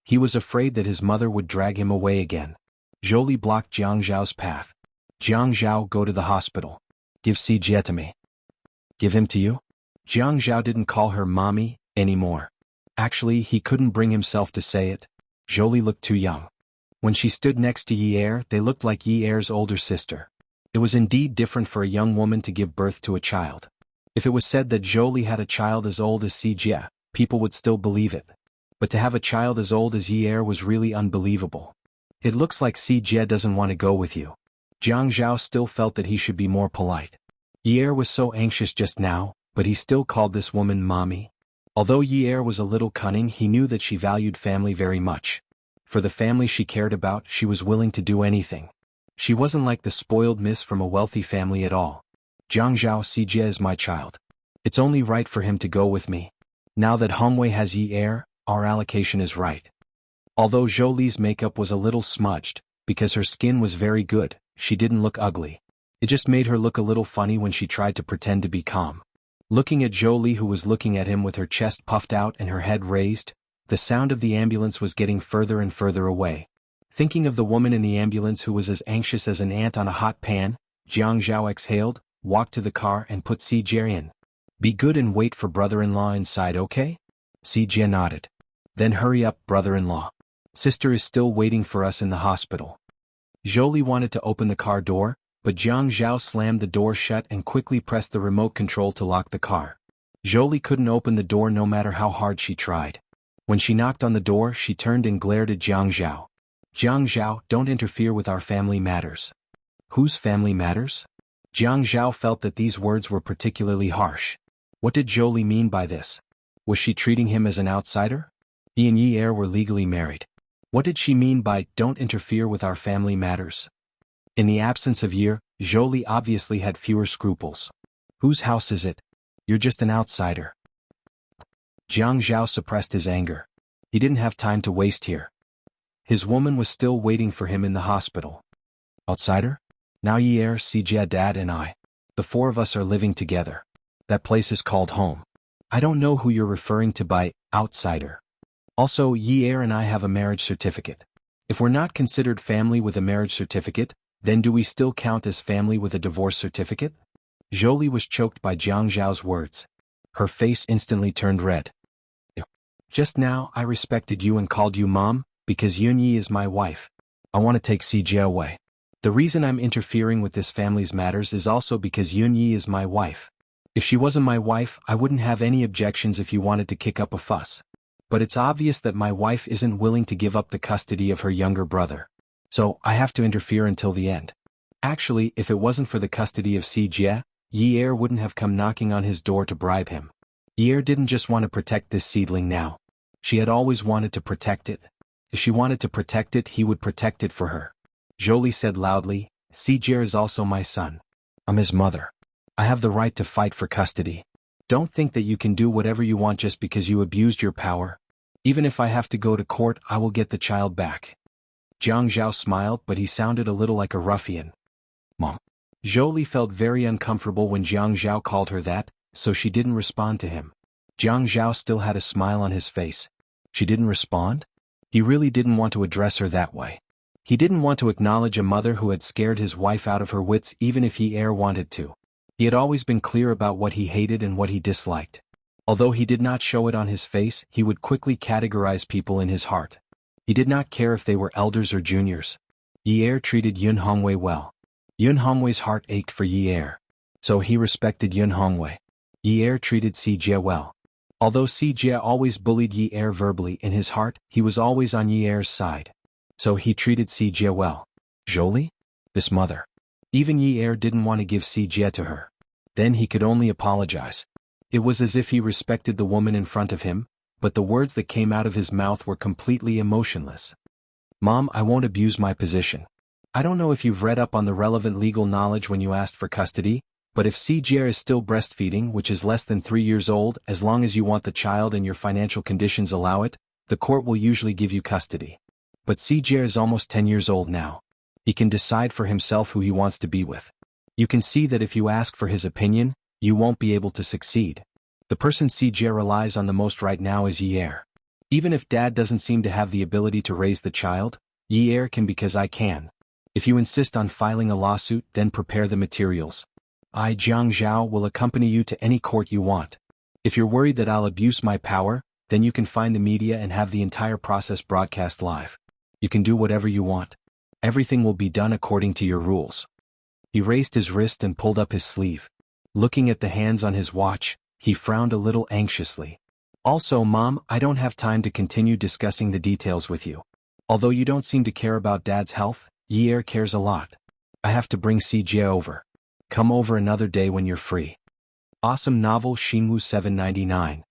He was afraid that his mother would drag him away again. Zhou blocked Jiang Zhao's path. Jiang Zhao, go to the hospital. Give Sijie to me. Give him to you? Jiang Zhao didn't call her mommy anymore. Actually, he couldn't bring himself to say it. Zhou looked too young. When she stood next to Yi'er, they looked like Yi'er's older sister. It was indeed different for a young woman to give birth to a child. If it was said that Zhou had a child as old as Sijie, people would still believe it. But to have a child as old as Yi'er was really unbelievable. It looks like Sijie doesn't want to go with you. Jiang Zhao still felt that he should be more polite. Yi'er was so anxious just now, but he still called this woman mommy. Although Yi'er was a little cunning, he knew that she valued family very much. For the family she cared about, she was willing to do anything. She wasn't like the spoiled miss from a wealthy family at all. Jiang Zhao, Sijie is my child. It's only right for him to go with me. Now that Hongwei has Yi'er, our allocation is right. Although Zhouli's makeup was a little smudged, because her skin was very good, she didn't look ugly. It just made her look a little funny when she tried to pretend to be calm. Looking at Zhou, who was looking at him with her chest puffed out and her head raised, the sound of the ambulance was getting further and further away. Thinking of the woman in the ambulance who was as anxious as an ant on a hot pan, Jiang Zhao exhaled, walked to the car and put Sijie in. Be good and wait for brother-in-law inside, okay? Sijie nodded. Then hurry up, brother-in-law. Sister is still waiting for us in the hospital. Zhou wanted to open the car door, but Jiang Zhao slammed the door shut and quickly pressed the remote control to lock the car. Zhou couldn't open the door no matter how hard she tried. When she knocked on the door, she turned and glared at Jiang Zhao. Jiang Zhao, don't interfere with our family matters. Whose family matters? Jiang Zhao felt that these words were particularly harsh. What did Zhou mean by this? Was she treating him as an outsider? He and Yi'er were legally married. What did she mean by don't interfere with our family matters? In the absence of Yi'er, Zhou obviously had fewer scruples. Whose house is it? You're just an outsider. Jiang Zhao suppressed his anger. He didn't have time to waste here. His woman was still waiting for him in the hospital. Outsider? Now Yi'er, Sijie, Dad and I. The four of us are living together. That place is called home. I don't know who you're referring to by outsider. Also, Yi'er and I have a marriage certificate. If we're not considered family with a marriage certificate, then do we still count as family with a divorce certificate? Zhou was choked by Jiang Zhao's words. Her face instantly turned red. Just now I respected you and called you mom, because Yunyi is my wife. I want to take Sijie away. The reason I'm interfering with this family's matters is also because Yunyi is my wife. If she wasn't my wife, I wouldn't have any objections if you wanted to kick up a fuss. But it's obvious that my wife isn't willing to give up the custody of her younger brother. So, I have to interfere until the end. Actually, if it wasn't for the custody of Sijie, Yi'er wouldn't have come knocking on his door to bribe him. Yi'er didn't just want to protect this seedling now. She had always wanted to protect it. If she wanted to protect it, he would protect it for her. Zhou said loudly, Sijie is also my son. I'm his mother. I have the right to fight for custody. Don't think that you can do whatever you want just because you abused your power. Even if I have to go to court, I will get the child back. Jiang Zhao smiled, but he sounded a little like a ruffian. Mom. Zhou felt very uncomfortable when Jiang Zhao called her that, so she didn't respond to him. Jiang Zhao still had a smile on his face. She didn't respond? He really didn't want to address her that way. He didn't want to acknowledge a mother who had scared his wife out of her wits even if Yi'er wanted to. He had always been clear about what he hated and what he disliked. Although he did not show it on his face, he would quickly categorize people in his heart. He did not care if they were elders or juniors. Yi'er treated Yun Hongwei well. Yun Hongwei's heart ached for Yi'er. So he respected Yun Hongwei. Yi'er treated Sijie well. Although Sijie always bullied Yi'er verbally, in his heart, he was always on Yi'er's side. So he treated Sijie well. Zhou? This mother. Even Yi'er didn't want to give Sijie to her. Then he could only apologize. It was as if he respected the woman in front of him, but the words that came out of his mouth were completely emotionless. Mom, I won't abuse my position. I don't know if you've read up on the relevant legal knowledge when you asked for custody, but if xianxia is still breastfeeding, which is less than 3 years old, as long as you want the child and your financial conditions allow it, the court will usually give you custody. But xianxia is almost 10 years old now. He can decide for himself who he wants to be with. You can see that if you ask for his opinion, you won't be able to succeed. The person xianxia relies on the most right now is Yi. Even if dad doesn't seem to have the ability to raise the child, Yi can because I can. If you insist on filing a lawsuit, then prepare the materials. I, Jianghu, will accompany you to any court you want. If you're worried that I'll abuse my power, then you can find the media and have the entire process broadcast live. You can do whatever you want. Everything will be done according to your rules. He raised his wrist and pulled up his sleeve. Looking at the hands on his watch, he frowned a little anxiously. Also, Mom, I don't have time to continue discussing the details with you. Although you don't seem to care about Dad's health, Yi cares a lot. I have to bring xianxia over. Come over another day when you're free. Awesome novel Xianhu 799.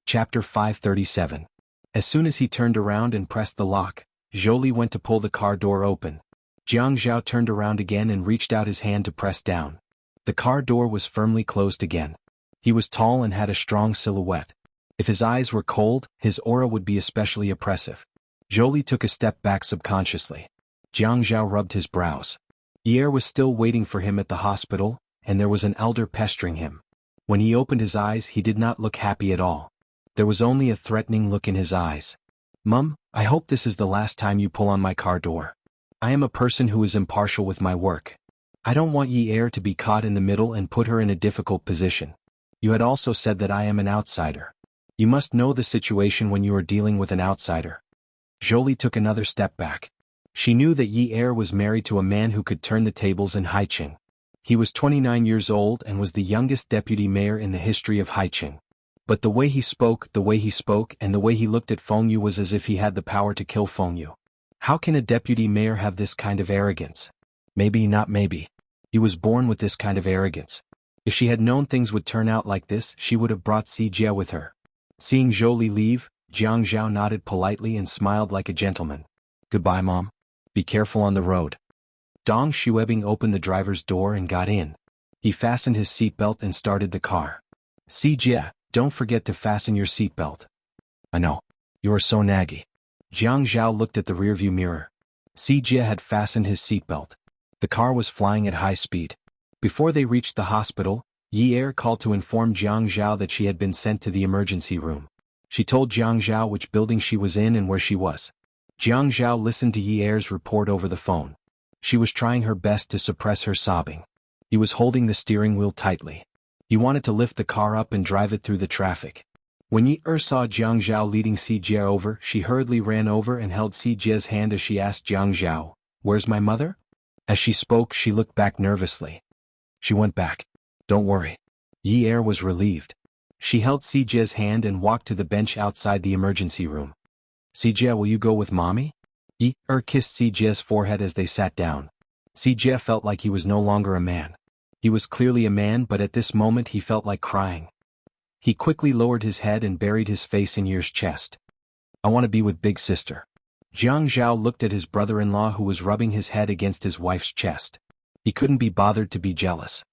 Chapter 537. As soon as he turned around and pressed the lock, Jolie went to pull the car door open. Jianghu turned around again and reached out his hand to press down. The car door was firmly closed again. He was tall and had a strong silhouette. If his eyes were cold, his aura would be especially oppressive. Jolie took a step back subconsciously. Jianghu rubbed his brows. Yi was still waiting for him at the hospital, and there was an elder pestering him. When he opened his eyes, he did not look happy at all. There was only a threatening look in his eyes. Mum, I hope this is the last time you pull on my car door. I am a person who is impartial with my work. I don't want Yi to be caught in the middle and put her in a difficult position. You had also said that I am an outsider. You must know the situation when you are dealing with an outsider. Jolie took another step back. She knew that Yi was married to a man who could turn the tables in Haiqing. He was 29 years old and was the youngest deputy mayor in the history of Haiqing. But the way he spoke, and the way he looked at Fengyu was as if he had the power to kill Fengyu. How can a deputy mayor have this kind of arrogance? Maybe not maybe. He was born with this kind of arrogance. If she had known things would turn out like this, she would have brought xianxia with her. Seeing Jolie leave, Jianghu nodded politely and smiled like a gentleman. Goodbye, Mom. Be careful on the road. Dong Xuebing opened the driver's door and got in. He fastened his seatbelt and started the car. xianxia, don't forget to fasten your seatbelt. I know. You are so naggy. Jianghu looked at the rearview mirror. xianxia had fastened his seatbelt. The car was flying at high speed. Before they reached the hospital, Yi called to inform Jianghu that she had been sent to the emergency room. She told Jianghu which building she was in and where she was. Jianghu listened to Yi's report over the phone. She was trying her best to suppress her sobbing. He was holding the steering wheel tightly. He wanted to lift the car up and drive it through the traffic. When Yi saw Jianghu leading xianxia over, she hurriedly ran over and held xianxia's hand as she asked Jianghu, "Where's my mother?" As she spoke, she looked back nervously. She went back. Don't worry. Yi was relieved. She held xianxia's hand and walked to the bench outside the emergency room. xianxia, will you go with Mommy? Yi kissed xianxia's forehead as they sat down. xianxia felt like he was no longer a man. He was clearly a man, but at this moment he felt like crying. He quickly lowered his head and buried his face in Yi's chest. I want to be with big sister. Jianghu looked at his brother-in-law who was rubbing his head against his wife's chest. He couldn't be bothered to be jealous.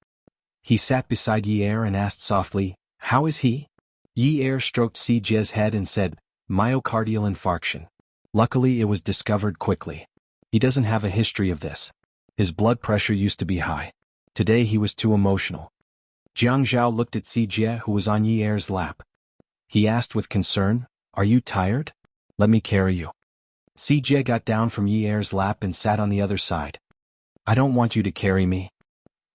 He sat beside Yi and asked softly, "How is he?" Yi stroked xianxia's head and said, "Myocardial infarction. Luckily it was discovered quickly. He doesn't have a history of this. His blood pressure used to be high. Today he was too emotional." Jianghu looked at xianxia who was on Yi's lap. He asked with concern, "Are you tired? Let me carry you." xianxia got down from Yi's lap and sat on the other side. "I don't want you to carry me."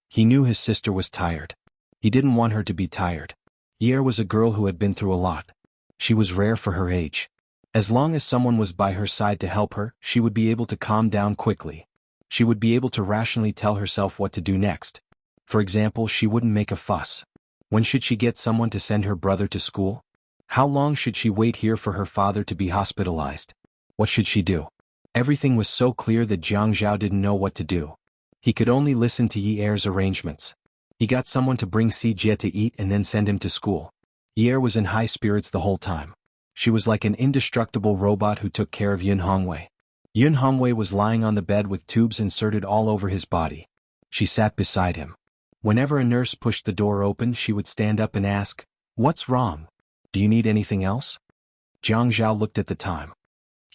He knew his sister was tired. He didn't want her to be tired. Yi was a girl who had been through a lot. She was rare for her age. As long as someone was by her side to help her, she would be able to calm down quickly. She would be able to rationally tell herself what to do next. For example, she wouldn't make a fuss. When should she get someone to send her brother to school? How long should she wait here for her father to be hospitalized? What should she do? Everything was so clear that Jianghu didn't know what to do. He could only listen to Yi's arrangements. He got someone to bring xianxia to eat and then send him to school. Yi was in high spirits the whole time. She was like an indestructible robot who took care of Yunhongwei. Xuanhuan was lying on the bed with tubes inserted all over his body. She sat beside him. Whenever a nurse pushed the door open, she would stand up and ask, "What's wrong? Do you need anything else?" Jiang Zhao looked at the time.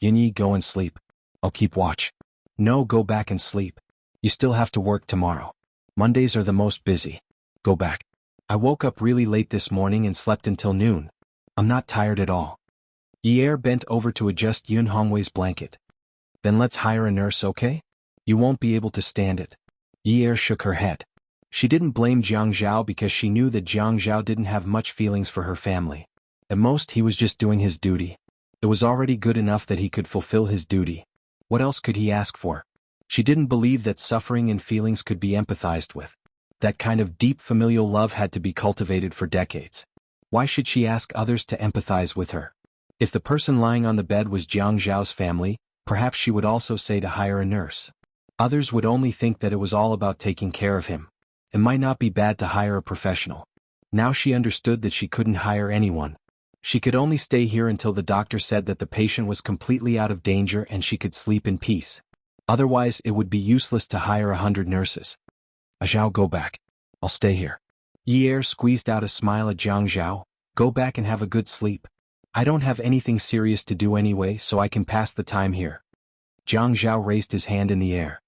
"Yinyi, go and sleep. I'll keep watch." "No, go back and sleep. You still have to work tomorrow. Mondays are the most busy. Go back." "I woke up really late this morning and slept until noon. I'm not tired at all." Yi bent over to adjust Xuanhuan's blanket. "Then let's hire a nurse, okay? You won't be able to stand it." Yi shook her head. She didn't blame Jiang Zhao because she knew that Jiang Zhao didn't have much feelings for her family. At most, he was just doing his duty. It was already good enough that he could fulfill his duty. What else could he ask for? She didn't believe that suffering and feelings could be empathized with. That kind of deep familial love had to be cultivated for decades. Why should she ask others to empathize with her? If the person lying on the bed was Jiang Zhao's family, perhaps she would also say to hire a nurse. Others would only think that it was all about taking care of him. It might not be bad to hire a professional. Now she understood that she couldn't hire anyone. She could only stay here until the doctor said that the patient was completely out of danger and she could sleep in peace. Otherwise, it would be useless to hire 100 nurses. "Zhao, go back. I'll stay here." Yi squeezed out a smile at Jiang Zhao. "Go back and have a good sleep. I don't have anything serious to do anyway, so I can pass the time here." Jiang Zhao raised his hand in the air.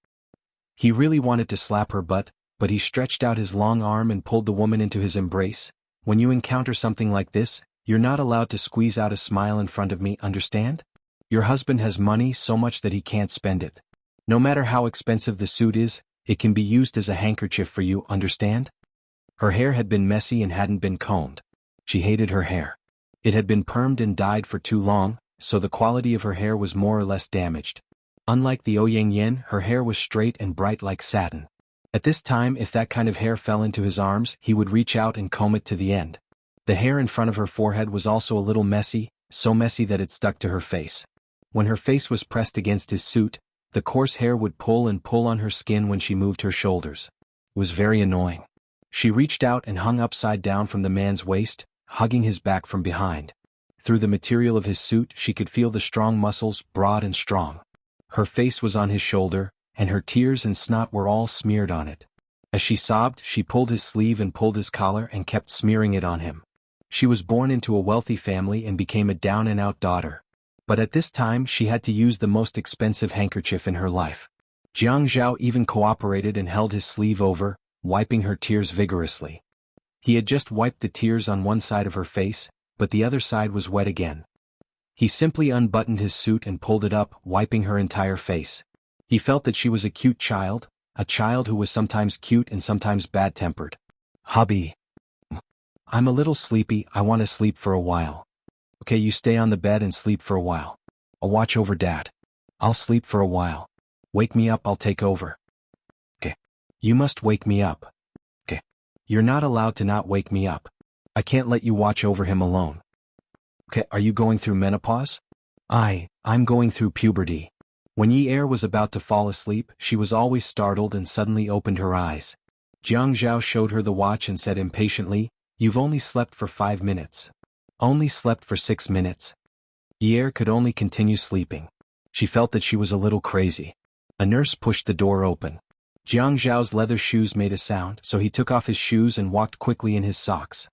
He really wanted to slap her butt, but he stretched out his long arm and pulled the woman into his embrace. "When you encounter something like this, you're not allowed to squeeze out a smile in front of me, understand? Your husband has money so much that he can't spend it. No matter how expensive the suit is, it can be used as a handkerchief for you, understand?" Her hair had been messy and hadn't been combed. She hated her hair. It had been permed and dyed for too long, so the quality of her hair was more or less damaged. Unlike the Ouyang Yen, her hair was straight and bright like satin. At this time, if that kind of hair fell into his arms, he would reach out and comb it to the end. The hair in front of her forehead was also a little messy, so messy that it stuck to her face. When her face was pressed against his suit, the coarse hair would pull and pull on her skin when she moved her shoulders. It was very annoying. She reached out and hung upside down from the man's waist, hugging his back from behind. Through the material of his suit, she could feel the strong muscles, broad and strong. Her face was on his shoulder, and her tears and snot were all smeared on it. As she sobbed, she pulled his sleeve and pulled his collar and kept smearing it on him. She was born into a wealthy family and became a down-and-out daughter. But at this time she had to use the most expensive handkerchief in her life. Jiang Zhao even cooperated and held his sleeve over, wiping her tears vigorously. He had just wiped the tears on one side of her face, but the other side was wet again. He simply unbuttoned his suit and pulled it up, wiping her entire face. He felt that she was a cute child, a child who was sometimes cute and sometimes bad-tempered. "Hubby. I'm a little sleepy, I want to sleep for a while." "Okay, you stay on the bed and sleep for a while. I'll watch over Dad." "I'll sleep for a while. Wake me up, I'll take over." "Okay." "You must wake me up." "Okay." "You're not allowed to not wake me up. I can't let you watch over him alone." "Okay, are you going through menopause?" I'm going through puberty." When Yi was about to fall asleep, she was always startled and suddenly opened her eyes. Jiang Zhao showed her the watch and said impatiently, "You've only slept for 5 minutes. Only slept for 6 minutes." Yi could only continue sleeping. She felt that she was a little crazy. A nurse pushed the door open. Jiang Zhao's leather shoes made a sound, so he took off his shoes and walked quickly in his socks.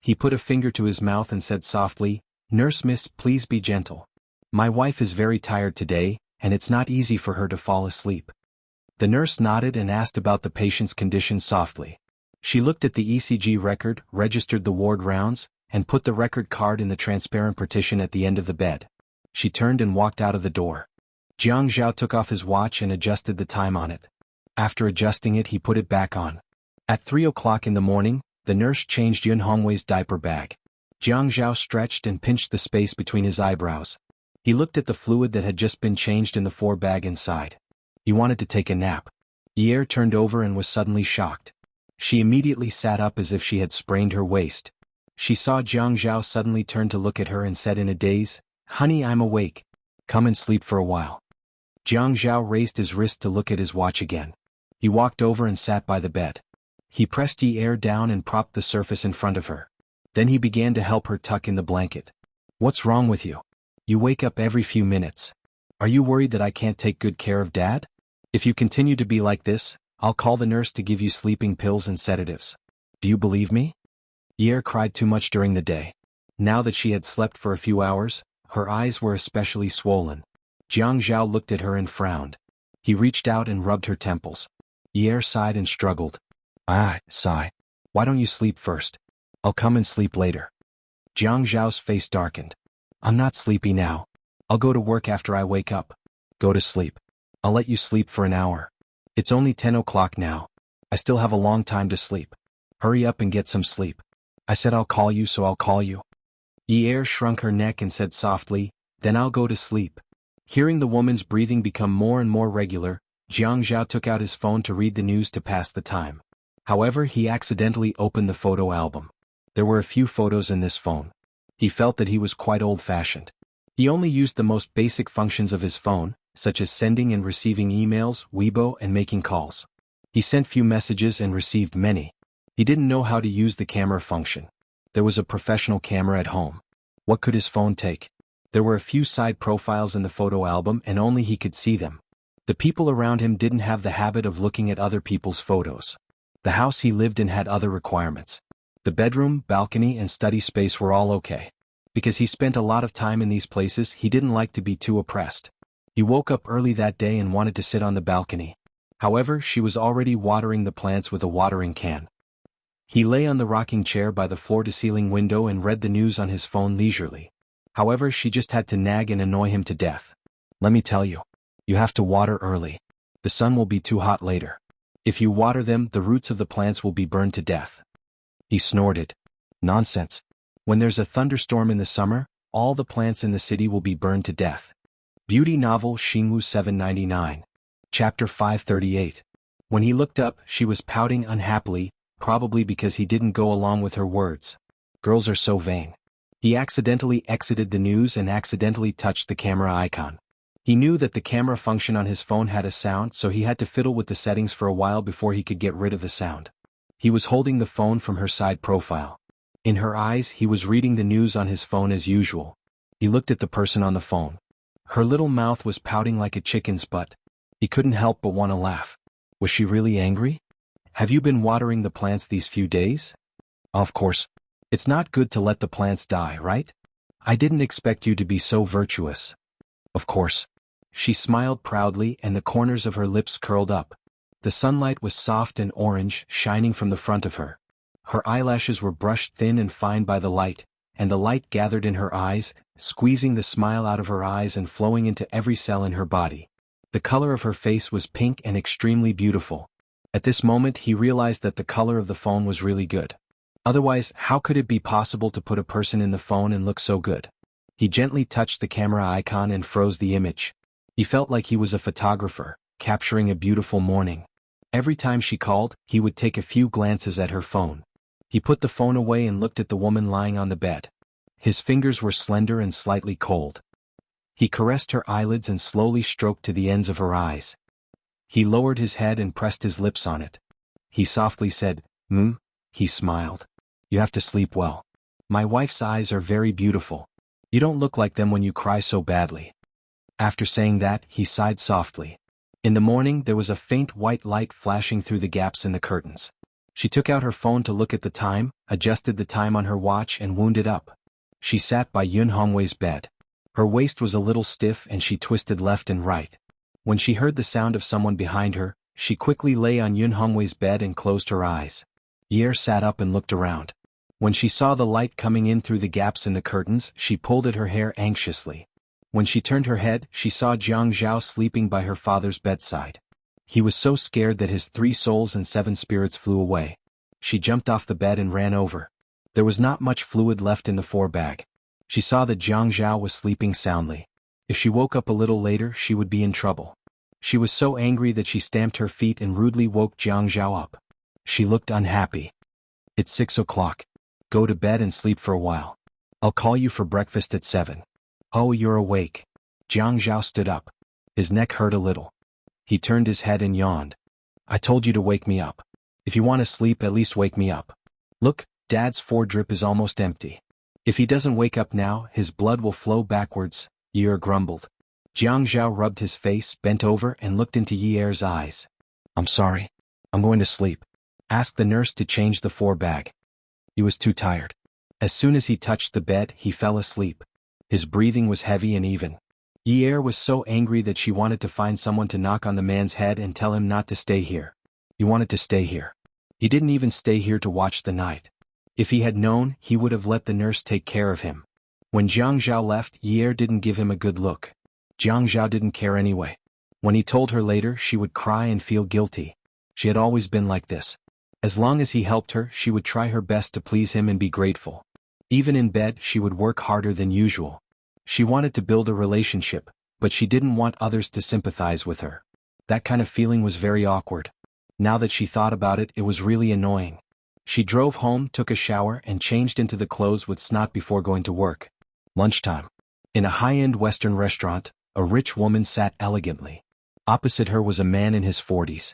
He put a finger to his mouth and said softly, "Nurse miss, please be gentle. My wife is very tired today, and it's not easy for her to fall asleep." The nurse nodded and asked about the patient's condition softly. She looked at the ECG record, registered the ward rounds, and put the record card in the transparent partition at the end of the bed. She turned and walked out of the door. Jiang Zhao took off his watch and adjusted the time on it. After adjusting it, he put it back on. At 3 o'clock in the morning, the nurse changed Xuanhuan's diaper bag. Jiang Zhao stretched and pinched the space between his eyebrows. He looked at the fluid that had just been changed in the 4 bag inside. He wanted to take a nap. Yi turned over and was suddenly shocked. She immediately sat up as if she had sprained her waist. She saw Jiang Zhao suddenly turn to look at her and said in a daze, "Honey, I'm awake. Come and sleep for a while." Jiang Zhao raised his wrist to look at his watch again. He walked over and sat by the bed. He pressed Yi down and propped the surface in front of her. Then he began to help her tuck in the blanket. "What's wrong with you? You wake up every few minutes. Are you worried that I can't take good care of Dad? If you continue to be like this, I'll call the nurse to give you sleeping pills and sedatives. Do you believe me? Ye cried too much during the day. Now that she had slept for a few hours, her eyes were especially swollen. Jianghu looked at her and frowned. He reached out and rubbed her temples. Ye sighed and struggled. Sigh. Why don't you sleep first? I'll come and sleep later. Jianghu's face darkened. I'm not sleepy now. I'll go to work after I wake up. Go to sleep. I'll let you sleep for an hour. It's only 10 o'clock now. I still have a long time to sleep. Hurry up and get some sleep. I said I'll call you, so I'll call you. Ye shrunk her neck and said softly, then I'll go to sleep. Hearing the woman's breathing become more and more regular, Jianghu took out his phone to read the news to pass the time. However, he accidentally opened the photo album. There were a few photos in this phone. He felt that he was quite old-fashioned. He only used the most basic functions of his phone, such as sending and receiving emails, Weibo, and making calls. He sent few messages and received many. He didn't know how to use the camera function. There was a professional camera at home. What could his phone take? There were a few side profiles in the photo album and only he could see them. The people around him didn't have the habit of looking at other people's photos. The house he lived in had other requirements. The bedroom, balcony, and study space were all okay. Because he spent a lot of time in these places, he didn't like to be too oppressed. He woke up early that day and wanted to sit on the balcony. However, she was already watering the plants with a watering can. He lay on the rocking chair by the floor-to-ceiling window and read the news on his phone leisurely. However, she just had to nag and annoy him to death. Let me tell you. You have to water early. The sun will be too hot later. If you water them, the roots of the plants will be burned to death. He snorted. Nonsense. When there's a thunderstorm in the summer, all the plants in the city will be burned to death. Beauty novel Xianxia 799. Chapter 538. When he looked up, she was pouting unhappily, probably because he didn't go along with her words. Girls are so vain. He accidentally exited the news and accidentally touched the camera icon. He knew that the camera function on his phone had a sound, so he had to fiddle with the settings for a while before he could get rid of the sound. He was holding the phone from her side profile. In her eyes, he was reading the news on his phone as usual. He looked at the person on the phone. Her little mouth was pouting like a chicken's butt. He couldn't help but want to laugh. Was she really angry? Have you been watering the plants these few days? Of course. It's not good to let the plants die, right? I didn't expect you to be so virtuous. Of course. She smiled proudly and the corners of her lips curled up. The sunlight was soft and orange, shining from the front of her. Her eyelashes were brushed thin and fine by the light, and the light gathered in her eyes, squeezing the smile out of her eyes and flowing into every cell in her body. The color of her face was pink and extremely beautiful. At this moment he realized that the color of the phone was really good. Otherwise, how could it be possible to put a person in the phone and look so good? He gently touched the camera icon and froze the image. He felt like he was a photographer, capturing a beautiful morning. Every time she called, he would take a few glances at her phone. He put the phone away and looked at the woman lying on the bed. His fingers were slender and slightly cold. He caressed her eyelids and slowly stroked to the ends of her eyes. He lowered his head and pressed his lips on it. He softly said, He smiled. You have to sleep well. My wife's eyes are very beautiful. You don't look like them when you cry so badly. After saying that, he sighed softly. In the morning, there was a faint white light flashing through the gaps in the curtains. She took out her phone to look at the time, adjusted the time on her watch and wound it up. She sat by Xuanhuan's bed. Her waist was a little stiff and she twisted left and right. When she heard the sound of someone behind her, she quickly lay on Xuanhuan's bed and closed her eyes. Ye sat up and looked around. When she saw the light coming in through the gaps in the curtains, she pulled at her hair anxiously. When she turned her head, she saw Jianghu sleeping by her father's bedside. He was so scared that his 3 souls and 7 spirits flew away. She jumped off the bed and ran over. There was not much fluid left in the 4-bag. She saw that Jianghu was sleeping soundly. If she woke up a little later, she would be in trouble. She was so angry that she stamped her feet and rudely woke Jianghu up. She looked unhappy. It's 6 o'clock. Go to bed and sleep for a while. I'll call you for breakfast at 7. Oh, you're awake. Jianghu stood up. His neck hurt a little. He turned his head and yawned. I told you to wake me up. If you want to sleep, at least wake me up. Look, Dad's 4-drip is almost empty. If he doesn't wake up now, his blood will flow backwards, Ye grumbled. Jianghu rubbed his face, bent over and looked into Yi Er's eyes. I'm sorry. I'm going to sleep. Asked the nurse to change the 4-bag. He was too tired. As soon as he touched the bed, he fell asleep. His breathing was heavy and even. Yi Er was so angry that she wanted to find someone to knock on the man's head and tell him not to stay here. He wanted to stay here. He didn't even stay here to watch the night. If he had known, he would have let the nurse take care of him. When Jianghu left, Yi Er didn't give him a good look. Jianghu didn't care anyway. When he told her later, she would cry and feel guilty. She had always been like this. As long as he helped her, she would try her best to please him and be grateful. Even in bed, she would work harder than usual. She wanted to build a relationship, but she didn't want others to sympathize with her. That kind of feeling was very awkward. Now that she thought about it, it was really annoying. She drove home, took a shower, and changed into the clothes with snot before going to work. Lunchtime. In a high-end Western restaurant, a rich woman sat elegantly. Opposite her was a man in his 40s.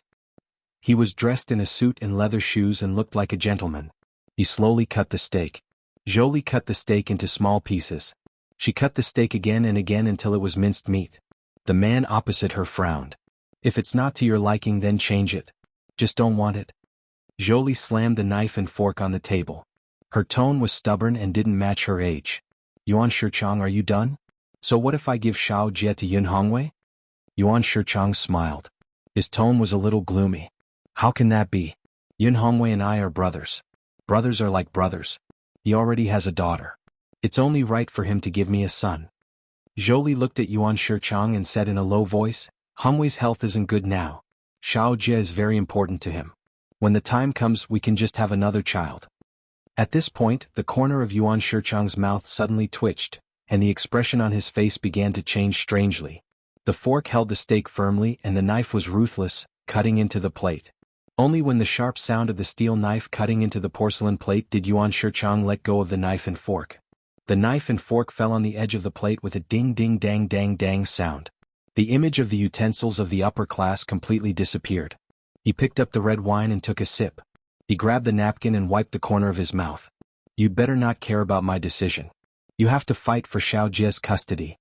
He was dressed in a suit and leather shoes and looked like a gentleman. He slowly cut the steak. Jolie cut the steak into small pieces. She cut the steak again and again until it was minced meat. The man opposite her frowned. If it's not to your liking, then change it. Just don't want it. Jolie slammed the knife and fork on the table. Her tone was stubborn and didn't match her age. Yuan Shichang, are you done? So what if I give Xiao Jie to Yunhongwei? Yuan Shichang smiled. His tone was a little gloomy. How can that be? Yunhongwei and I are brothers. Brothers are like brothers. He already has a daughter. It's only right for him to give me a son. Jolie looked at Yuan Shichang and said in a low voice, Hongwei's health isn't good now. Xiao Jie is very important to him. When the time comes, we can just have another child. At this point, the corner of Yuan Shichang's mouth suddenly twitched, and the expression on his face began to change strangely. The fork held the steak firmly and the knife was ruthless, cutting into the plate. Only when the sharp sound of the steel knife cutting into the porcelain plate did Yuan Shichang let go of the knife and fork. The knife and fork fell on the edge of the plate with a ding-ding-dang-dang-dang sound. The image of the utensils of the upper class completely disappeared. He picked up the red wine and took a sip. He grabbed the napkin and wiped the corner of his mouth. You'd better not care about my decision. You have to fight for Xiao Jie's custody.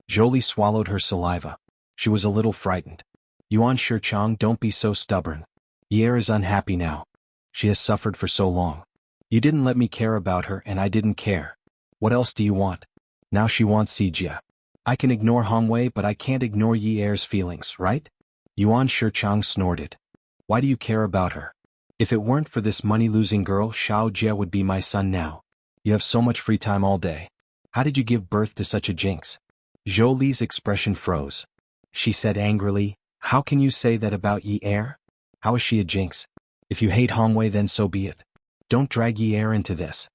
Jolie swallowed her saliva. She was a little frightened. Yuan Shichang, don't be so stubborn. Yi Er is unhappy now. She has suffered for so long. You didn't let me care about her and I didn't care. What else do you want? Now she wants Xijia. I can ignore Hongwei, but I can't ignore Yi Er's feelings, right? Yuan Shichang snorted. Why do you care about her? If it weren't for this money-losing girl, Xiao Jie would be my son now. You have so much free time all day. How did you give birth to such a jinx? Jolie's expression froze. She said angrily, how can you say that about Yi Er? How is she a jinx? If you hate Hongwei, then so be it. Don't drag Yi Er into this.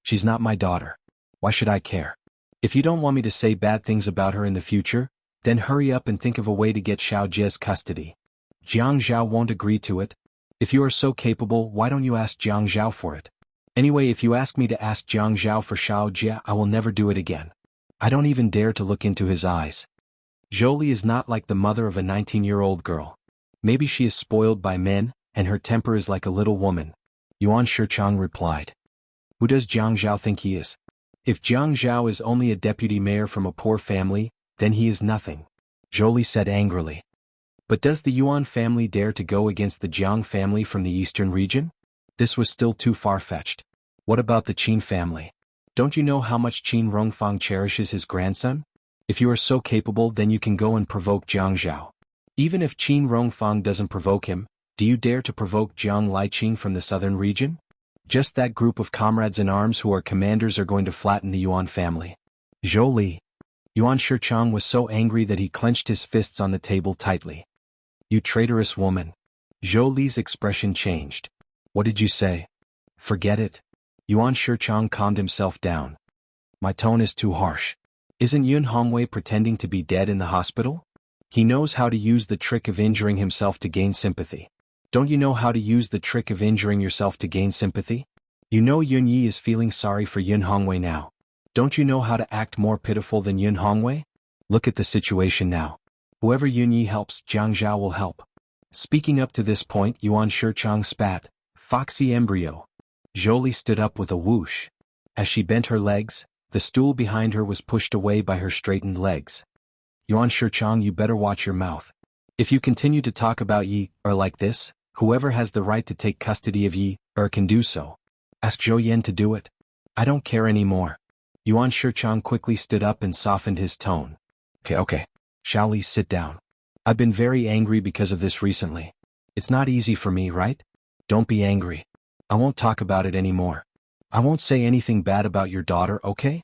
She's not my daughter. Why should I care? If you don't want me to say bad things about her in the future, then hurry up and think of a way to get Xiao Jie's custody. Jianghu won't agree to it. If you are so capable, why don't you ask Jianghu for it? Anyway, if you ask me to ask Jianghu for Xiao Jie, I will never do it again. I don't even dare to look into his eyes. Jolie is not like the mother of a 19-year-old girl. Maybe she is spoiled by men, and her temper is like a little woman. Yuan Shichang replied. Who does Jianghu think he is? If Jianghu is only a deputy mayor from a poor family, then he is nothing. Jolie said angrily. But does the Yuan family dare to go against the Jiang family from the eastern region? This was still too far-fetched. What about the Qin family? Don't you know how much Qin Rongfang cherishes his grandson? If you are so capable, then you can go and provoke Jianghu. Even if Qin Rongfang doesn't provoke him, do you dare to provoke Jiang Liqing from the southern region? Just that group of comrades in arms who are commanders are going to flatten the Yuan family. Jolie. Yuan Shichang was so angry that he clenched his fists on the table tightly. You traitorous woman. Jolie's expression changed. What did you say? Forget it. Yuan Shichang calmed himself down. My tone is too harsh. Isn't Yun Hongwei pretending to be dead in the hospital? He knows how to use the trick of injuring himself to gain sympathy. Don't you know how to use the trick of injuring yourself to gain sympathy? You know Yun Yi is feeling sorry for Yun Hongwei now. Don't you know how to act more pitiful than Yun Hongwei? Look at the situation now. Whoever Yun Yi helps, Jianghu will help. Speaking up to this point, Yuan Shichang spat. Foxy embryo. Jolie stood up with a whoosh. As she bent her legs, the stool behind her was pushed away by her straightened legs. Yuan Shichang, you better watch your mouth. If you continue to talk about Yi, like this, whoever has the right to take custody of Yi, can do so. Ask Zhou Yan to do it. I don't care anymore. Yuan Shichang quickly stood up and softened his tone. Okay. Xiaoli, sit down. I've been very angry because of this recently. It's not easy for me, right? Don't be angry. I won't talk about it anymore. I won't say anything bad about your daughter, okay?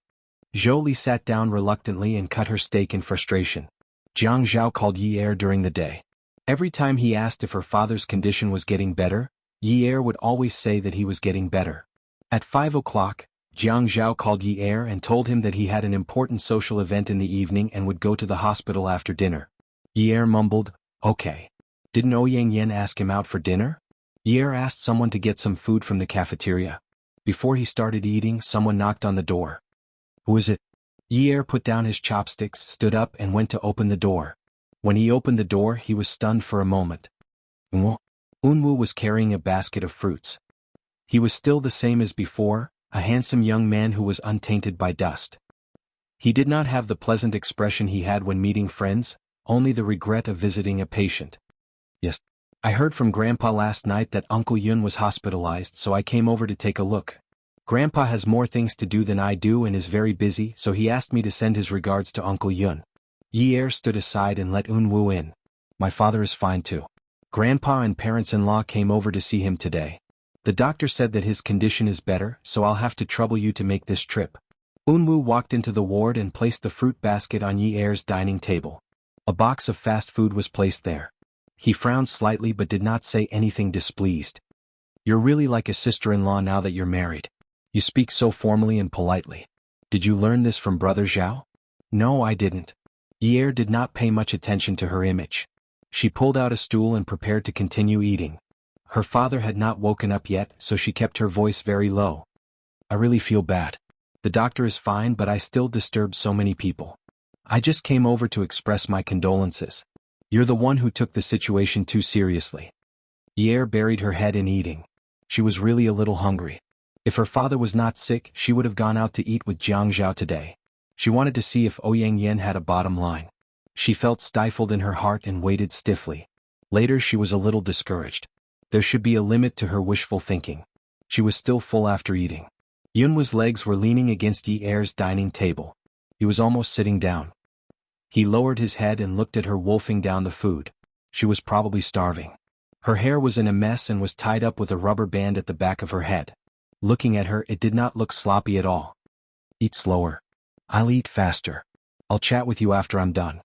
Zhou Li sat down reluctantly and cut her steak in frustration. Jiang Zhao called Yi during the day. Every time he asked if her father's condition was getting better, Yi would always say that he was getting better. At 5 o'clock, Jiang Zhao called Yi and told him that he had an important social event in the evening and would go to the hospital after dinner. Yi mumbled, okay. Didn't Ouyang Yan ask him out for dinner? Yi asked someone to get some food from the cafeteria. Before he started eating, someone knocked on the door. Who is it? Yi put down his chopsticks, stood up and went to open the door. When he opened the door, he was stunned for a moment. Unwu was carrying a basket of fruits. He was still the same as before, a handsome young man who was untainted by dust. He did not have the pleasant expression he had when meeting friends, only the regret of visiting a patient. Yes. I heard from Grandpa last night that Uncle Yun was hospitalized, so I came over to take a look. Grandpa has more things to do than I do and is very busy, so he asked me to send his regards to Uncle Yun. Yi stood aside and let Unwu in. My father is fine too. Grandpa and parents-in-law came over to see him today. The doctor said that his condition is better, so I'll have to trouble you to make this trip. Unwu walked into the ward and placed the fruit basket on Yi's dining table. A box of fast food was placed there. He frowned slightly but did not say anything displeased. You're really like a sister-in-law now that you're married. You speak so formally and politely. Did you learn this from Brother Zhao? No, I didn't. Yi did not pay much attention to her image. She pulled out a stool and prepared to continue eating. Her father had not woken up yet, so she kept her voice very low. I really feel bad. The doctor is fine, but I still disturbed so many people. I just came over to express my condolences. You're the one who took the situation too seriously. Yi buried her head in eating. She was really a little hungry. If her father was not sick, she would have gone out to eat with Jiang Zhao today. She wanted to see if Ouyang Yan had a bottom line. She felt stifled in her heart and waited stiffly. Later she was a little discouraged. There should be a limit to her wishful thinking. She was still full after eating. Yunwa's legs were leaning against Yi's dining table. He was almost sitting down. He lowered his head and looked at her wolfing down the food. She was probably starving. Her hair was in a mess and was tied up with a rubber band at the back of her head. Looking at her, it did not look sloppy at all. Eat slower. I'll eat faster. I'll chat with you after I'm done.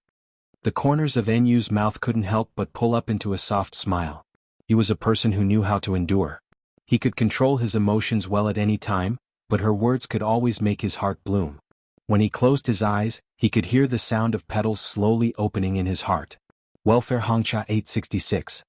The corners of Nyu's mouth couldn't help but pull up into a soft smile. He was a person who knew how to endure. He could control his emotions well at any time, but her words could always make his heart bloom. When he closed his eyes, he could hear the sound of petals slowly opening in his heart. Welfare Hongcha 866.